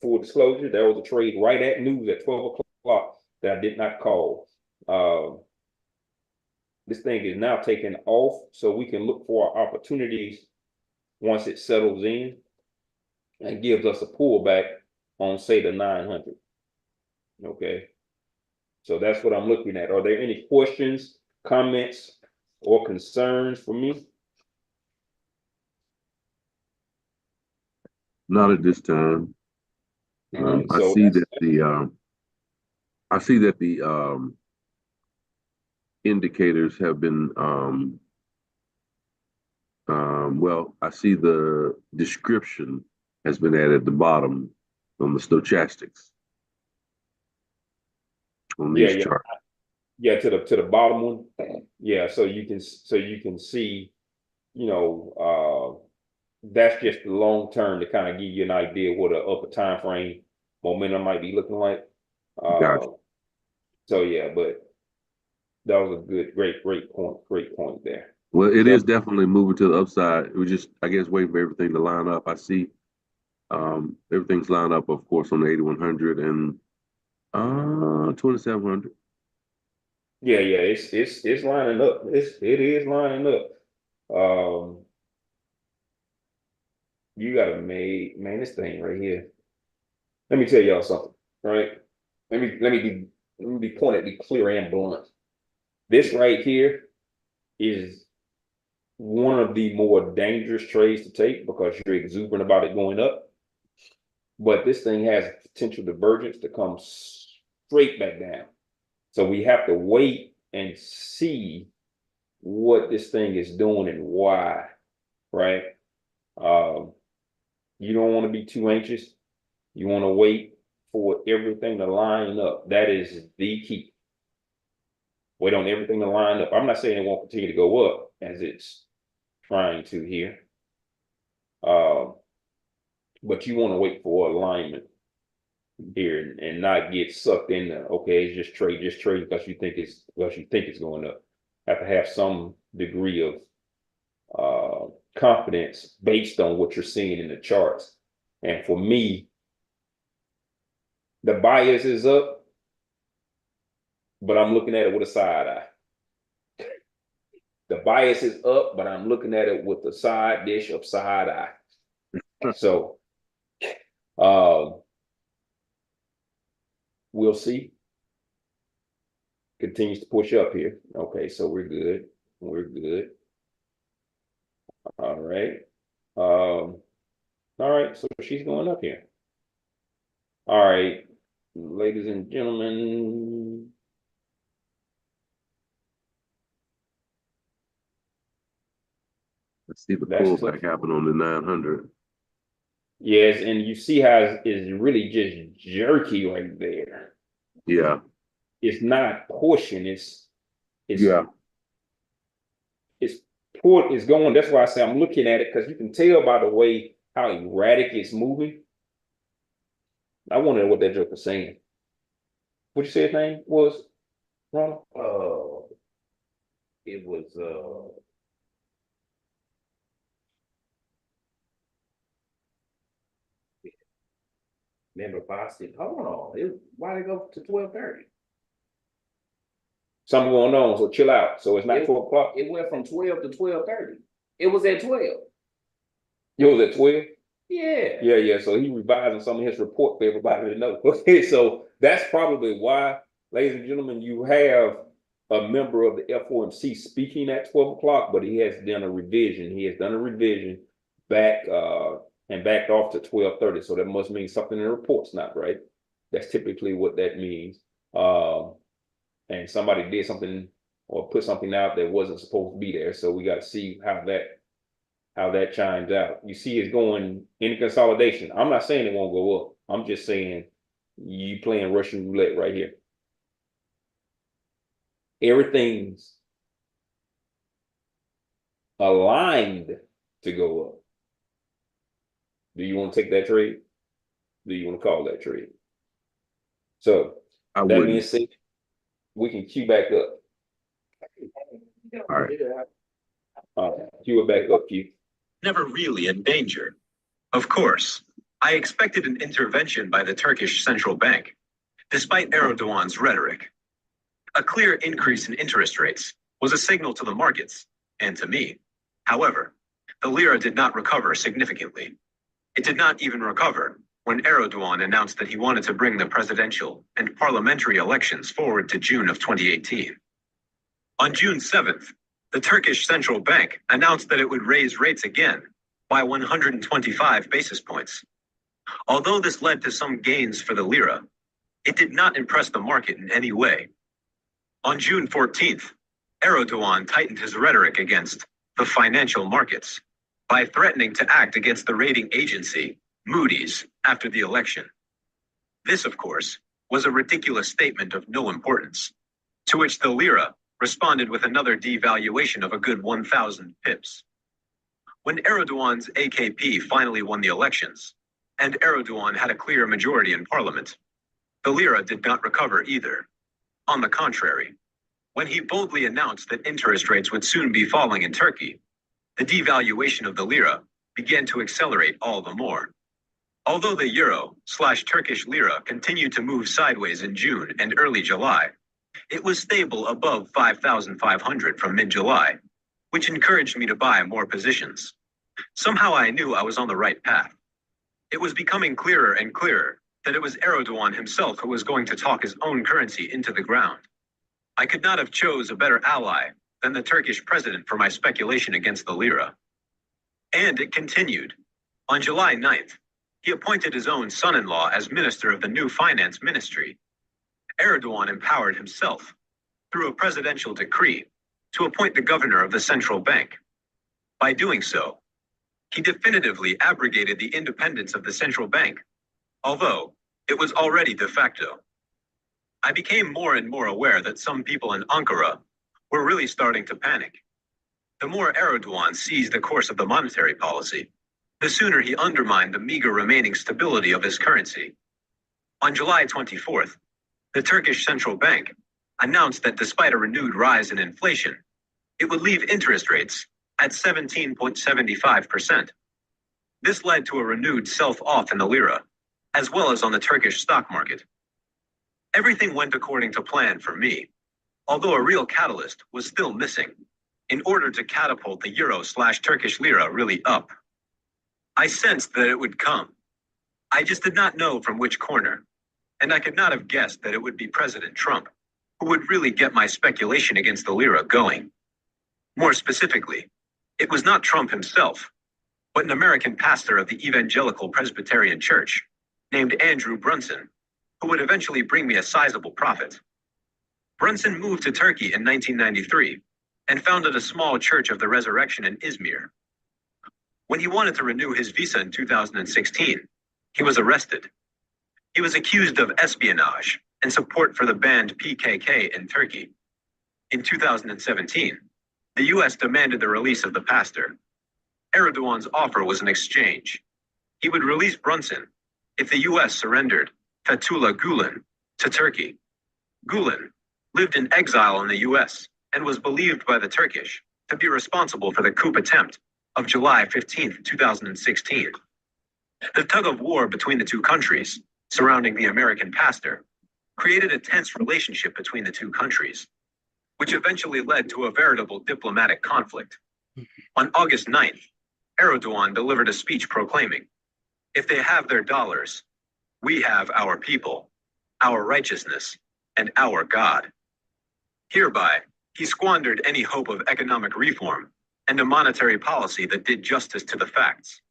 Full disclosure, there was a trade right at news at 12 o'clock that I did not call. This thing is now taking off, so we can look for opportunities once it settles in and gives us a pullback on, say, the 900. Okay. So that's what I'm looking at. Are there any questions, comments, or concerns for me? Not at this time. Right, I so see that the indicators have been Well, I see the description has been added at the bottom on the stochastics on Yeah, these yeah, charts. yeah. To the bottom one. Yeah, so you can see, you know, that's just the long term to kind of give you an idea what a upper time frame momentum might be looking like. Gotcha. Uh, so yeah, but that was a great point there. Well, it So is definitely moving to the upside. We just, I guess, waiting for everything to line up. I see everything's lined up, of course, on the 8100 and 2700. yeah, yeah, it's lining up. It is lining up. Um, you gotta make man this thing right here. Let me tell y'all something, right? Let me be pointed, be clear and blunt. This right here is one of the more dangerous trades to take because you're exuberant about it going up. But this thing has potential divergence to come straight back down. So we have to wait and see what this thing is doing and why, right? Um, you don't want to be too anxious. You want to wait for everything to line up. That is the key. Wait on everything to line up. I'm not saying it won't continue to go up as it's trying to here. Um, but you want to wait for alignment here and not get sucked into, okay, it's just trade because you think it's going up. Have to have some degree of confidence based on what you're seeing in the charts. And for me, the bias is up, but I'm looking at it with a side eye. The bias is up, but I'm looking at it with a side dish of side eye. So um, we'll see. Continues to push up here. Okay, so we're good. We're good. All right. All right, so she's going up here. All right, ladies and gentlemen. Let's see the That's pullback happen on the 900. yes, and you see how it's really just jerky right there. Yeah. It's not pushing. It's Yeah. it's it's going. That's why I say I'm looking at it because you can tell by the way how erratic it's moving. I wonder what that joker's saying. What you say his name was, Ronald? It was remember Boston. Hold on. Why did it go to 12:30? Something going on, so chill out. So it's not 12 o'clock. It went from 12 to 12:30. It was at 12. It was at 12. Yeah. Yeah, yeah. So he revising some of his report for everybody to know. Okay, so that's probably why, ladies and gentlemen, you have a member of the FOMC speaking at 12 o'clock, but he has done a revision. He has done a revision back and backed off to 12:30. So that must mean something in the report's not right. That's typically what that means. And somebody did something or put something out that wasn't supposed to be there. So we got to see how that chimes out. You see it's going into consolidation. I'm not saying it won't go up. I'm just saying you playing Russian roulette right here. Everything's aligned to go up. Do you want to take that trade? Do you want to call that trade? So I that being wouldn't. said, we can queue back up. All right. Queue it back up, Q. Never really in danger. Of course, I expected an intervention by the Turkish central bank, despite Erdogan's rhetoric. A clear increase in interest rates was a signal to the markets and to me. However, the lira did not recover significantly. It did not even recover when Erdogan announced that he wanted to bring the presidential and parliamentary elections forward to June of 2018. On June 7th, the Turkish central bank announced that it would raise rates again by 125 basis points. Although this led to some gains for the lira, it did not impress the market in any way. On June 14th, Erdogan tightened his rhetoric against the financial markets, by threatening to act against the rating agency, Moody's, after the election. This, of course, was a ridiculous statement of no importance, to which the lira responded with another devaluation of a good 1,000 pips. When Erdogan's AKP finally won the elections, and Erdogan had a clear majority in parliament, the lira did not recover either. On the contrary, when he boldly announced that interest rates would soon be falling in Turkey, the devaluation of the lira began to accelerate all the more. Although the euro/Turkish lira continued to move sideways in June and early July, it was stable above 5,500 from mid-July, which encouraged me to buy more positions. Somehow I knew I was on the right path. It was becoming clearer and clearer that it was Erdogan himself who was going to talk his own currency into the ground. I could not have chose a better ally than the Turkish president for my speculation against the lira. And it continued. On July 9th, he appointed his own son-in-law as minister of the new finance ministry. Erdogan empowered himself, through a presidential decree, to appoint the governor of the central bank. By doing so, he definitively abrogated the independence of the central bank, although it was already de facto. I became more and more aware that some people in Ankara were really starting to panic. The more Erdogan seized the course of the monetary policy, the sooner he undermined the meager remaining stability of his currency. On July 24th, the Turkish central bank announced that despite a renewed rise in inflation, it would leave interest rates at 17.75%. This led to a renewed sell-off in the lira, as well as on the Turkish stock market. Everything went according to plan for me, although a real catalyst was still missing in order to catapult the euro/Turkish lira really up. I sensed that it would come. I just did not know from which corner, and I could not have guessed that it would be President Trump who would really get my speculation against the lira going. More specifically, it was not Trump himself, but an American pastor of the Evangelical Presbyterian Church named Andrew Brunson, who would eventually bring me a sizable profit. Brunson moved to Turkey in 1993 and founded a small Church of the Resurrection in Izmir. When he wanted to renew his visa in 2016, he was arrested. He was accused of espionage and support for the banned PKK in Turkey. In 2017, the US demanded the release of the pastor. Erdogan's offer was an exchange. He would release Brunson if the US surrendered Fethullah Gulen to Turkey. Gulen lived in exile in the US and was believed by the Turkish to be responsible for the coup attempt of July 15, 2016. The tug of war between the two countries, surrounding the American pastor, created a tense relationship between the two countries, which eventually led to a veritable diplomatic conflict. On August 9th, Erdogan delivered a speech proclaiming, "If they have their dollars, we have our people, our righteousness, and our God." Hereby, he squandered any hope of economic reform and a monetary policy that did justice to the facts.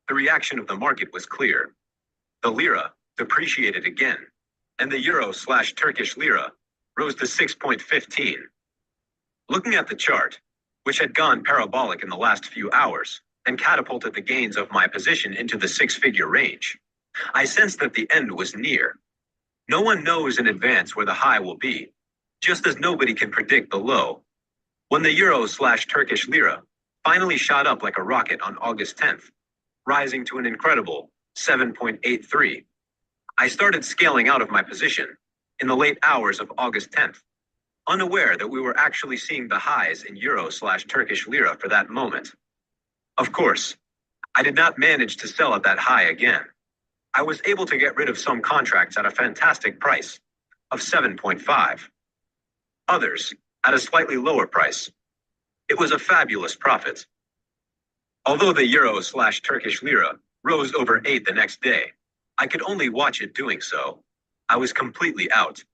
The reaction of the market was clear. The lira depreciated again, and the euro/Turkish lira rose to 6.15. Looking at the chart, which had gone parabolic in the last few hours and catapulted the gains of my position into the six-figure range, I sensed that the end was near. No one knows in advance where the high will be, just as nobody can predict the low. When the euro/Turkish lira finally shot up like a rocket on August 10th, rising to an incredible 7.83, I started scaling out of my position in the late hours of August 10th, unaware that we were actually seeing the highs in euro/Turkish lira for that moment. Of course, I did not manage to sell at that high again. I was able to get rid of some contracts at a fantastic price of 7.5. Others at a slightly lower price. It was a fabulous profit. Although the euro/Turkish lira rose over 8 the next day, I could only watch it doing so. I was completely out.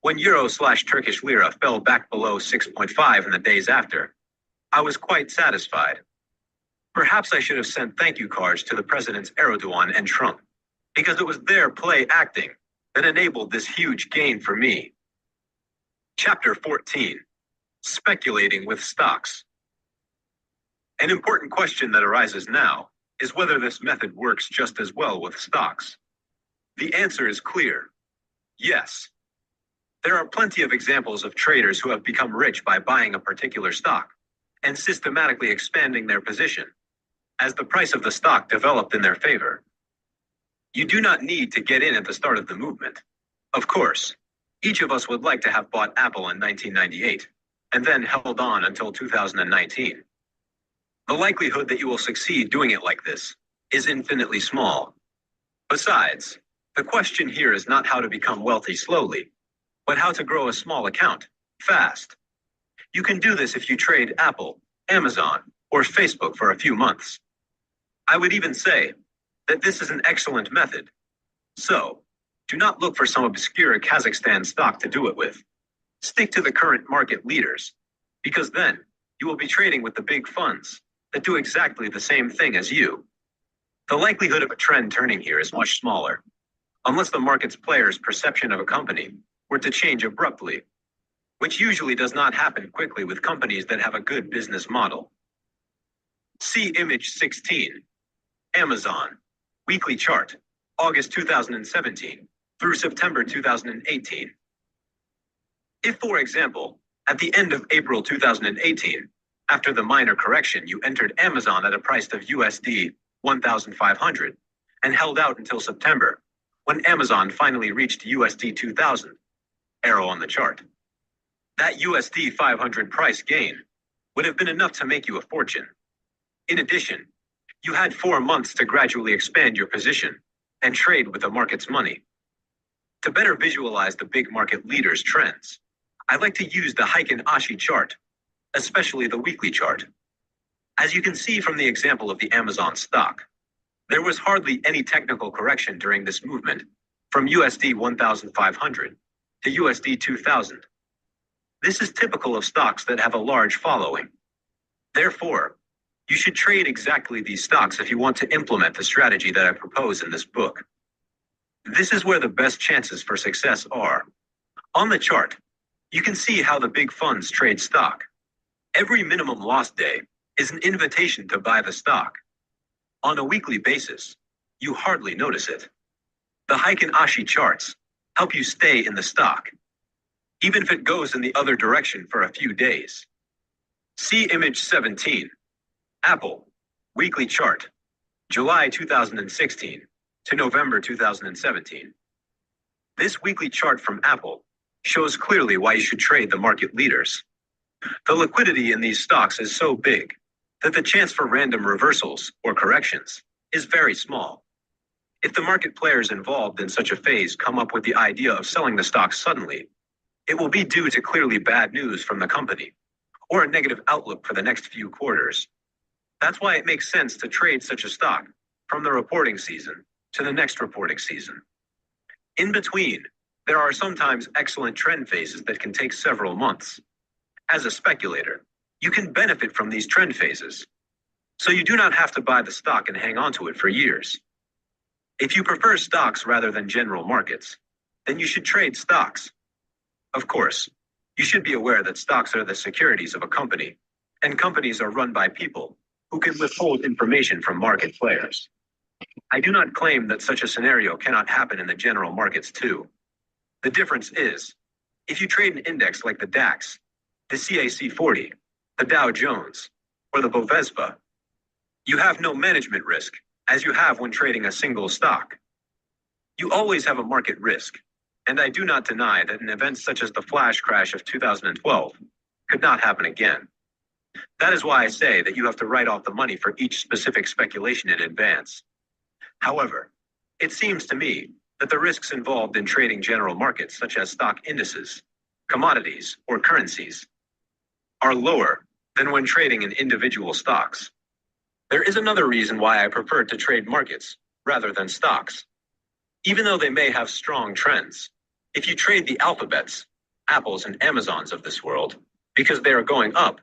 When euro/Turkish lira fell back below 6.5 in the days after, I was quite satisfied. Perhaps I should have sent thank you cards to the presidents Erdogan and Trump, because it was their play acting that enabled this huge gain for me. Chapter 14. Speculating with stocks. An important question that arises now is whether this method works just as well with stocks. The answer is clear. Yes. There are plenty of examples of traders who have become rich by buying a particular stock and systematically expanding their position as the price of the stock developed in their favor. You do not need to get in at the start of the movement. Of course, each of us would like to have bought Apple in 1998 and then held on until 2019. The likelihood that you will succeed doing it like this is infinitely small. Besides, the question here is not how to become wealthy slowly, but how to grow a small account fast. You can do this if you trade Apple, Amazon, or Facebook for a few months. I would even say that this is an excellent method. So, do not look for some obscure Kazakhstan stock to do it with. Stick to the current market leaders, because then you will be trading with the big funds that do exactly the same thing as you. The likelihood of a trend turning here is much smaller, unless the market's players' perception of a company were to change abruptly, which usually does not happen quickly with companies that have a good business model. See image 16, Amazon, weekly chart, August 2017 through September 2018. If, for example, at the end of April 2018, after the minor correction, you entered Amazon at a price of USD 1,500 and held out until September, when Amazon finally reached USD 2,000, arrow on the chart. That USD 500 price gain would have been enough to make you a fortune. In addition, you had 4 months to gradually expand your position and trade with the market's money. To better visualize the big market leaders' trends, I like to use the Heiken Ashi chart, especially the weekly chart. As you can see from the example of the Amazon stock, there was hardly any technical correction during this movement from USD 1,500 to USD 2,000. This is typical of stocks that have a large following. Therefore, you should trade exactly these stocks if you want to implement the strategy that I propose in this book. This is where the best chances for success are. On the chart, you can see how the big funds trade stock. Every minimum loss day is an invitation to buy the stock. On a weekly basis, you hardly notice it. The Heiken Ashi charts help you stay in the stock, even if it goes in the other direction for a few days. See image 17, Apple, weekly chart, July 2016 to November 2017. This weekly chart from Apple shows clearly why you should trade the market leaders. The liquidity in these stocks is so big that the chance for random reversals or corrections is very small. If the market players involved in such a phase come up with the idea of selling the stock suddenly, it will be due to clearly bad news from the company or a negative outlook for the next few quarters. That's why it makes sense to trade such a stock from the reporting season to the next reporting season. In between, there are sometimes excellent trend phases that can take several months. As a speculator, you can benefit from these trend phases, so you do not have to buy the stock and hang on to it for years. If you prefer stocks rather than general markets, then you should trade stocks. Of course, you should be aware that stocks are the securities of a company, and companies are run by people who can withhold information from market players. I do not claim that such a scenario cannot happen in the general markets too. The difference is, if you trade an index like the DAX, the CAC 40, the Dow Jones, or the Bovespa, you have no management risk, as you have when trading a single stock. You always have a market risk, and I do not deny that an event such as the flash crash of 2012 could not happen again. That is why I say that you have to write off the money for each specific speculation in advance. However, it seems to me that the risks involved in trading general markets such as stock indices, commodities, or currencies are lower than when trading in individual stocks. There is another reason why I prefer to trade markets rather than stocks. Even though they may have strong trends, if you trade the alphabets, Apples and Amazons of this world, because they are going up,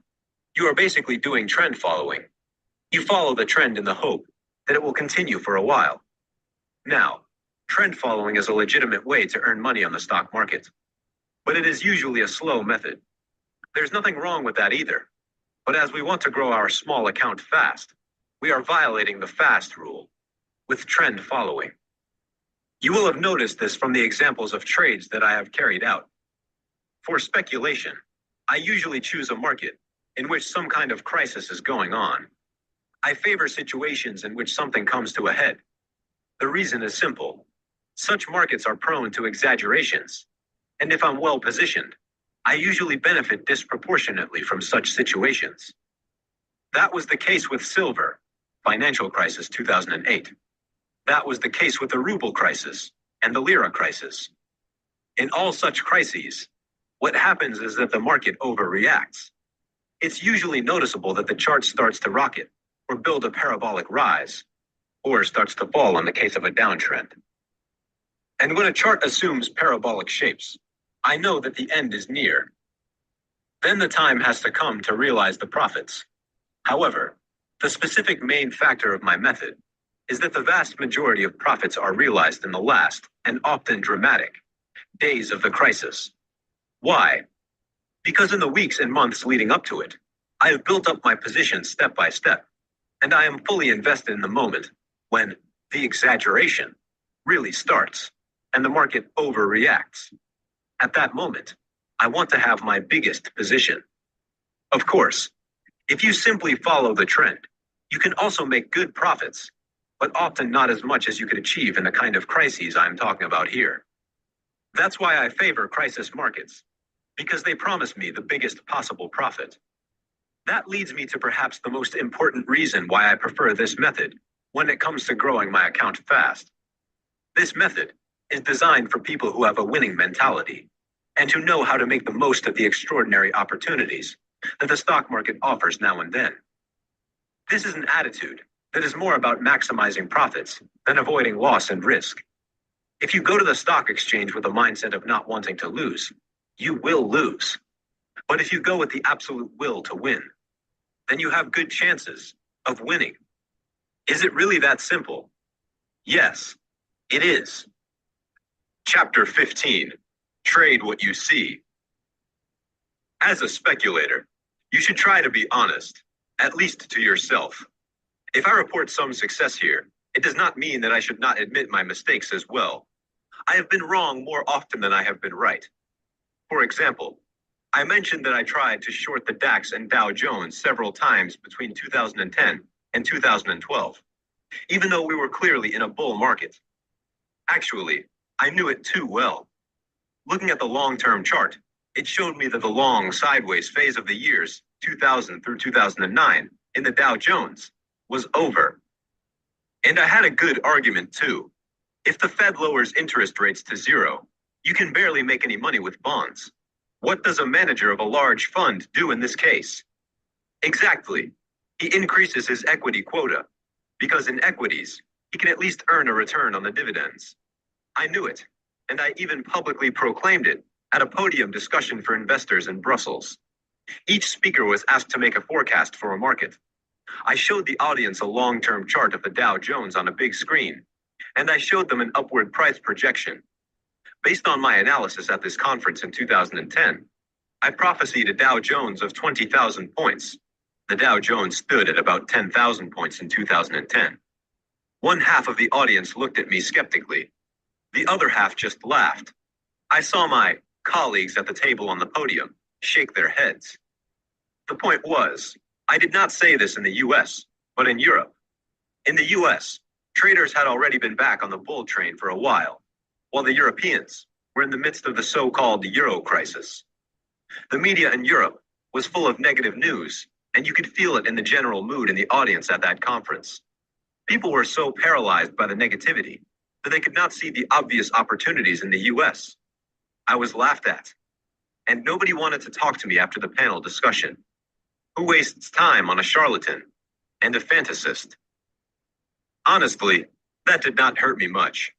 you are basically doing trend following. You follow the trend in the hope that it will continue for a while. Now, trend following is a legitimate way to earn money on the stock market, but it is usually a slow method. There's nothing wrong with that either. But as we want to grow our small account fast, we are violating the fast rule, with trend following. You will have noticed this from the examples of trades that I have carried out. For speculation, I usually choose a market in which some kind of crisis is going on. I favor situations in which something comes to a head. The reason is simple. Such markets are prone to exaggerations, and if I'm well positioned, I usually benefit disproportionately from such situations. That was the case with silver, financial crisis 2008. That was the case with the ruble crisis and the lira crisis. In all such crises, what happens is that the market overreacts. It's usually noticeable that the chart starts to rocket or build a parabolic rise, or starts to fall in the case of a downtrend. And when a chart assumes parabolic shapes, I know that the end is near. Then the time has to come to realize the profits. However, the specific main factor of my method is that the vast majority of profits are realized in the last, and often dramatic, days of the crisis. Why? Because in the weeks and months leading up to it, I have built up my position step by step, and I am fully invested in the moment when the exaggeration really starts and the market overreacts. At that moment, I want to have my biggest position. Of course, if you simply follow the trend, you can also make good profits, but often not as much as you could achieve in the kind of crises I'm talking about here. That's why I favor crisis markets, because they promise me the biggest possible profit. That leads me to perhaps the most important reason why I prefer this method when it comes to growing my account fast. This method is designed for people who have a winning mentality and who know how to make the most of the extraordinary opportunities that the stock market offers now and then. This is an attitude that is more about maximizing profits than avoiding loss and risk. If you go to the stock exchange with a mindset of not wanting to lose, you will lose. But if you go with the absolute will to win, then you have good chances of winning. Is it really that simple? Yes, it is. Chapter 15, Trade What You See. As a speculator, you should try to be honest, at least to yourself. If I report some success here, it does not mean that I should not admit my mistakes as well. I have been wrong more often than I have been right. For example, I mentioned that I tried to short the DAX and Dow Jones several times between 2010 and 2012, even though we were clearly in a bull market. Actually, I knew it too well. Looking at the long-term chart, it showed me that the long sideways phase of the years 2000 through 2009 in the Dow Jones was over. And I had a good argument too. If the Fed lowers interest rates to zero, you can barely make any money with bonds. What does a manager of a large fund do in this case? Exactly. He increases his equity quota, because in equities, he can at least earn a return on the dividends. I knew it, and I even publicly proclaimed it at a podium discussion for investors in Brussels. Each speaker was asked to make a forecast for a market. I showed the audience a long-term chart of the Dow Jones on a big screen, and I showed them an upward price projection. Based on my analysis at this conference in 2010, I prophesied a Dow Jones of 20,000 points. The Dow Jones stood at about 10,000 points in 2010. One half of the audience looked at me skeptically. The other half just laughed. I saw my colleagues at the table on the podium shake their heads. The point was, I did not say this in the US, but in Europe. In the US, traders had already been back on the bull train for a while the Europeans were in the midst of the so-called Euro crisis. The media in Europe was full of negative news, and you could feel it in the general mood in the audience at that conference. People were so paralyzed by the negativity that they could not see the obvious opportunities in the US. I was laughed at, and nobody wanted to talk to me after the panel discussion. Who wastes time on a charlatan and a fantasist? Honestly, that did not hurt me much.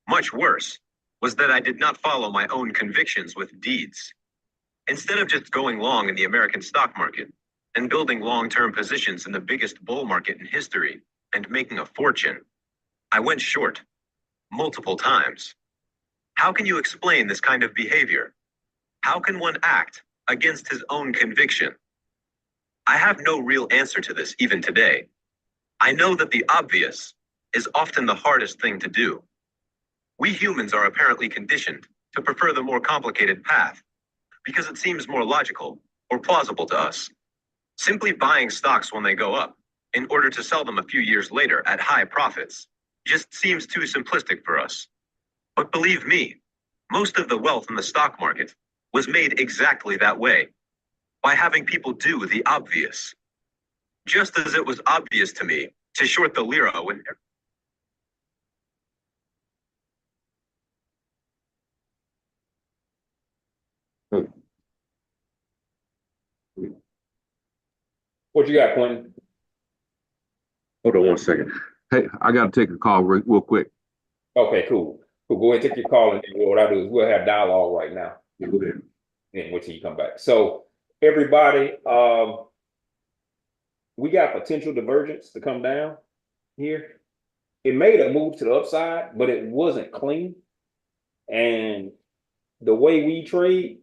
Much worse was that I did not follow my own convictions with deeds. Instead of just going long in the American stock market and building long-term positions in the biggest bull market in history and making a fortune, I went short multiple times. How can you explain this kind of behavior? How can one act against his own conviction? I have no real answer to this even today. I know that the obvious is often the hardest thing to do. We humans are apparently conditioned to prefer the more complicated path because it seems more logical or plausible to us. Simply buying stocks when they go up in order to sell them a few years later at high profits just seems too simplistic for us. But believe me, most of the wealth in the stock market was made exactly that way, by having people do the obvious. Just as it was obvious to me to short the lira when What you got, Quentin? Hold on one second. Hey, I got to take a call real quick. Okay, cool. Cool. Go ahead and take your call, and then what I do is we'll have dialogue right now. Yeah, go ahead. And wait till you come back. So everybody, we got potential divergence to come down here. It made a move to the upside, but it wasn't clean. And the way we trade,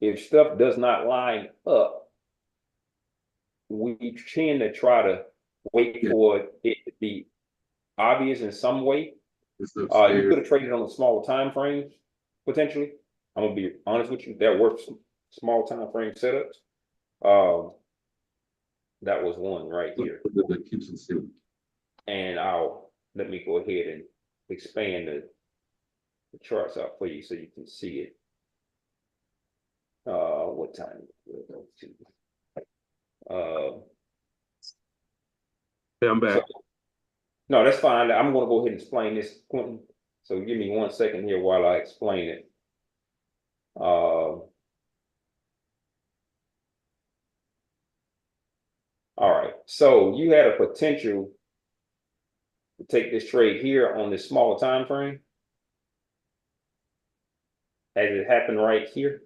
if stuff does not line up, we tend to try to wait for it to be obvious in some way. You could have traded on a smaller time frames potentially. I'm gonna be honest with you. That works small time frame setups. That was one right here. The kitchen sink. And let me go ahead and expand the charts out for you so you can see it. What time? Hey, I'm back. No, that's fine. I'm gonna go ahead and explain this, Quentin. So give me 1 second here while I explain it. All right. So you had a potential to take this trade here on this smaller time frame, as it happened right here.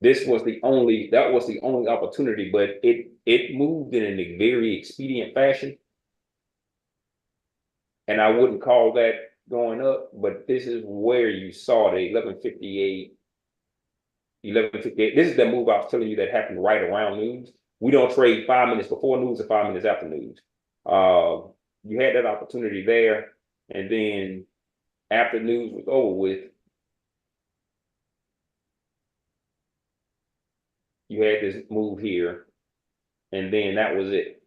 That was the only opportunity, but it moved in a very expedient fashion. And I wouldn't call that going up, but this is where you saw the 1158. This is the move I was telling you that happened right around news. We don't trade 5 minutes before news or 5 minutes after news. You had that opportunity there, and then after news was over with, you had this move here, and then that was it,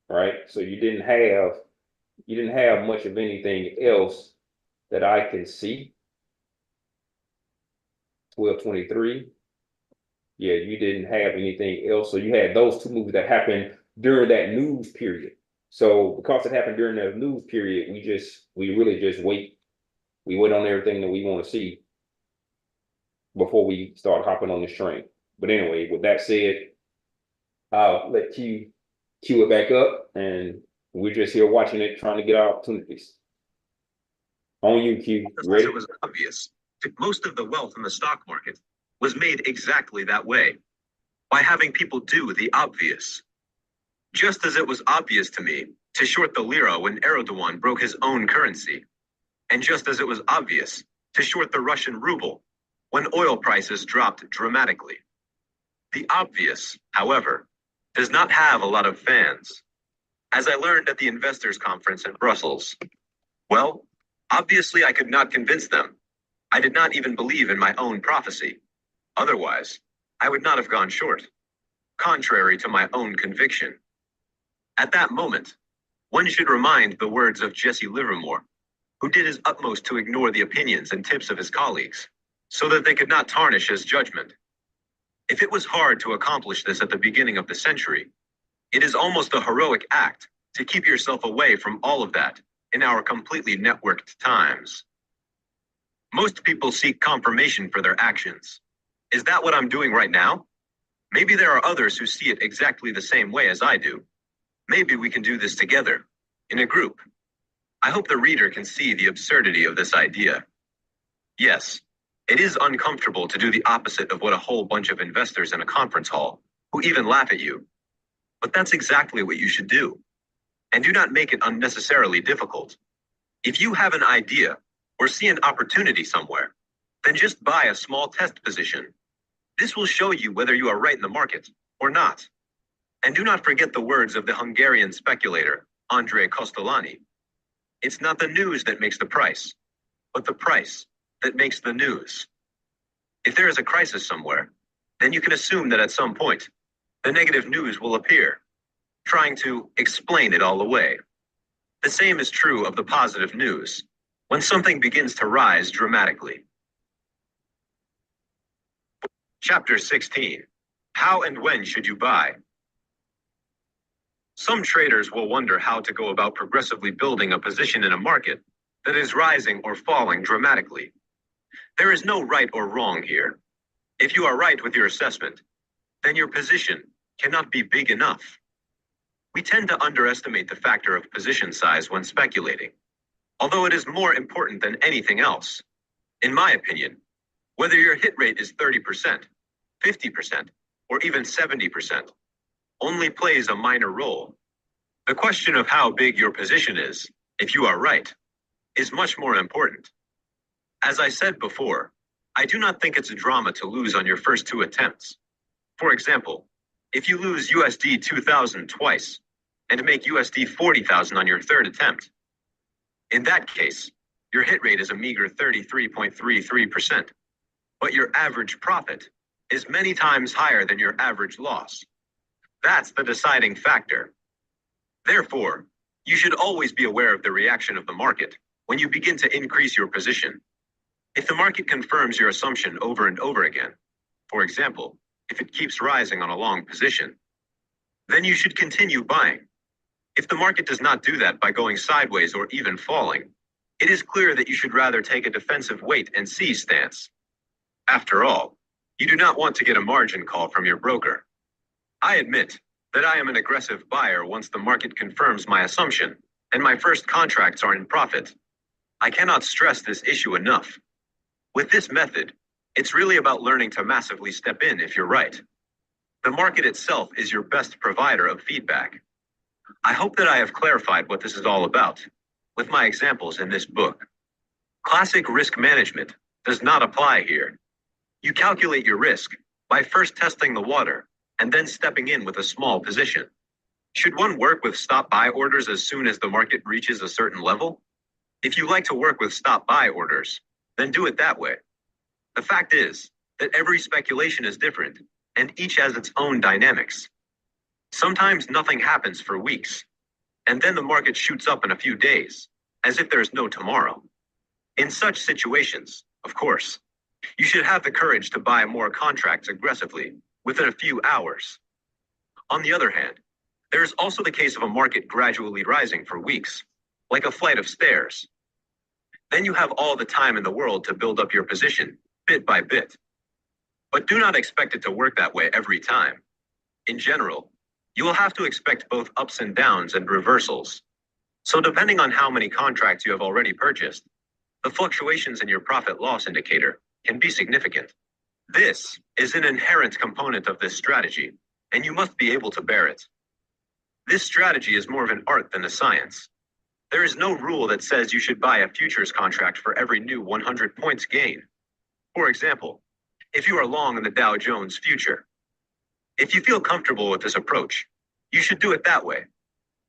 right? So you didn't have much of anything else that I can see. 1223. Yeah, you didn't have anything else. So you had those two moves that happened during that news period. So because it happened during that news period, we really just wait. We wait on everything that we want to see before we start hopping on this train. But anyway, with that said, I'll let Q queue it back up, and we're just here watching it, trying to get our opportunities. On you, Q. Ready? It was obvious. Most of the wealth in the stock market was made exactly that way, by having people do the obvious. Just as it was obvious to me to short the lira when Erdogan broke his own currency, and just as it was obvious to short the Russian ruble when oil prices dropped dramatically. The obvious, however, does not have a lot of fans. As I learned at the investors conference in Brussels, well, obviously I could not convince them. I did not even believe in my own prophecy. Otherwise, I would not have gone short, contrary to my own conviction. At that moment, one should remind the words of Jesse Livermore, who did his utmost to ignore the opinions and tips of his colleagues, so that they could not tarnish his judgment. If it was hard to accomplish this at the beginning of the century, it is almost a heroic act to keep yourself away from all of that in our completely networked times. Most people seek confirmation for their actions. Is that what I'm doing right now? Maybe there are others who see it exactly the same way as I do. Maybe we can do this together, in a group. I hope the reader can see the absurdity of this idea. Yes, it is uncomfortable to do the opposite of what a whole bunch of investors in a conference hall, who even laugh at you. But that's exactly what you should do. And do not make it unnecessarily difficult. If you have an idea or see an opportunity somewhere, then just buy a small test position. This will show you whether you are right in the market or not. And do not forget the words of the Hungarian speculator, Andrei Kostolany. It's not the news that makes the price, but the price that makes the news. If there is a crisis somewhere, then you can assume that at some point, the negative news will appear, trying to explain it all away. The same is true of the positive news, when something begins to rise dramatically. Chapter 16. How and when should you buy? Some traders will wonder how to go about progressively building a position in a market that is rising or falling dramatically. There is no right or wrong here. If you are right with your assessment, then your position cannot be big enough. We tend to underestimate the factor of position size when speculating, although it is more important than anything else. In my opinion, whether your hit rate is 30%, 50%, or even 70%, only plays a minor role. The question of how big your position is, if you are right, is much more important. As I said before, I do not think it's a drama to lose on your first two attempts. For example, if you lose USD 2,000 twice and make USD 40,000 on your third attempt, in that case, your hit rate is a meager 33.33%, but your average profit is many times higher than your average loss. That's the deciding factor. Therefore, you should always be aware of the reaction of the market when you begin to increase your position. If the market confirms your assumption over and over again, for example, if it keeps rising on a long position, then you should continue buying. If the market does not do that by going sideways or even falling, it is clear that you should rather take a defensive wait and see stance. After all, you do not want to get a margin call from your broker. I admit that I am an aggressive buyer once the market confirms my assumption and my first contracts are in profit. I cannot stress this issue enough. With this method, it's really about learning to massively step in if you're right. The market itself is your best provider of feedback. I hope that I have clarified what this is all about with my examples in this book. Classic risk management does not apply here. You calculate your risk by first testing the water and then stepping in with a small position. Should one work with stop buy orders as soon as the market reaches a certain level? If you like to work with stop buy orders, then do it that way. The fact is that every speculation is different and each has its own dynamics. Sometimes nothing happens for weeks, and then the market shoots up in a few days, as if there's no tomorrow. In such situations, of course, you should have the courage to buy more contracts aggressively within a few hours. On the other hand, there is also the case of a market gradually rising for weeks, like a flight of stairs. Then you have all the time in the world to build up your position, bit by bit. But do not expect it to work that way every time. In general, you will have to expect both ups and downs and reversals. So depending on how many contracts you have already purchased, the fluctuations in your profit loss indicator can be significant. This is an inherent component of this strategy, and you must be able to bear it. This strategy is more of an art than a science. There is no rule that says you should buy a futures contract for every new 100 points gain. For example, if you are long in the Dow Jones future, if you feel comfortable with this approach, you should do it that way.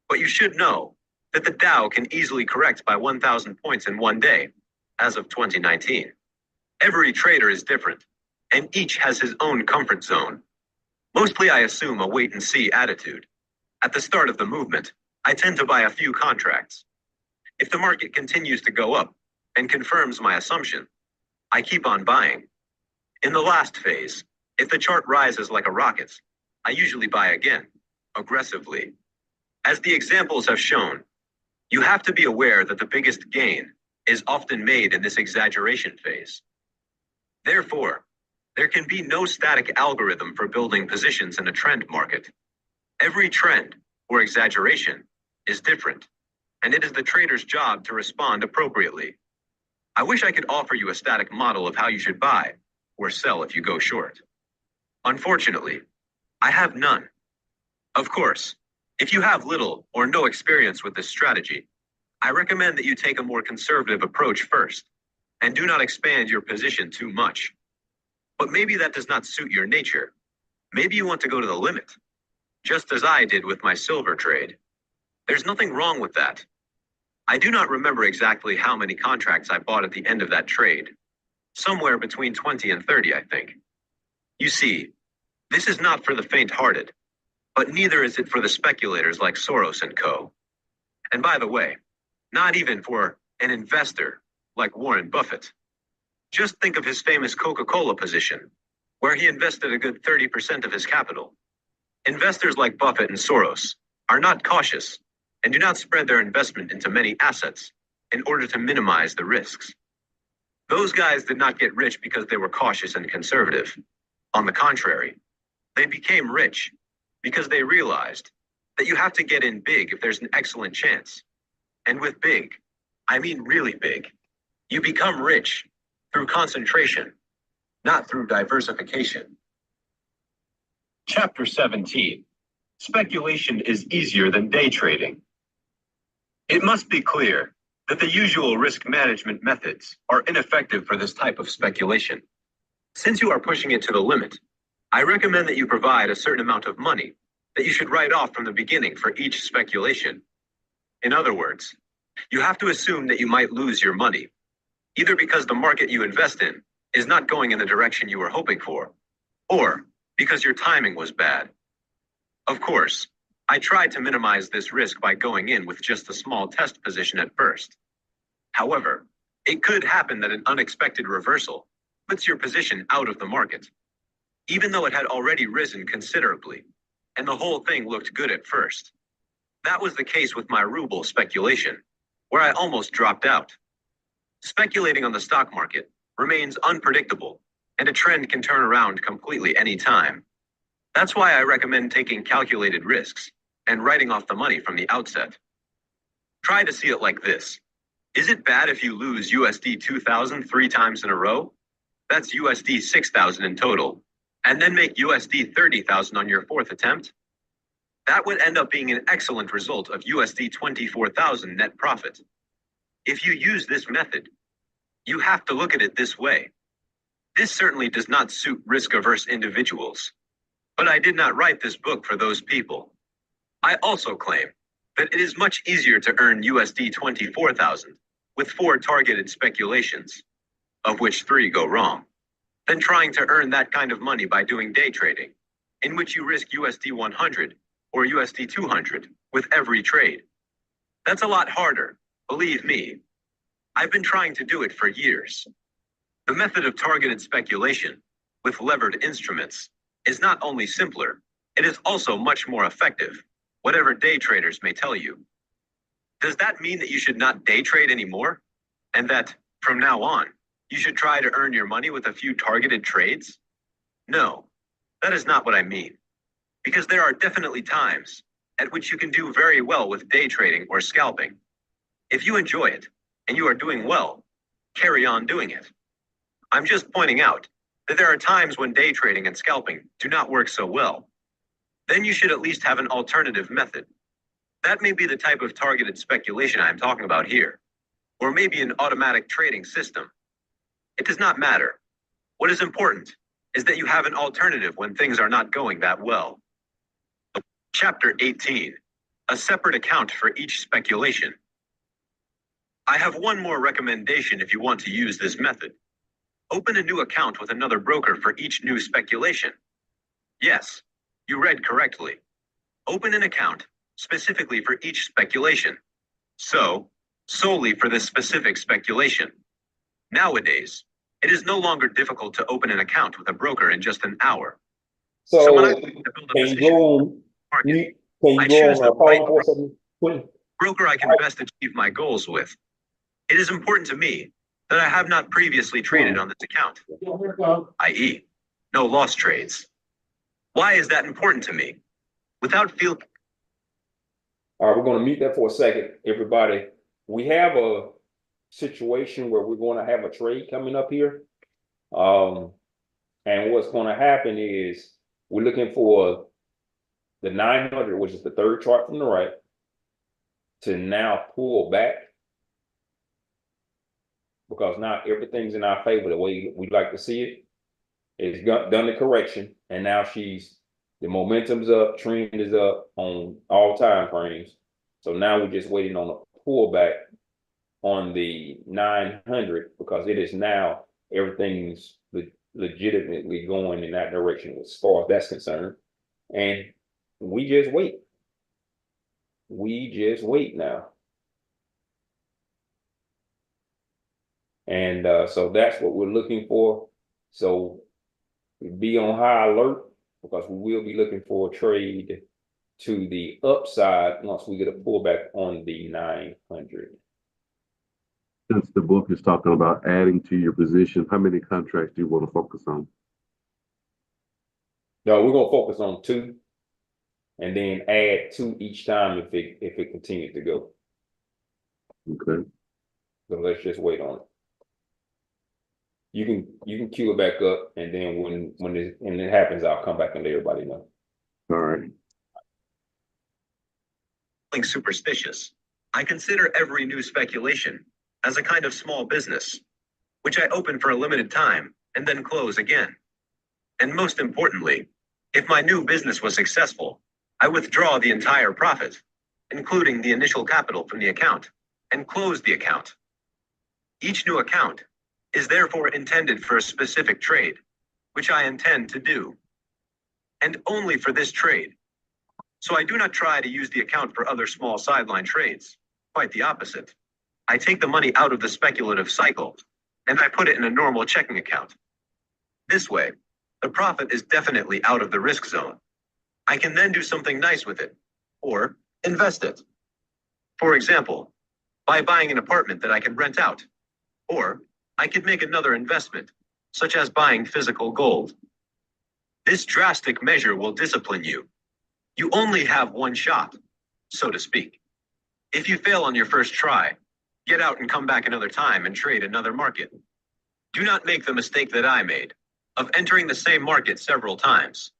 But you should know that the Dow can easily correct by 1,000 points in one day, as of 2019. Every trader is different, and each has his own comfort zone. Mostly I assume a wait and see attitude. At the start of the movement, I tend to buy a few contracts. If the market continues to go up and confirms my assumption, I keep on buying. In the last phase, if the chart rises like a rocket, I usually buy again, aggressively. As the examples have shown, you have to be aware that the biggest gain is often made in this exaggeration phase. Therefore, there can be no static algorithm for building positions in a trend market. Every trend or exaggeration is different, and it is the trader's job to respond appropriately. I wish I could offer you a static model of how you should buy or sell if you go short. Unfortunately, I have none. Of course, if you have little or no experience with this strategy, I recommend that you take a more conservative approach first and do not expand your position too much. But maybe that does not suit your nature. Maybe you want to go to the limit, just as I did with my silver trade. There's nothing wrong with that. I do not remember exactly how many contracts I bought at the end of that trade. Somewhere between 20 and 30, I think. You see, this is not for the faint-hearted, but neither is it for the speculators like Soros and co. And by the way, not even for an investor like Warren Buffett. Just think of his famous Coca-Cola position, where he invested a good 30% of his capital. Investors like Buffett and Soros are not cautious and do not spread their investment into many assets in order to minimize the risks. Those guys did not get rich because they were cautious and conservative. On the contrary, they became rich because they realized that you have to get in big if there's an excellent chance. And with big, I mean really big. You become rich through concentration, not through diversification. Chapter 17. Speculation is easier than day trading. It must be clear that the usual risk management methods are ineffective for this type of speculation. Since you are pushing it to the limit, I recommend that you provide a certain amount of money that you should write off from the beginning for each speculation. In other words, you have to assume that you might lose your money, either because the market you invest in is not going in the direction you were hoping for, or because your timing was bad. Of course, I tried to minimize this risk by going in with just a small test position at first. However, it could happen that an unexpected reversal puts your position out of the market, even though it had already risen considerably, and the whole thing looked good at first. That was the case with my ruble speculation, where I almost dropped out. Speculating on the stock market remains unpredictable, and a trend can turn around completely any time. That's why I recommend taking calculated risks and writing off the money from the outset. Try to see it like this. Is it bad if you lose USD 2,000 3 times in a row? That's USD 6,000 in total, and then make USD 30,000 on your fourth attempt? That would end up being an excellent result of USD 24,000 net profit. If you use this method, you have to look at it this way. This certainly does not suit risk-averse individuals, but I did not write this book for those people. I also claim that it is much easier to earn USD 24,000 with 4 targeted speculations, of which 3 go wrong, than trying to earn that kind of money by doing day trading, in which you risk USD 100 or USD 200 with every trade. That's a lot harder, believe me. I've been trying to do it for years. The method of targeted speculation with levered instruments is not only simpler, it is also much more effective, whatever day traders may tell you. Does that mean that you should not day trade anymore? And that, from now on, you should try to earn your money with a few targeted trades? No, that is not what I mean. Because there are definitely times at which you can do very well with day trading or scalping. If you enjoy it, and you are doing well, carry on doing it. I'm just pointing out that there are times when day trading and scalping do not work so well. Then you should at least have an alternative method. That may be the type of targeted speculation I'm talking about here, or maybe an automatic trading system. It does not matter. What is important is that you have an alternative when things are not going that well. Chapter 18. A separate account for each speculation. I have one more recommendation if you want to use this method. Open a new account with another broker for each new speculation. Yes, you read correctly. Open an account specifically for each speculation. So, solely for this specific speculation. Nowadays, it is no longer difficult to open an account with a broker in just an hour. So when I build a can you position go on, market, can I you go choose on the right 547? broker I can best achieve my goals with. It is important to me that I have not previously traded on this account, i.e., no loss trades. Why is that important to me? Without feel. All right, we're going to mute that for a second, everybody. We have a situation where we're going to have a trade coming up here. And what's going to happen is we're looking for the 900, which is the third chart from the right, to now pull back, because now everything's in our favor the way we like to see it. done the correction, and now the momentum's up, trend is up on all time frames. So now we're just waiting on a pullback on the 900 because it is now everything's legitimately going in that direction as far as that's concerned. And we just wait. We just wait now. And so that's what we're looking for. So be on high alert because we will be looking for a trade to the upside once we get a pullback on the 900. Since the book is talking about adding to your position, how many contracts do you want to focus on? No, we're gonna focus on 2 and then add 2 each time if it continues to go. Okay. So let's just wait on it. You can queue it back up, and then when it happens, I'll come back and let everybody know. All right. Superstitious. I consider every new speculation as a kind of small business, which I open for a limited time and then close again. And most importantly, if my new business was successful, I withdraw the entire profit, including the initial capital from the account, and close the account. Each new account is therefore intended for a specific trade, which I intend to do, and only for this trade. So I do not try to use the account for other small sideline trades. Quite the opposite. I take the money out of the speculative cycle, and I put it in a normal checking account. This way, the profit is definitely out of the risk zone. I can then do something nice with it, or invest it. For example, by buying an apartment that I can rent out, or I could make another investment, such as buying physical gold. This drastic measure will discipline you. You only have one shot, so to speak. If you fail on your first try, get out and come back another time and trade another market. Do not make the mistake that I made of entering the same market several times.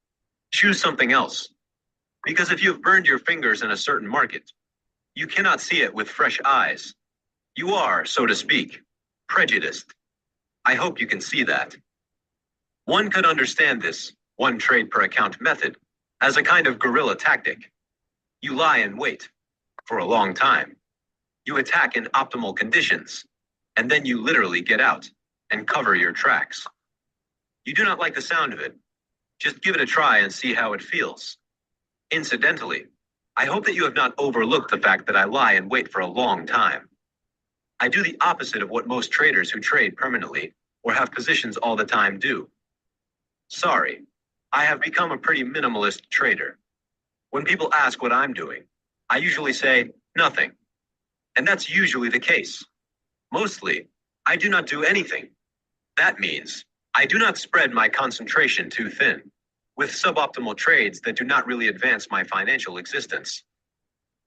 Choose something else. Because if you have burned your fingers in a certain market, you cannot see it with fresh eyes. You are, so to speak, prejudiced. I hope you can see that. One could understand this one trade per account method as a kind of guerrilla tactic. You lie in wait for a long time. You attack in optimal conditions, and then you literally get out and cover your tracks. You do not like the sound of it. Just give it a try and see how it feels. Incidentally, I hope that you have not overlooked the fact that I lie in wait for a long time. I do the opposite of what most traders who trade permanently or have positions all the time do. Sorry, I have become a pretty minimalist trader. When people ask what I'm doing, I usually say nothing. And that's usually the case. Mostly, I do not do anything. That means I do not spread my concentration too thin with suboptimal trades that do not really advance my financial existence.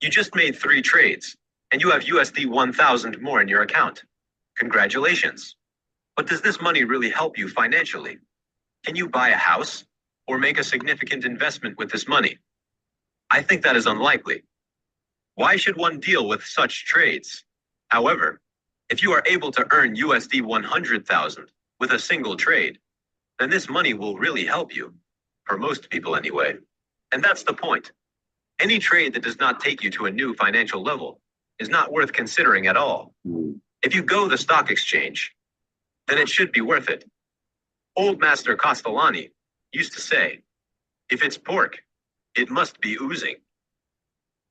You just made 3 trades, and you have USD 1,000 more in your account. Congratulations. But does this money really help you financially? Can you buy a house or make a significant investment with this money? I think that is unlikely. Why should one deal with such trades? However, if you are able to earn USD 100,000 with a single trade, then this money will really help you, for most people anyway. And that's the point. Any trade that does not take you to a new financial level is not worth considering at all. If you go the stock exchange, then it should be worth it. Old Master Castellani used to say, if it's pork, it must be oozing.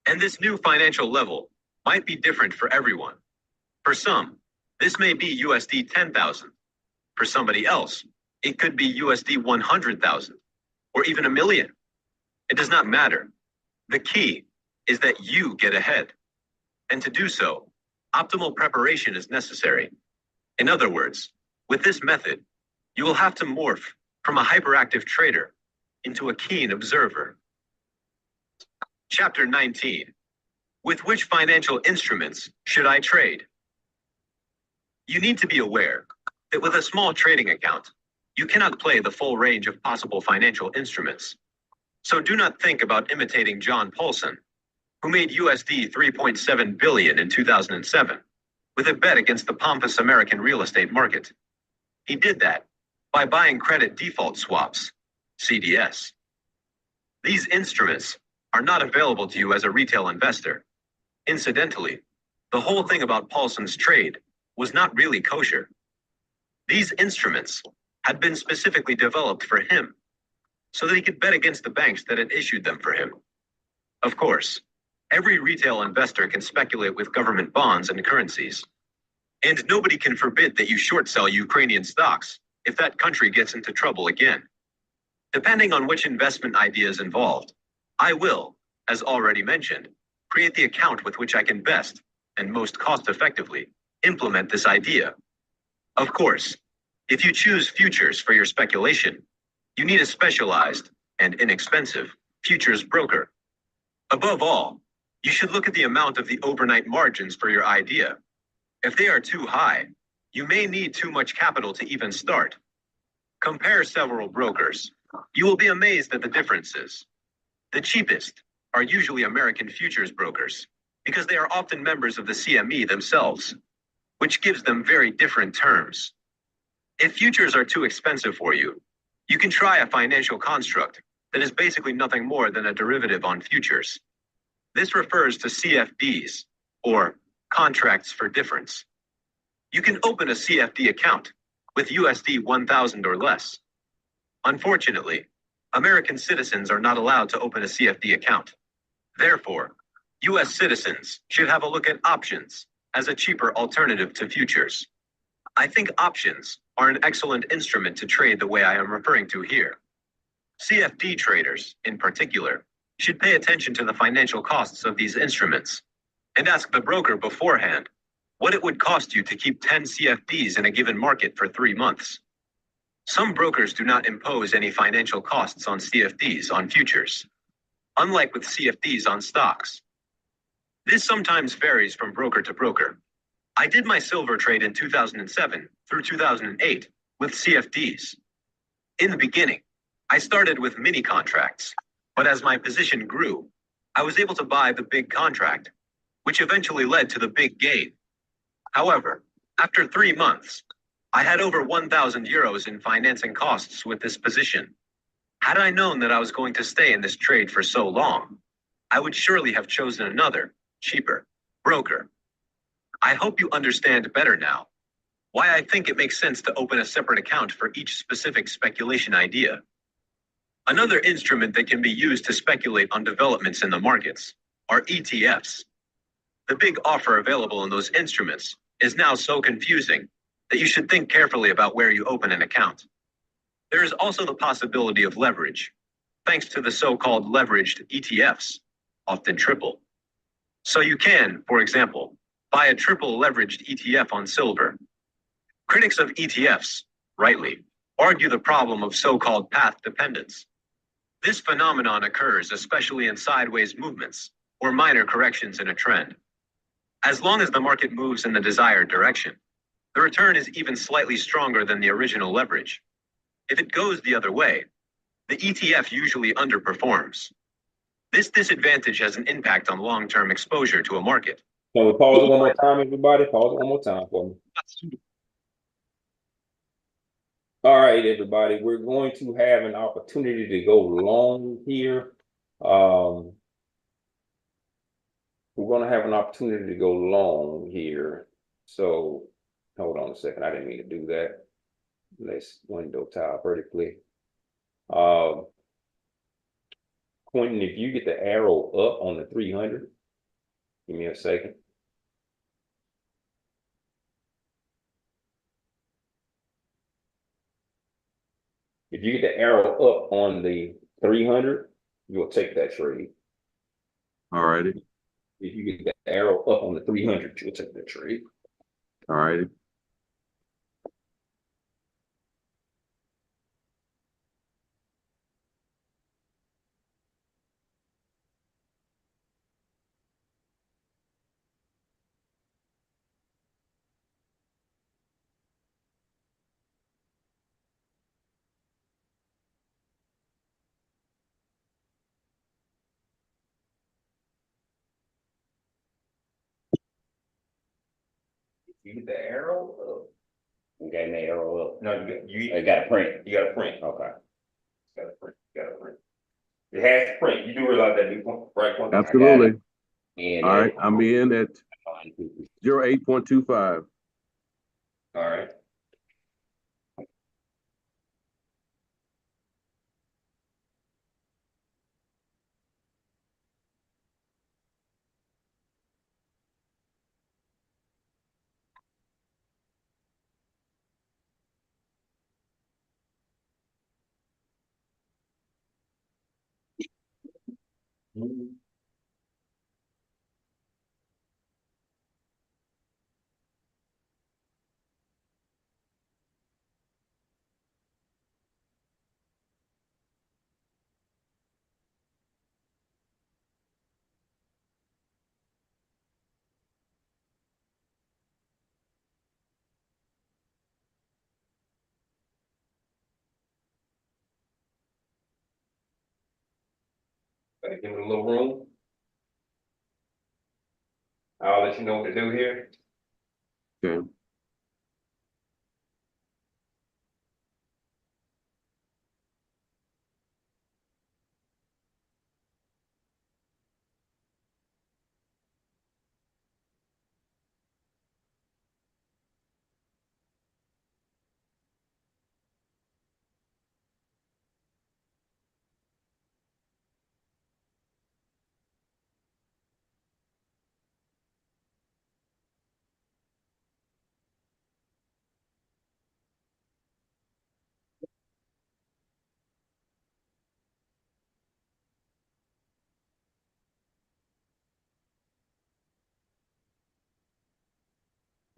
And this new financial level might be different for everyone. For some, this may be USD 10,000. For somebody else, it could be USD 100,000 or even $1 million. It does not matter. The key is that you get ahead. And to do so, optimal preparation is necessary. In other words, with this method, you will have to morph from a hyperactive trader into a keen observer. Chapter 19. With which financial instruments should I trade? You need to be aware that with a small trading account, you cannot play the full range of possible financial instruments. So do not think about imitating John Paulson, who made USD 3.7 billion in 2007 with a bet against the pompous American real estate market. He did that by buying credit default swaps, CDS. These instruments are not available to you as a retail investor. Incidentally, the whole thing about Paulson's trade was not really kosher. These instruments had been specifically developed for him so that he could bet against the banks that had issued them for him. Of course, every retail investor can speculate with government bonds and currencies. And nobody can forbid that you short sell Ukrainian stocks if that country gets into trouble again. Depending on which investment idea is involved, I will, as already mentioned, create the account with which I can best and most cost effectively implement this idea. Of course, if you choose futures for your speculation, you need a specialized and inexpensive futures broker. Above all, you should look at the amount of the overnight margins for your idea. If they are too high, you may need too much capital to even start. Compare several brokers. You will be amazed at the differences. The cheapest are usually American futures brokers because they are often members of the CME themselves, which gives them very different terms. If futures are too expensive for you, you can try a financial construct that is basically nothing more than a derivative on futures. This refers to CFDs, or contracts for difference. You can open a CFD account with USD 1,000 or less. Unfortunately, American citizens are not allowed to open a CFD account. Therefore, US citizens should have a look at options as a cheaper alternative to futures. I think options are an excellent instrument to trade the way I am referring to here. CFD traders, in particular, should pay attention to the financial costs of these instruments and ask the broker beforehand what it would cost you to keep 10 CFDs in a given market for 3 months. Some brokers do not impose any financial costs on CFDs on futures, unlike with CFDs on stocks. This sometimes varies from broker to broker. I did my silver trade in 2007 through 2008 with CFDs. In the beginning, I started with mini contracts, but as my position grew, I was able to buy the big contract, which eventually led to the big gain. However, after 3 months, I had over 1,000 euros in financing costs with this position. Had I known that I was going to stay in this trade for so long, I would surely have chosen another, cheaper, broker. I hope you understand better now why I think it makes sense to open a separate account for each specific speculation idea. Another instrument that can be used to speculate on developments in the markets are ETFs. The big offer available in those instruments is now so confusing that you should think carefully about where you open an account. There is also the possibility of leverage, thanks to the so-called leveraged ETFs, often triple. So you can, for example, buy a triple leveraged ETF on silver. Critics of ETFs, rightly, argue the problem of so-called path dependence. This phenomenon occurs especially in sideways movements or minor corrections in a trend. As long as the market moves in the desired direction, the return is even slightly stronger than the original leverage. If it goes the other way, the ETF usually underperforms. This disadvantage has an impact on long-term exposure to a market. Can we pause it one more time, everybody? Pause it one more time for me. All right, everybody, we're going to have an opportunity to go long here. We're going to have an opportunity to go long here. So hold on a second. I didn't mean to do that. Let's window tile vertically. Quentin, if you get the arrow up on the 300, give me a second. If you get the arrow up on the 300, you'll take that trade. All righty. If you get the arrow up on the 300, you'll take that trade. All righty. You get the arrow up Okay, and they arrow up. No, you They got a print. you got to print. Okay. You got to print. You got to print. It has to print. You do realize that, right? Quentin? Absolutely. And All right, I'm in at 08.25. All right. Gotta give it a little room. I'll let you know what to do here. Okay.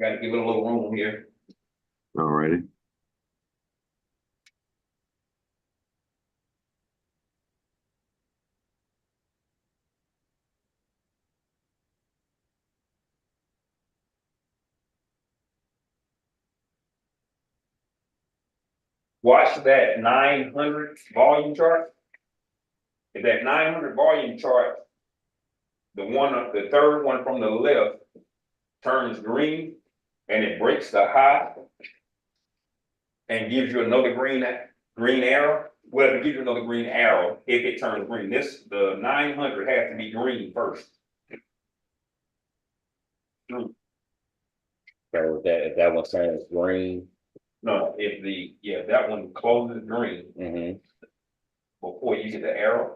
Gotta give it a little room here. All righty. Watch that 900 volume chart. If that 900 volume chart, the third one from the left turns green and it breaks the high and gives you another green arrow. Well, if it gives you another green arrow, if it turns green, the 900 has to be green first. so if that one turns green. No, that one closes green Mm-hmm. before you get the arrow,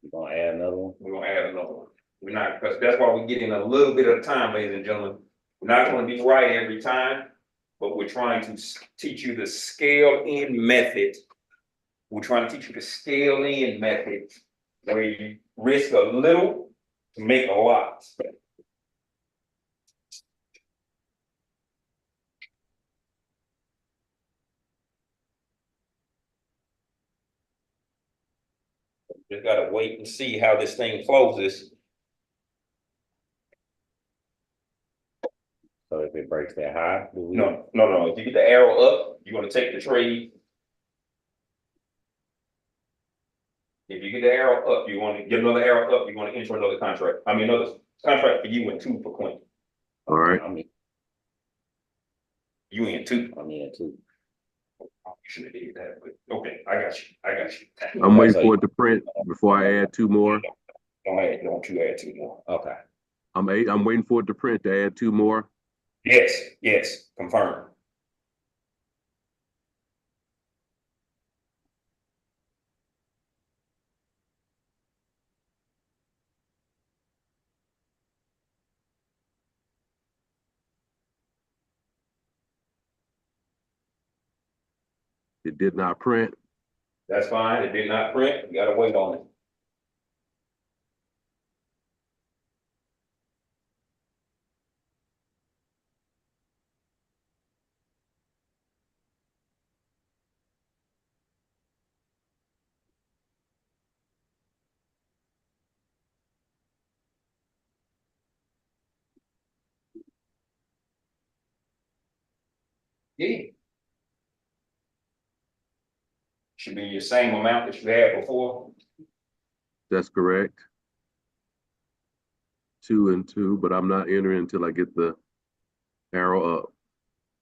You're gonna add another one. we're gonna add another one. We're not, because that's why we're getting a little bit of time, ladies and gentlemen. We're not gonna be right every time, but we're trying to teach you the scale in method. We're trying to teach you the scale in method where you risk a little to make a lot. Just gotta wait and see how this thing closes. So if it breaks that high, do we? No. If you get the arrow up, you're gonna take the trade. If you get the arrow up, you want to get another arrow up, you want to enter another contract. I mean, another contract for you and 2 for Quentin. All right. You in 2. I'm in too. You should have did that, but okay, I got you. I'm waiting for it to print before I add 2 more. Don't you add 2 more. Okay. I'm waiting for it to print to add 2 more. Yes, confirm. It did not print. That's fine. It did not print. You gotta wait on it. Yeah. Should be your same amount that you had before. That's correct. 2 and 2, but I'm not entering until I get the arrow up.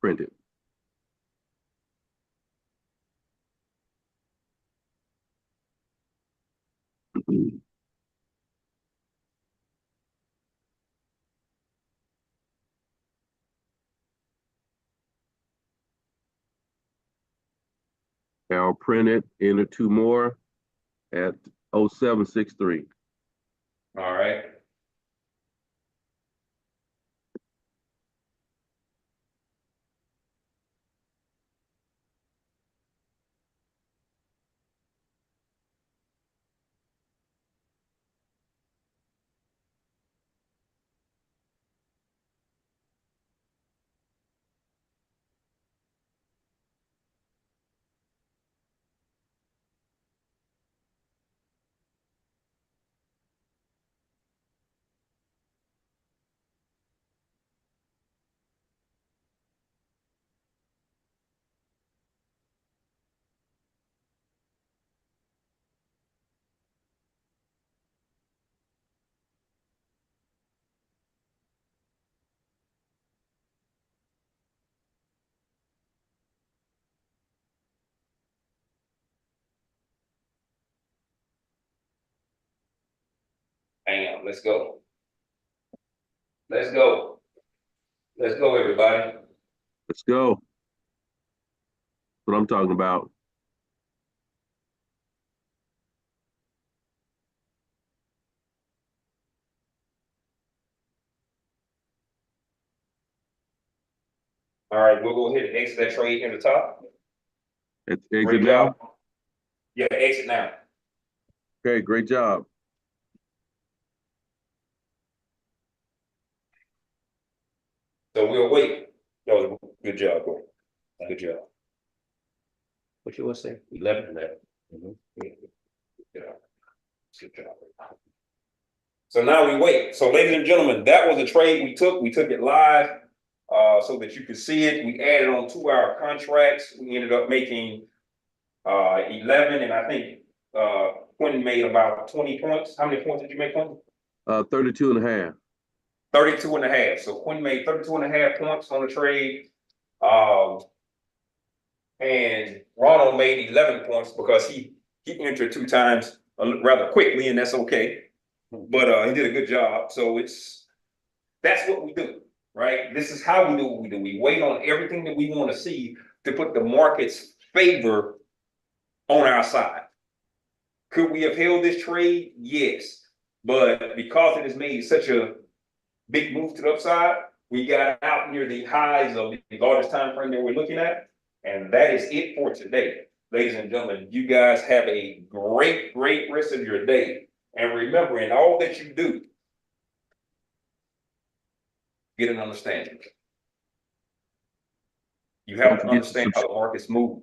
printed. I'll print it, enter two more at 0763. All right. Bam, let's go. Let's go. Let's go, everybody. Let's go. That's what I'm talking about. All right, we'll go ahead and exit that trade here at the top. It's Great exit now. job. Yeah, exit now. Okay, great job. So we'll wait. That was a good job, bro. Good job. What you want to say? 11. Good job. Good job. So now we wait. So, ladies and gentlemen, that was a trade we took. We took it live so that you could see it. We added on 2 hour contracts. We ended up making 11, and I think Quentin made about 20 points. How many points did you make, Quentin? 32 and a half. 32 and a half. So Quentin made 32 and a half points on the trade. And Ronald made 11 points because he entered 2 times rather quickly, and that's okay. But he did a good job. So that's what we do, right? This is how we do what we do. We wait on everything that we want to see to put the market's favor on our side. Could we have held this trade? Yes. But because it has made such a big move to the upside, we got out near the highs of the largest time frame that we're looking at. And that is it for today. Ladies and gentlemen, you guys have a great, great rest of your day. And remember, in all that you do, get an understanding. You have to understand how the markets move.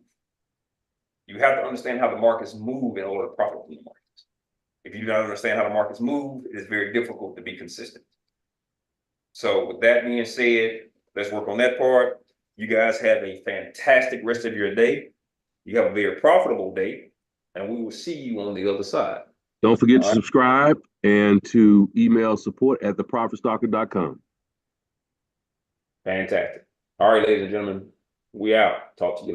You have to understand how the markets move in order to profit from the markets. If you do not understand how the markets move, it is very difficult to be consistent. So with that being said, let's work on that part. You guys have a fantastic rest of your day. You have a very profitable day, and we will see you on the other side. Don't forget to subscribe and to email support@theprofitstalker.com. Fantastic. All right, ladies and gentlemen, we out. Talk to you later.